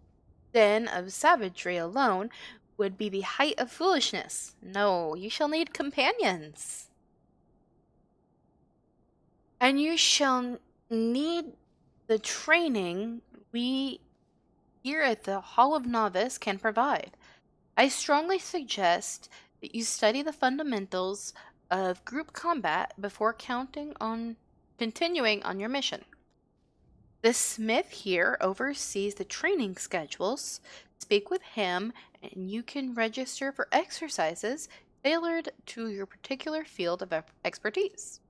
den of savagery alone would be the height of foolishness. No, you shall need companions. And you shall need the training we here at the Hall of Novice can provide. I strongly suggest that you study the fundamentals of group combat before continuing on your mission. The smith here oversees the training schedules. Speak with him, and you can register for exercises tailored to your particular field of expertise.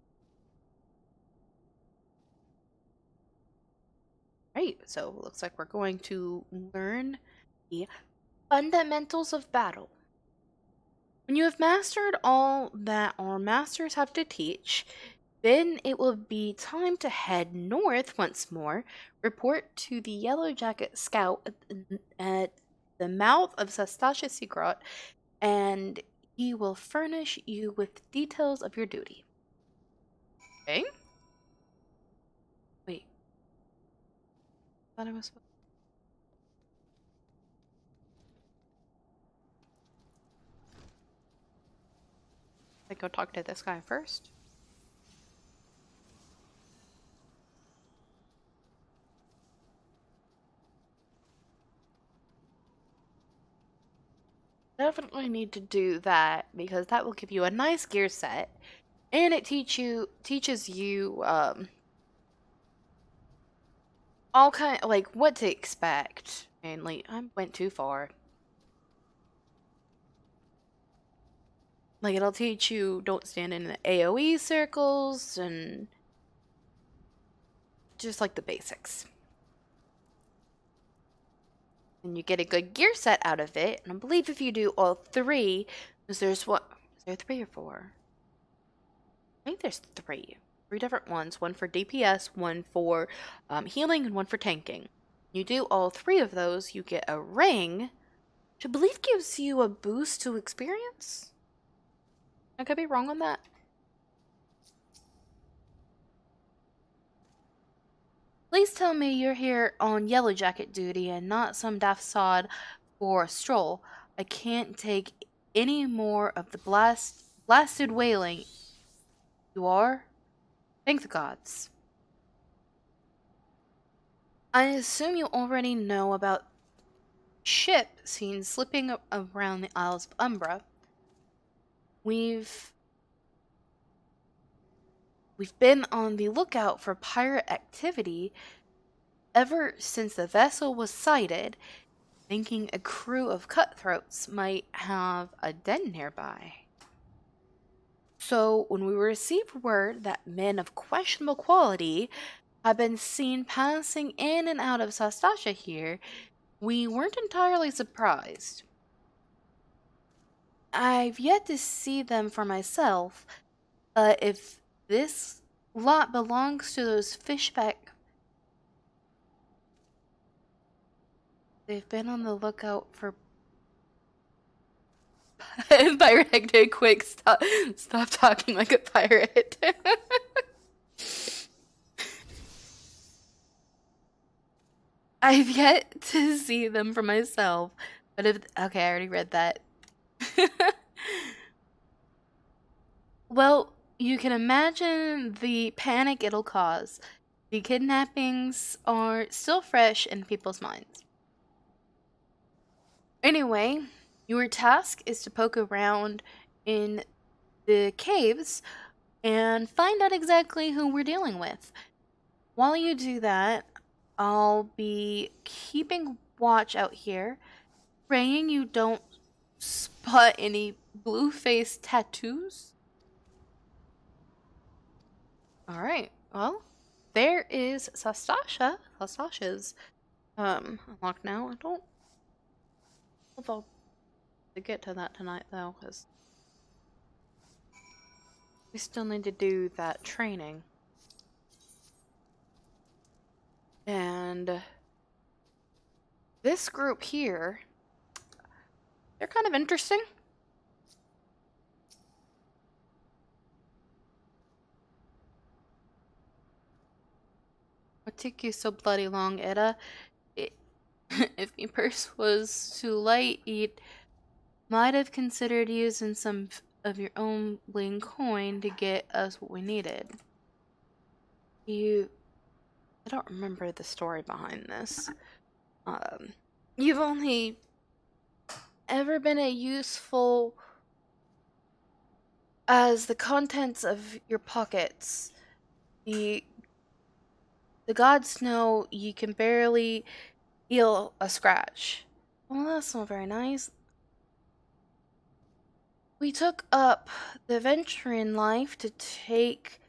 Right, so it looks like we're going to learn the fundamentals of battle. When you have mastered all that our masters have to teach, Then it will be time to head north once more, report to the Yellow Jacket Scout at the mouth of Sastasha Secret, and he will furnish you with details of your duty. Okay? Wait. I thought I was supposed to go talk to this guy first. Definitely need to do that because that will give you a nice gear set, and it teaches you all kind like what to expect. Mainly, I went too far. Like it'll teach you don't stand in the AoE circles and just like the basics. And you get a good gear set out of it. And I believe if you do all three, because there's what is there 3 or 4? I think there's 3 different ones. One for DPS, one for healing, and one for tanking. You do all 3 of those, you get a ring, which I believe gives you a boost to experience. I could be wrong on that. Please tell me you're here on Yellow Jacket duty and not some daft sod for a stroll. I can't take any more of the blasted wailing. You are? Thank the gods. I assume you already know about ship seen slipping around the Isles of Umbra. We've been on the lookout for pirate activity ever since the vessel was sighted, thinking a crew of cutthroats might have a den nearby. So, when we received word that men of questionable quality have been seen passing in and out of Sastasha here, we weren't entirely surprised. I've yet to see them for myself, but if this lot belongs to those fishback, they've been on the lookout for pirate. Did quick stop talking like a pirate. I've yet to see them for myself, but if okay, I already read that. Well, you can imagine the panic it'll cause. The kidnappings are still fresh in people's minds. Anyway, your task is to poke around in the caves and find out exactly who we're dealing with. While you do that, I'll be keeping watch out here, praying you don't spot any blue face tattoos. Alright, well, there is Sastasha. Sastasha's unlocked now. I don't know if I'll get to that tonight though, because we still need to do that training. And this group here, they're kind of interesting. What took you so bloody long, Etta? If my purse was too light, you'd might have considered using some of your own bling coin to get us what we needed. I don't remember the story behind this. You've only ever been a useful as the contents of your pockets. The gods know you can barely feel a scratch. Well, that's not very nice. We took up the adventure in life to take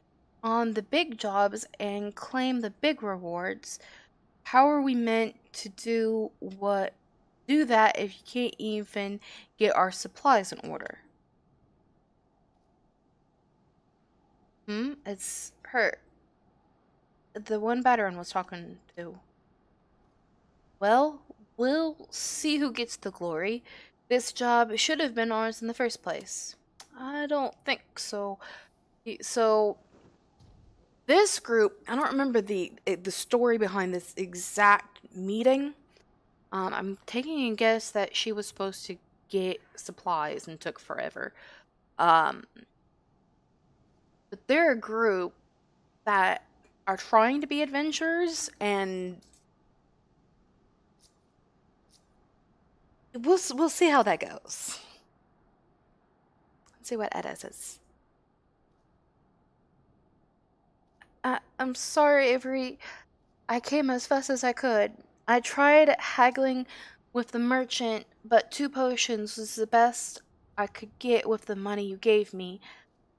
on the big jobs and claim the big rewards. How are we meant to do that if you can't even get our supplies in order? It's her. The one veteran was talking to. Well, we'll see who gets the glory. This job should have been ours in the first place. I don't think so. So this group, I don't remember the story behind this exact meeting. I'm taking a guess that she was supposed to get supplies and took forever. Um, but they're a group that are trying to be adventurers, and we'll see how that goes. Let's see what Edda says. I'm sorry, Avery. I came as fast as I could. I tried haggling with the merchant, but 2 potions was the best I could get with the money you gave me.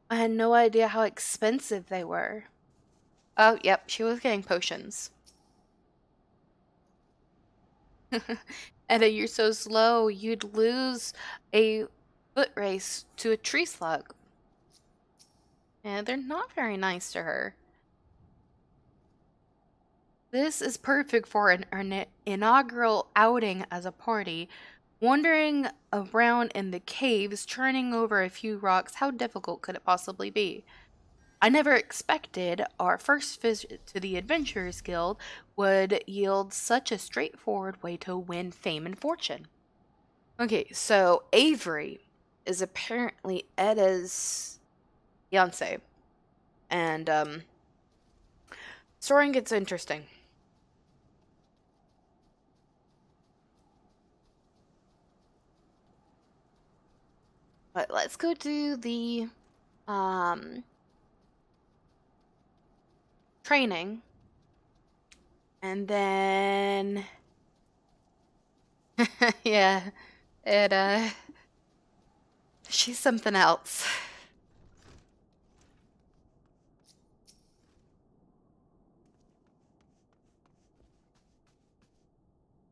I had no idea how expensive they were. Oh, yep, she was getting potions. Edda, you're so slow, you'd lose a foot race to a tree slug. And they're not very nice to her. This is perfect for an inaugural outing as a party. Wandering around in the caves, turning over a few rocks, how difficult could it possibly be? I never expected our first visit to the Adventurers Guild would yield such a straightforward way to win fame and fortune. Okay, so Avery is apparently Edda's fiance. And, story gets interesting. But let's go do the, training. And then, yeah, it, she's something else.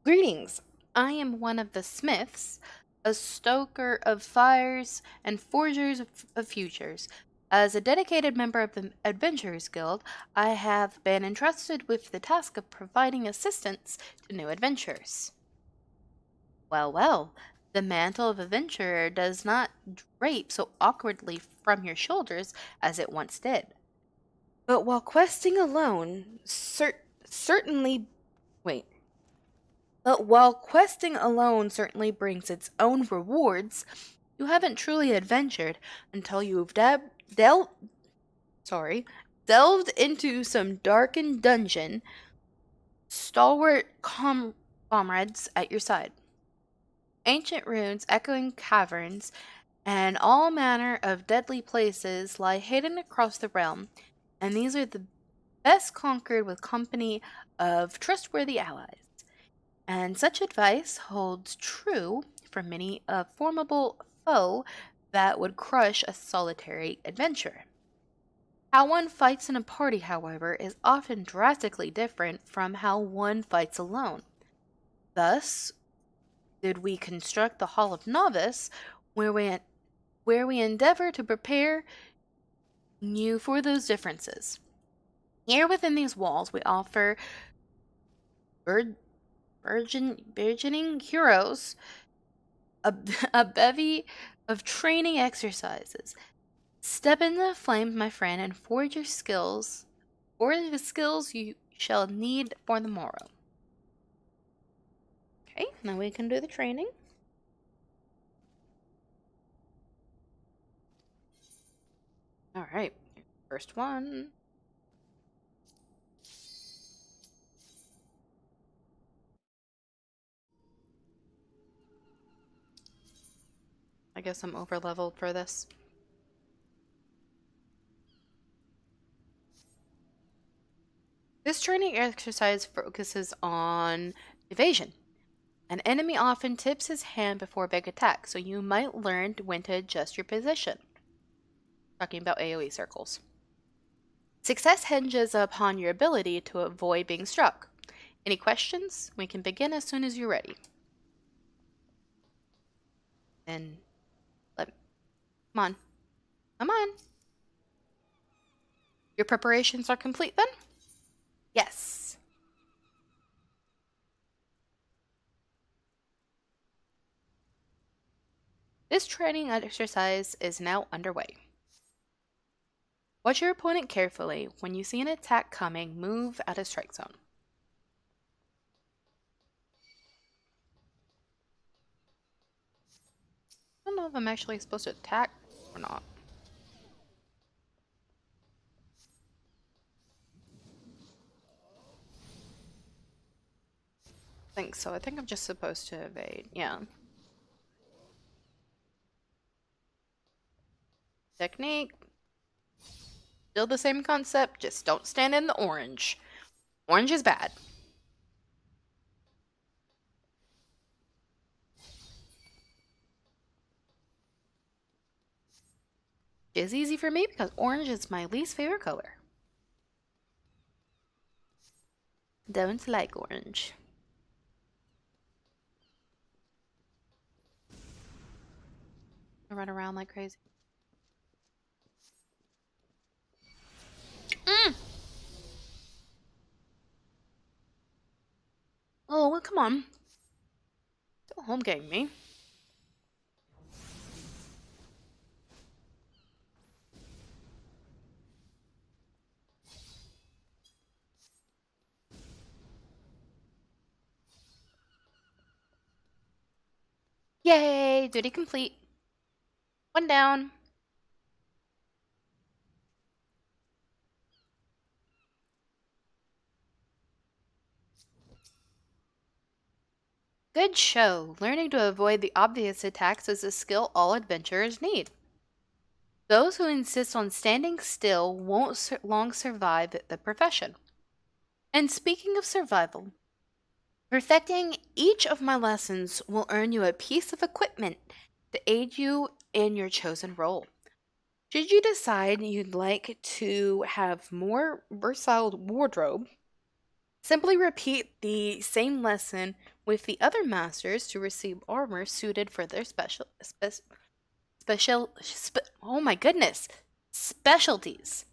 Greetings. I am one of the smiths, a stoker of fires and forgers of futures. As a dedicated member of the Adventurers Guild, I have been entrusted with the task of providing assistance to new adventurers. Well, well, the mantle of adventurer does not drape so awkwardly from your shoulders as it once did. But while questing alone, certainly. Wait. But while questing alone certainly brings its own rewards, you haven't truly adventured until you've delved into some darkened dungeon, stalwart comrades at your side. Ancient ruins, echoing caverns, and all manner of deadly places lie hidden across the realm, and these are the best conquered with company of trustworthy allies. And such advice holds true for many a formidable foe that would crush a solitary adventurer. How one fights in a party, however, is often drastically different from how one fights alone. Thus, did we construct the Hall of Novice, where we endeavor to prepare you for those differences. Here within these walls, we offer burgeoning heroes a, a bevy of training exercises. Step in the flames, my friend, and forge your skills, or the skills you shall need for the morrow. Okay, now we can do the training. All right, first one. I guess I'm over leveled for this. This training exercise focuses on evasion. An enemy often tips his hand before a big attack, so you might learn when to adjust your position. Talking about AoE circles. Success hinges upon your ability to avoid being struck. Any questions? We can begin as soon as you're ready. Then, come on. Come on. Your preparations are complete then? Yes. This training exercise is now underway. Watch your opponent carefully. When you see an attack coming, move out of strike zone. I don't know if I'm actually supposed to attack or not. I think so. I think I'm just supposed to evade. Yeah. Technique. Still the same concept, just don't stand in the orange. Orange is bad. It's easy for me because orange is my least favorite color. Don't like orange. I run around like crazy. Oh, well, come on. Don't home game me. Yay! Duty complete. One down. Good show. Learning to avoid the obvious attacks is a skill all adventurers need. Those who insist on standing still won't long survive the profession. And speaking of survival, perfecting each of my lessons will earn you a piece of equipment to aid you in your chosen role. Should you decide you'd like to have more versatile wardrobe, simply repeat the same lesson with the other masters to receive armor suited for their oh my goodness, specialties.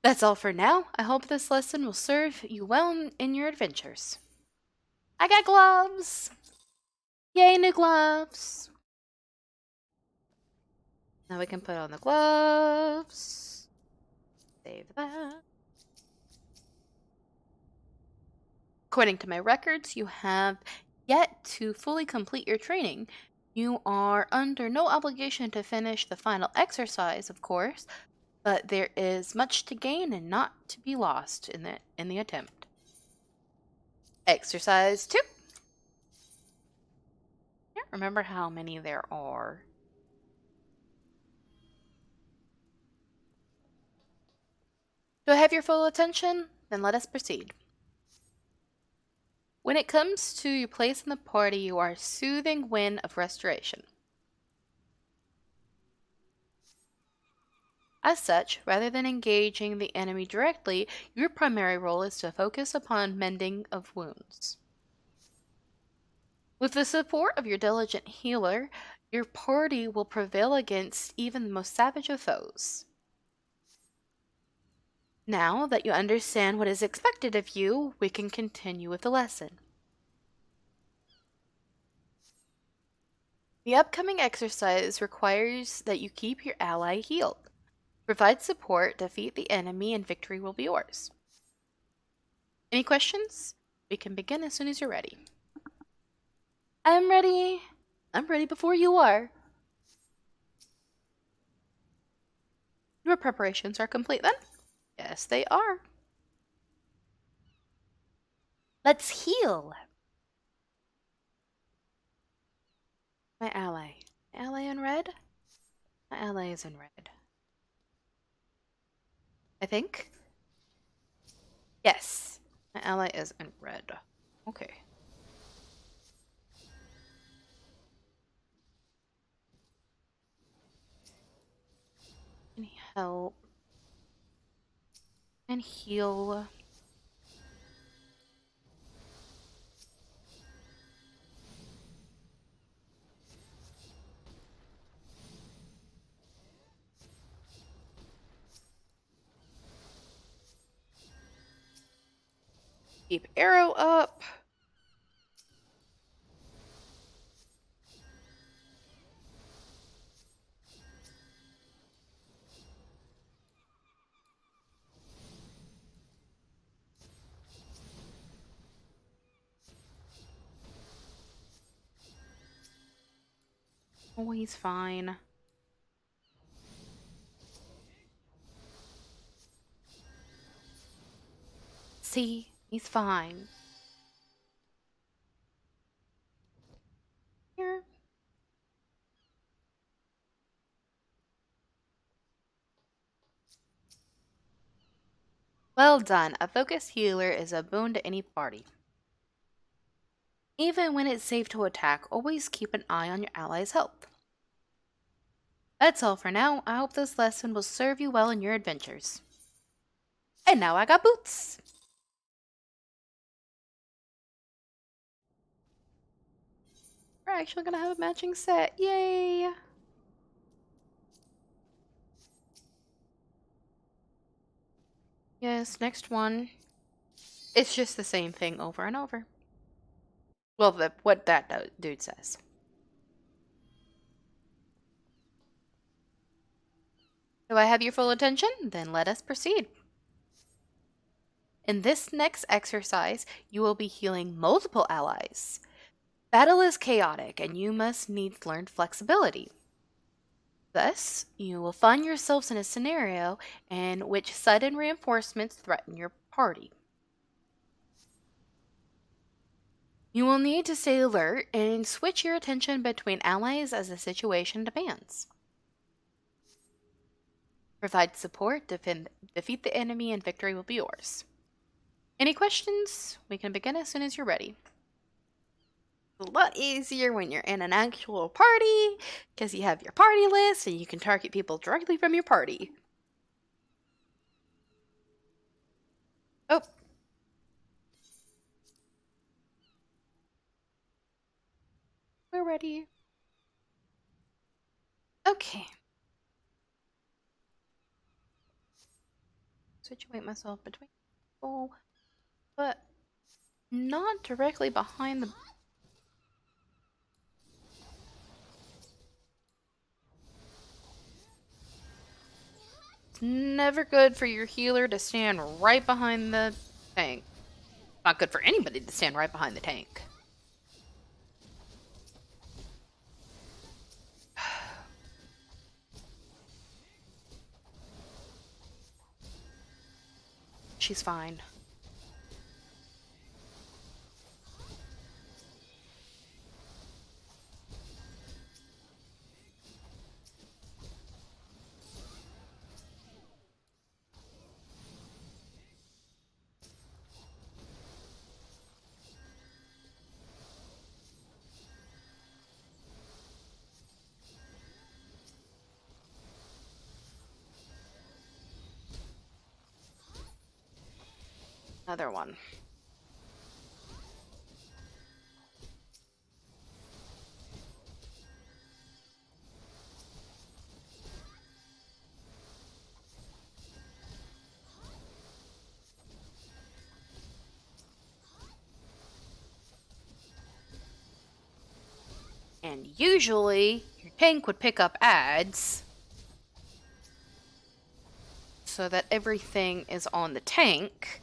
That's all for now. I hope this lesson will serve you well in your adventures. I got gloves! Yay, new gloves! Now we can put on the gloves. Save that. According to my records, you have yet to fully complete your training. You are under no obligation to finish the final exercise, of course, but there is much to gain and not to be lost in the attempt. Exercise 2. I can't remember how many there are. Do I have your full attention? Then let us proceed. When it comes to your place in the party, you are soothing wind of restoration. As such, rather than engaging the enemy directly, your primary role is to focus upon mending of wounds. With the support of your diligent healer, your party will prevail against even the most savage of foes. Now that you understand what is expected of you, we can continue with the lesson. The upcoming exercise requires that you keep your ally healed. Provide support, defeat the enemy, and victory will be yours. Any questions? We can begin as soon as you're ready. I'm ready. I'm ready before you are. Your preparations are complete then? Yes, they are. Let's heal. My ally. Ally in red? My ally is in red. I think? Yes. My ally is in red. Okay. Any help? And heal. Keep arrow up. Oh, he's fine. See, he's fine. Here. Well done. A focused healer is a boon to any party. Even when it's safe to attack, always keep an eye on your allies' health. That's all for now. I hope this lesson will serve you well in your adventures. And now I got boots! We're actually gonna have a matching set. Yay! Yes, next one. It's just the same thing over and over. Well, what that dude says. Do I have your full attention? Then let us proceed. In this next exercise, you will be healing multiple allies. Battle is chaotic, and you must needs learn flexibility. Thus, you will find yourselves in a scenario in which sudden reinforcements threaten your party. You will need to stay alert and switch your attention between allies as the situation demands. Provide support, defeat the enemy, and victory will be yours. Any questions? We can begin as soon as you're ready. It's a lot easier when you're in an actual party because you have your party list and you can target people directly from your party. Oh. We're ready. Okay. Situate myself between people, but not directly behind the... It's never good for your healer to stand right behind the tank. Not good for anybody to stand right behind the tank. She's fine. Another one. And usually, your tank would pick up ads so that everything is on the tank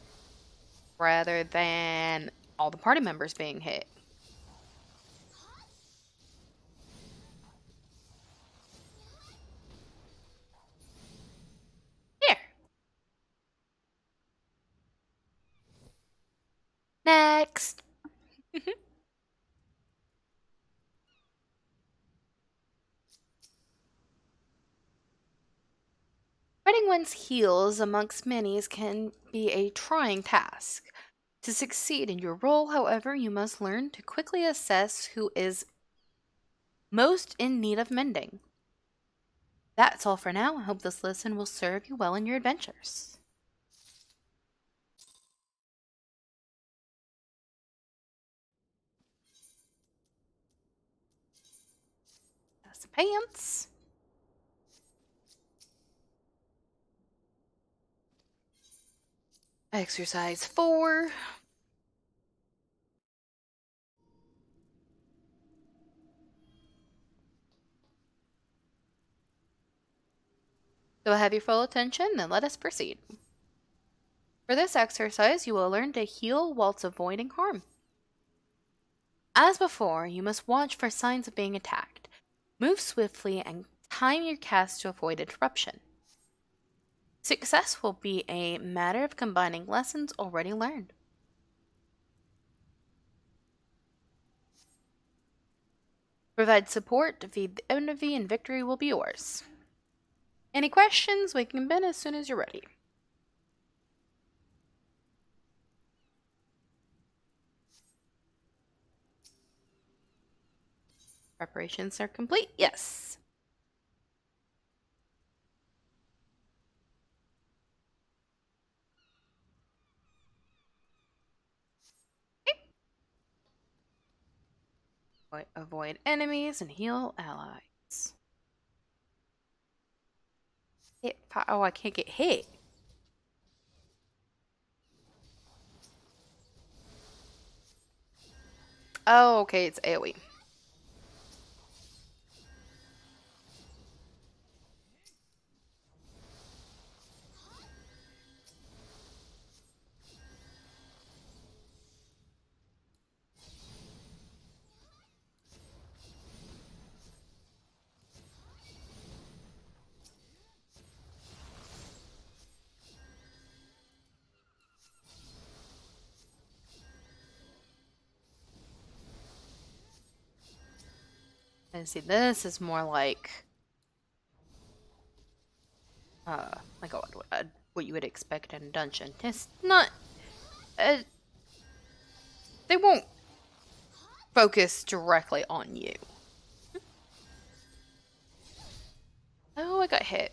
rather than all the party members being hit. Here. Next. Spreading one's heals amongst minis can be a trying task. To succeed in your role, however, you must learn to quickly assess who is most in need of mending. That's all for now. I hope this lesson will serve you well in your adventures. That's the pants. Exercise 4. So have your full attention, then let us proceed. For this exercise, you will learn to heal whilst avoiding harm. As before, you must watch for signs of being attacked. Move swiftly and time your cast to avoid interruption. Success will be a matter of combining lessons already learned. Provide support, defeat the enemy, and victory will be yours. Any questions? We can begin as soon as you're ready. Preparations are complete? Yes. Avoid enemies and heal allies. Oh, I can't get hit. Oh, okay, it's AoE. And see, this is more like, like what you would expect in a dungeon. It's not, uh, they won't focus directly on you. Oh, I got hit.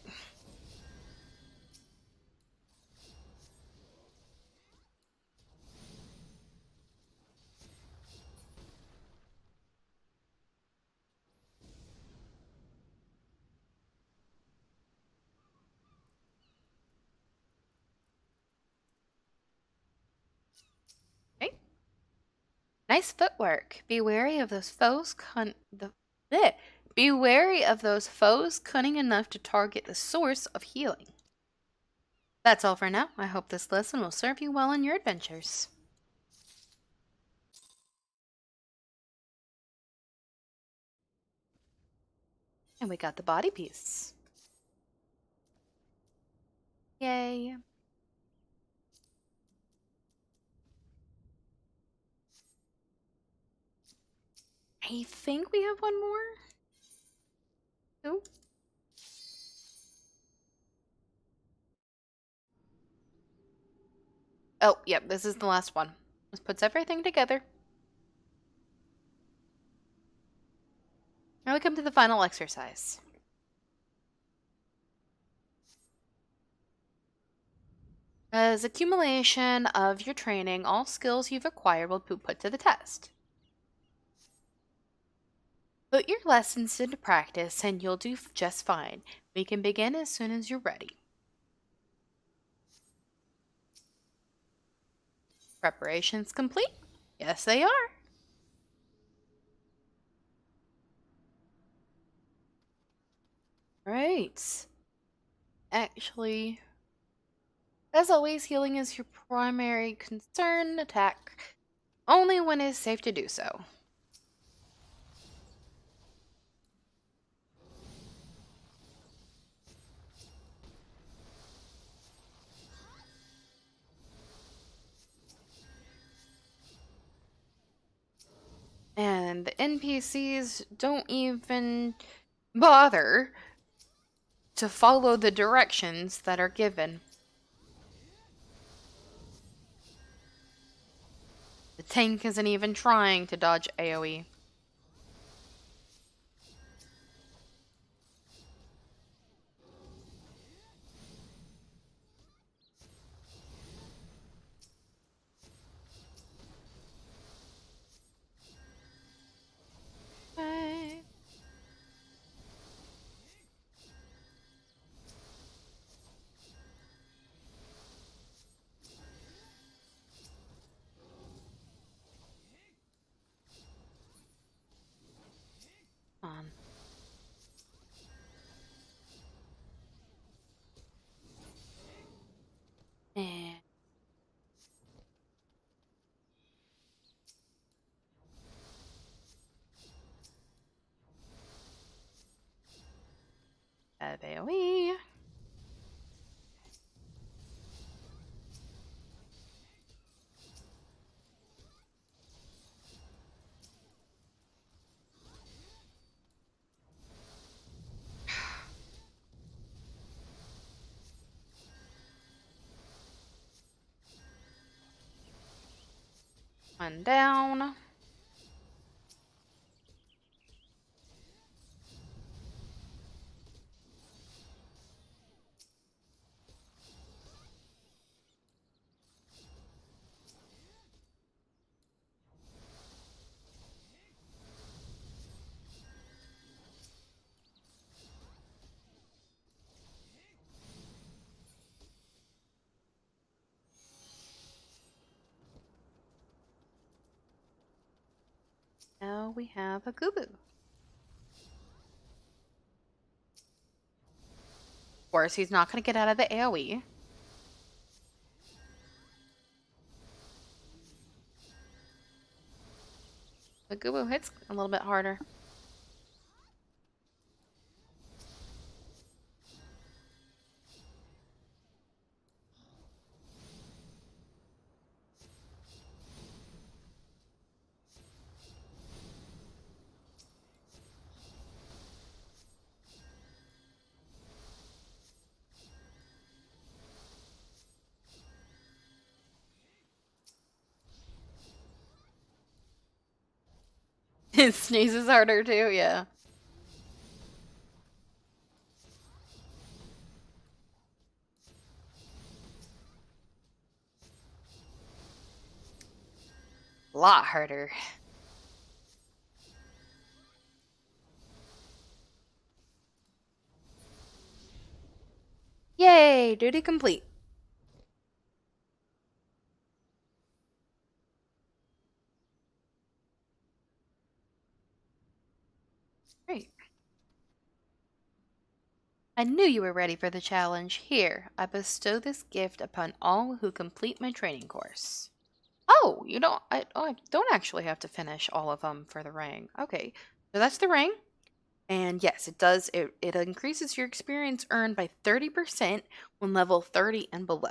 Okay. Nice footwork. Be wary of those foes Be wary of those foes cunning enough to target the source of healing. That's all for now. I hope this lesson will serve you well in your adventures. And we got the body piece. Yay. I think we have one more. Ooh. Oh, yep, this is the last one. This puts everything together. Now we come to the final exercise. As accumulation of your training, all skills you've acquired will be put to the test. Put your lessons into practice and you'll do just fine. We can begin as soon as you're ready. Preparations complete? Yes, they are. Right. Actually, as always, healing is your primary concern. Attack only when it's safe to do so. And the NPCs don't even bother to follow the directions that are given. The tank isn't even trying to dodge AoE. Okay. out of AoE. One down. Now we have a Gubu. Of course, he's not going to get out of the AoE. The Gubu hits a little bit harder. It sneezes harder too, yeah. A lot harder. Yay, duty complete. Great. I knew you were ready for the challenge. Here, I bestow this gift upon all who complete my training course. Oh, you don't. I don't actually have to finish all of them for the ring. Okay, so that's the ring, and yes, it does. It increases your experience earned by 30% when level 30 and below.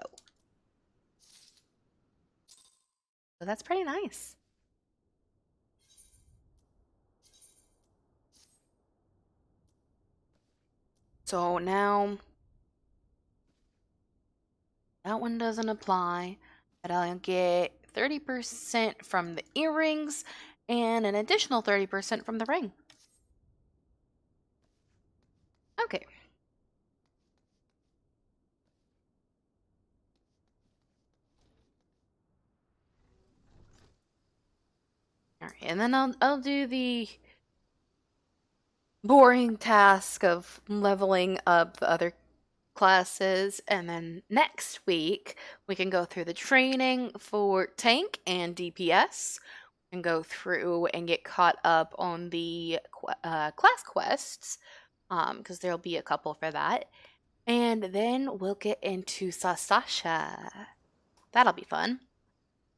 So that's pretty nice. So now that one doesn't apply, but I'll get 30% from the earrings and an additional 30% from the ring. Okay. All right, and then I'll do the boring task of leveling up the other classes, and then next week we can go through the training for tank and DPS and go through and get caught up on the class quests, because there'll be a couple for that, and then we'll get into Sasasha. That'll be fun.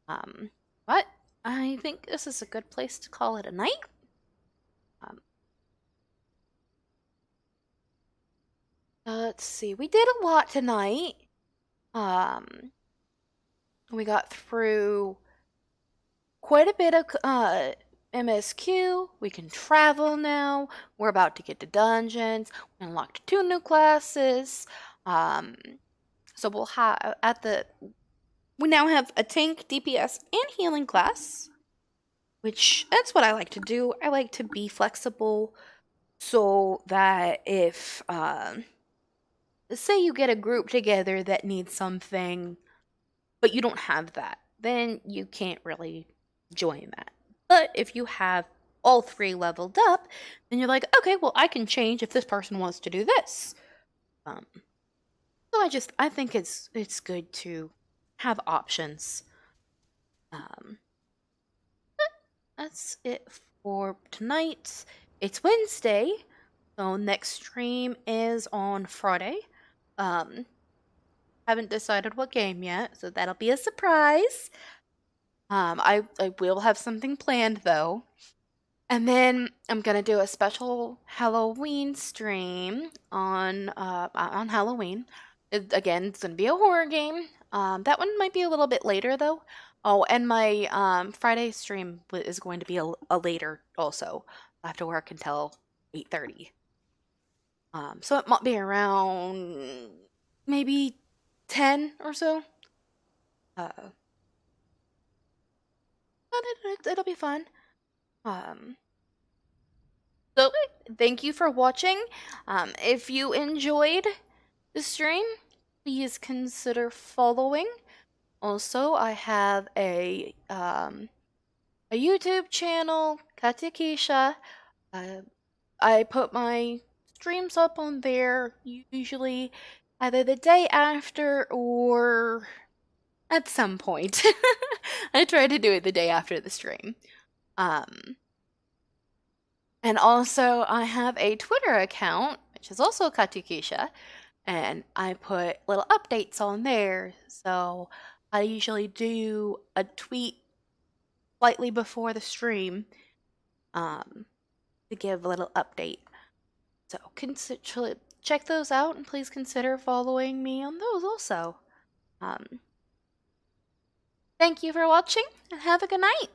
But I think this is a good place to call it a night. Let's see. We did a lot tonight. We got through quite a bit of MSQ. We can travel now. We're about to get to dungeons. We unlocked 2 new classes. So we'll have we now have a tank, DPS, and healing class, which that's what I like to do. I like to be flexible so that if say you get a group together that needs something, but you don't have that, then you can't really join that. But if you have all 3 leveled up, then you're like, okay, well, I can change if this person wants to do this. So I think it's good to have options. That's it for tonight. It's Wednesday, so next stream is on Friday. Haven't decided what game yet, so that'll be a surprise. I will have something planned though. And then I'm gonna do a special Halloween stream on Halloween. Again, it's gonna be a horror game. That one might be a little bit later though. Oh, and my Friday stream is going to be a later also. I have to work until 8:30. So it might be around maybe 10 or so. Uh, but it'll be fun. Um, So, thank you for watching. If you enjoyed the stream, please consider following. Also, I have a YouTube channel, Katakisha. I put my streams up on there usually either the day after or at some point. I try to do it the day after the stream. And also, I have a Twitter account, which is also Katukisha, and I put little updates on there. So I usually do a tweet slightly before the stream to give a little update. So check those out, and please consider following me on those also. Thank you for watching, and have a good night.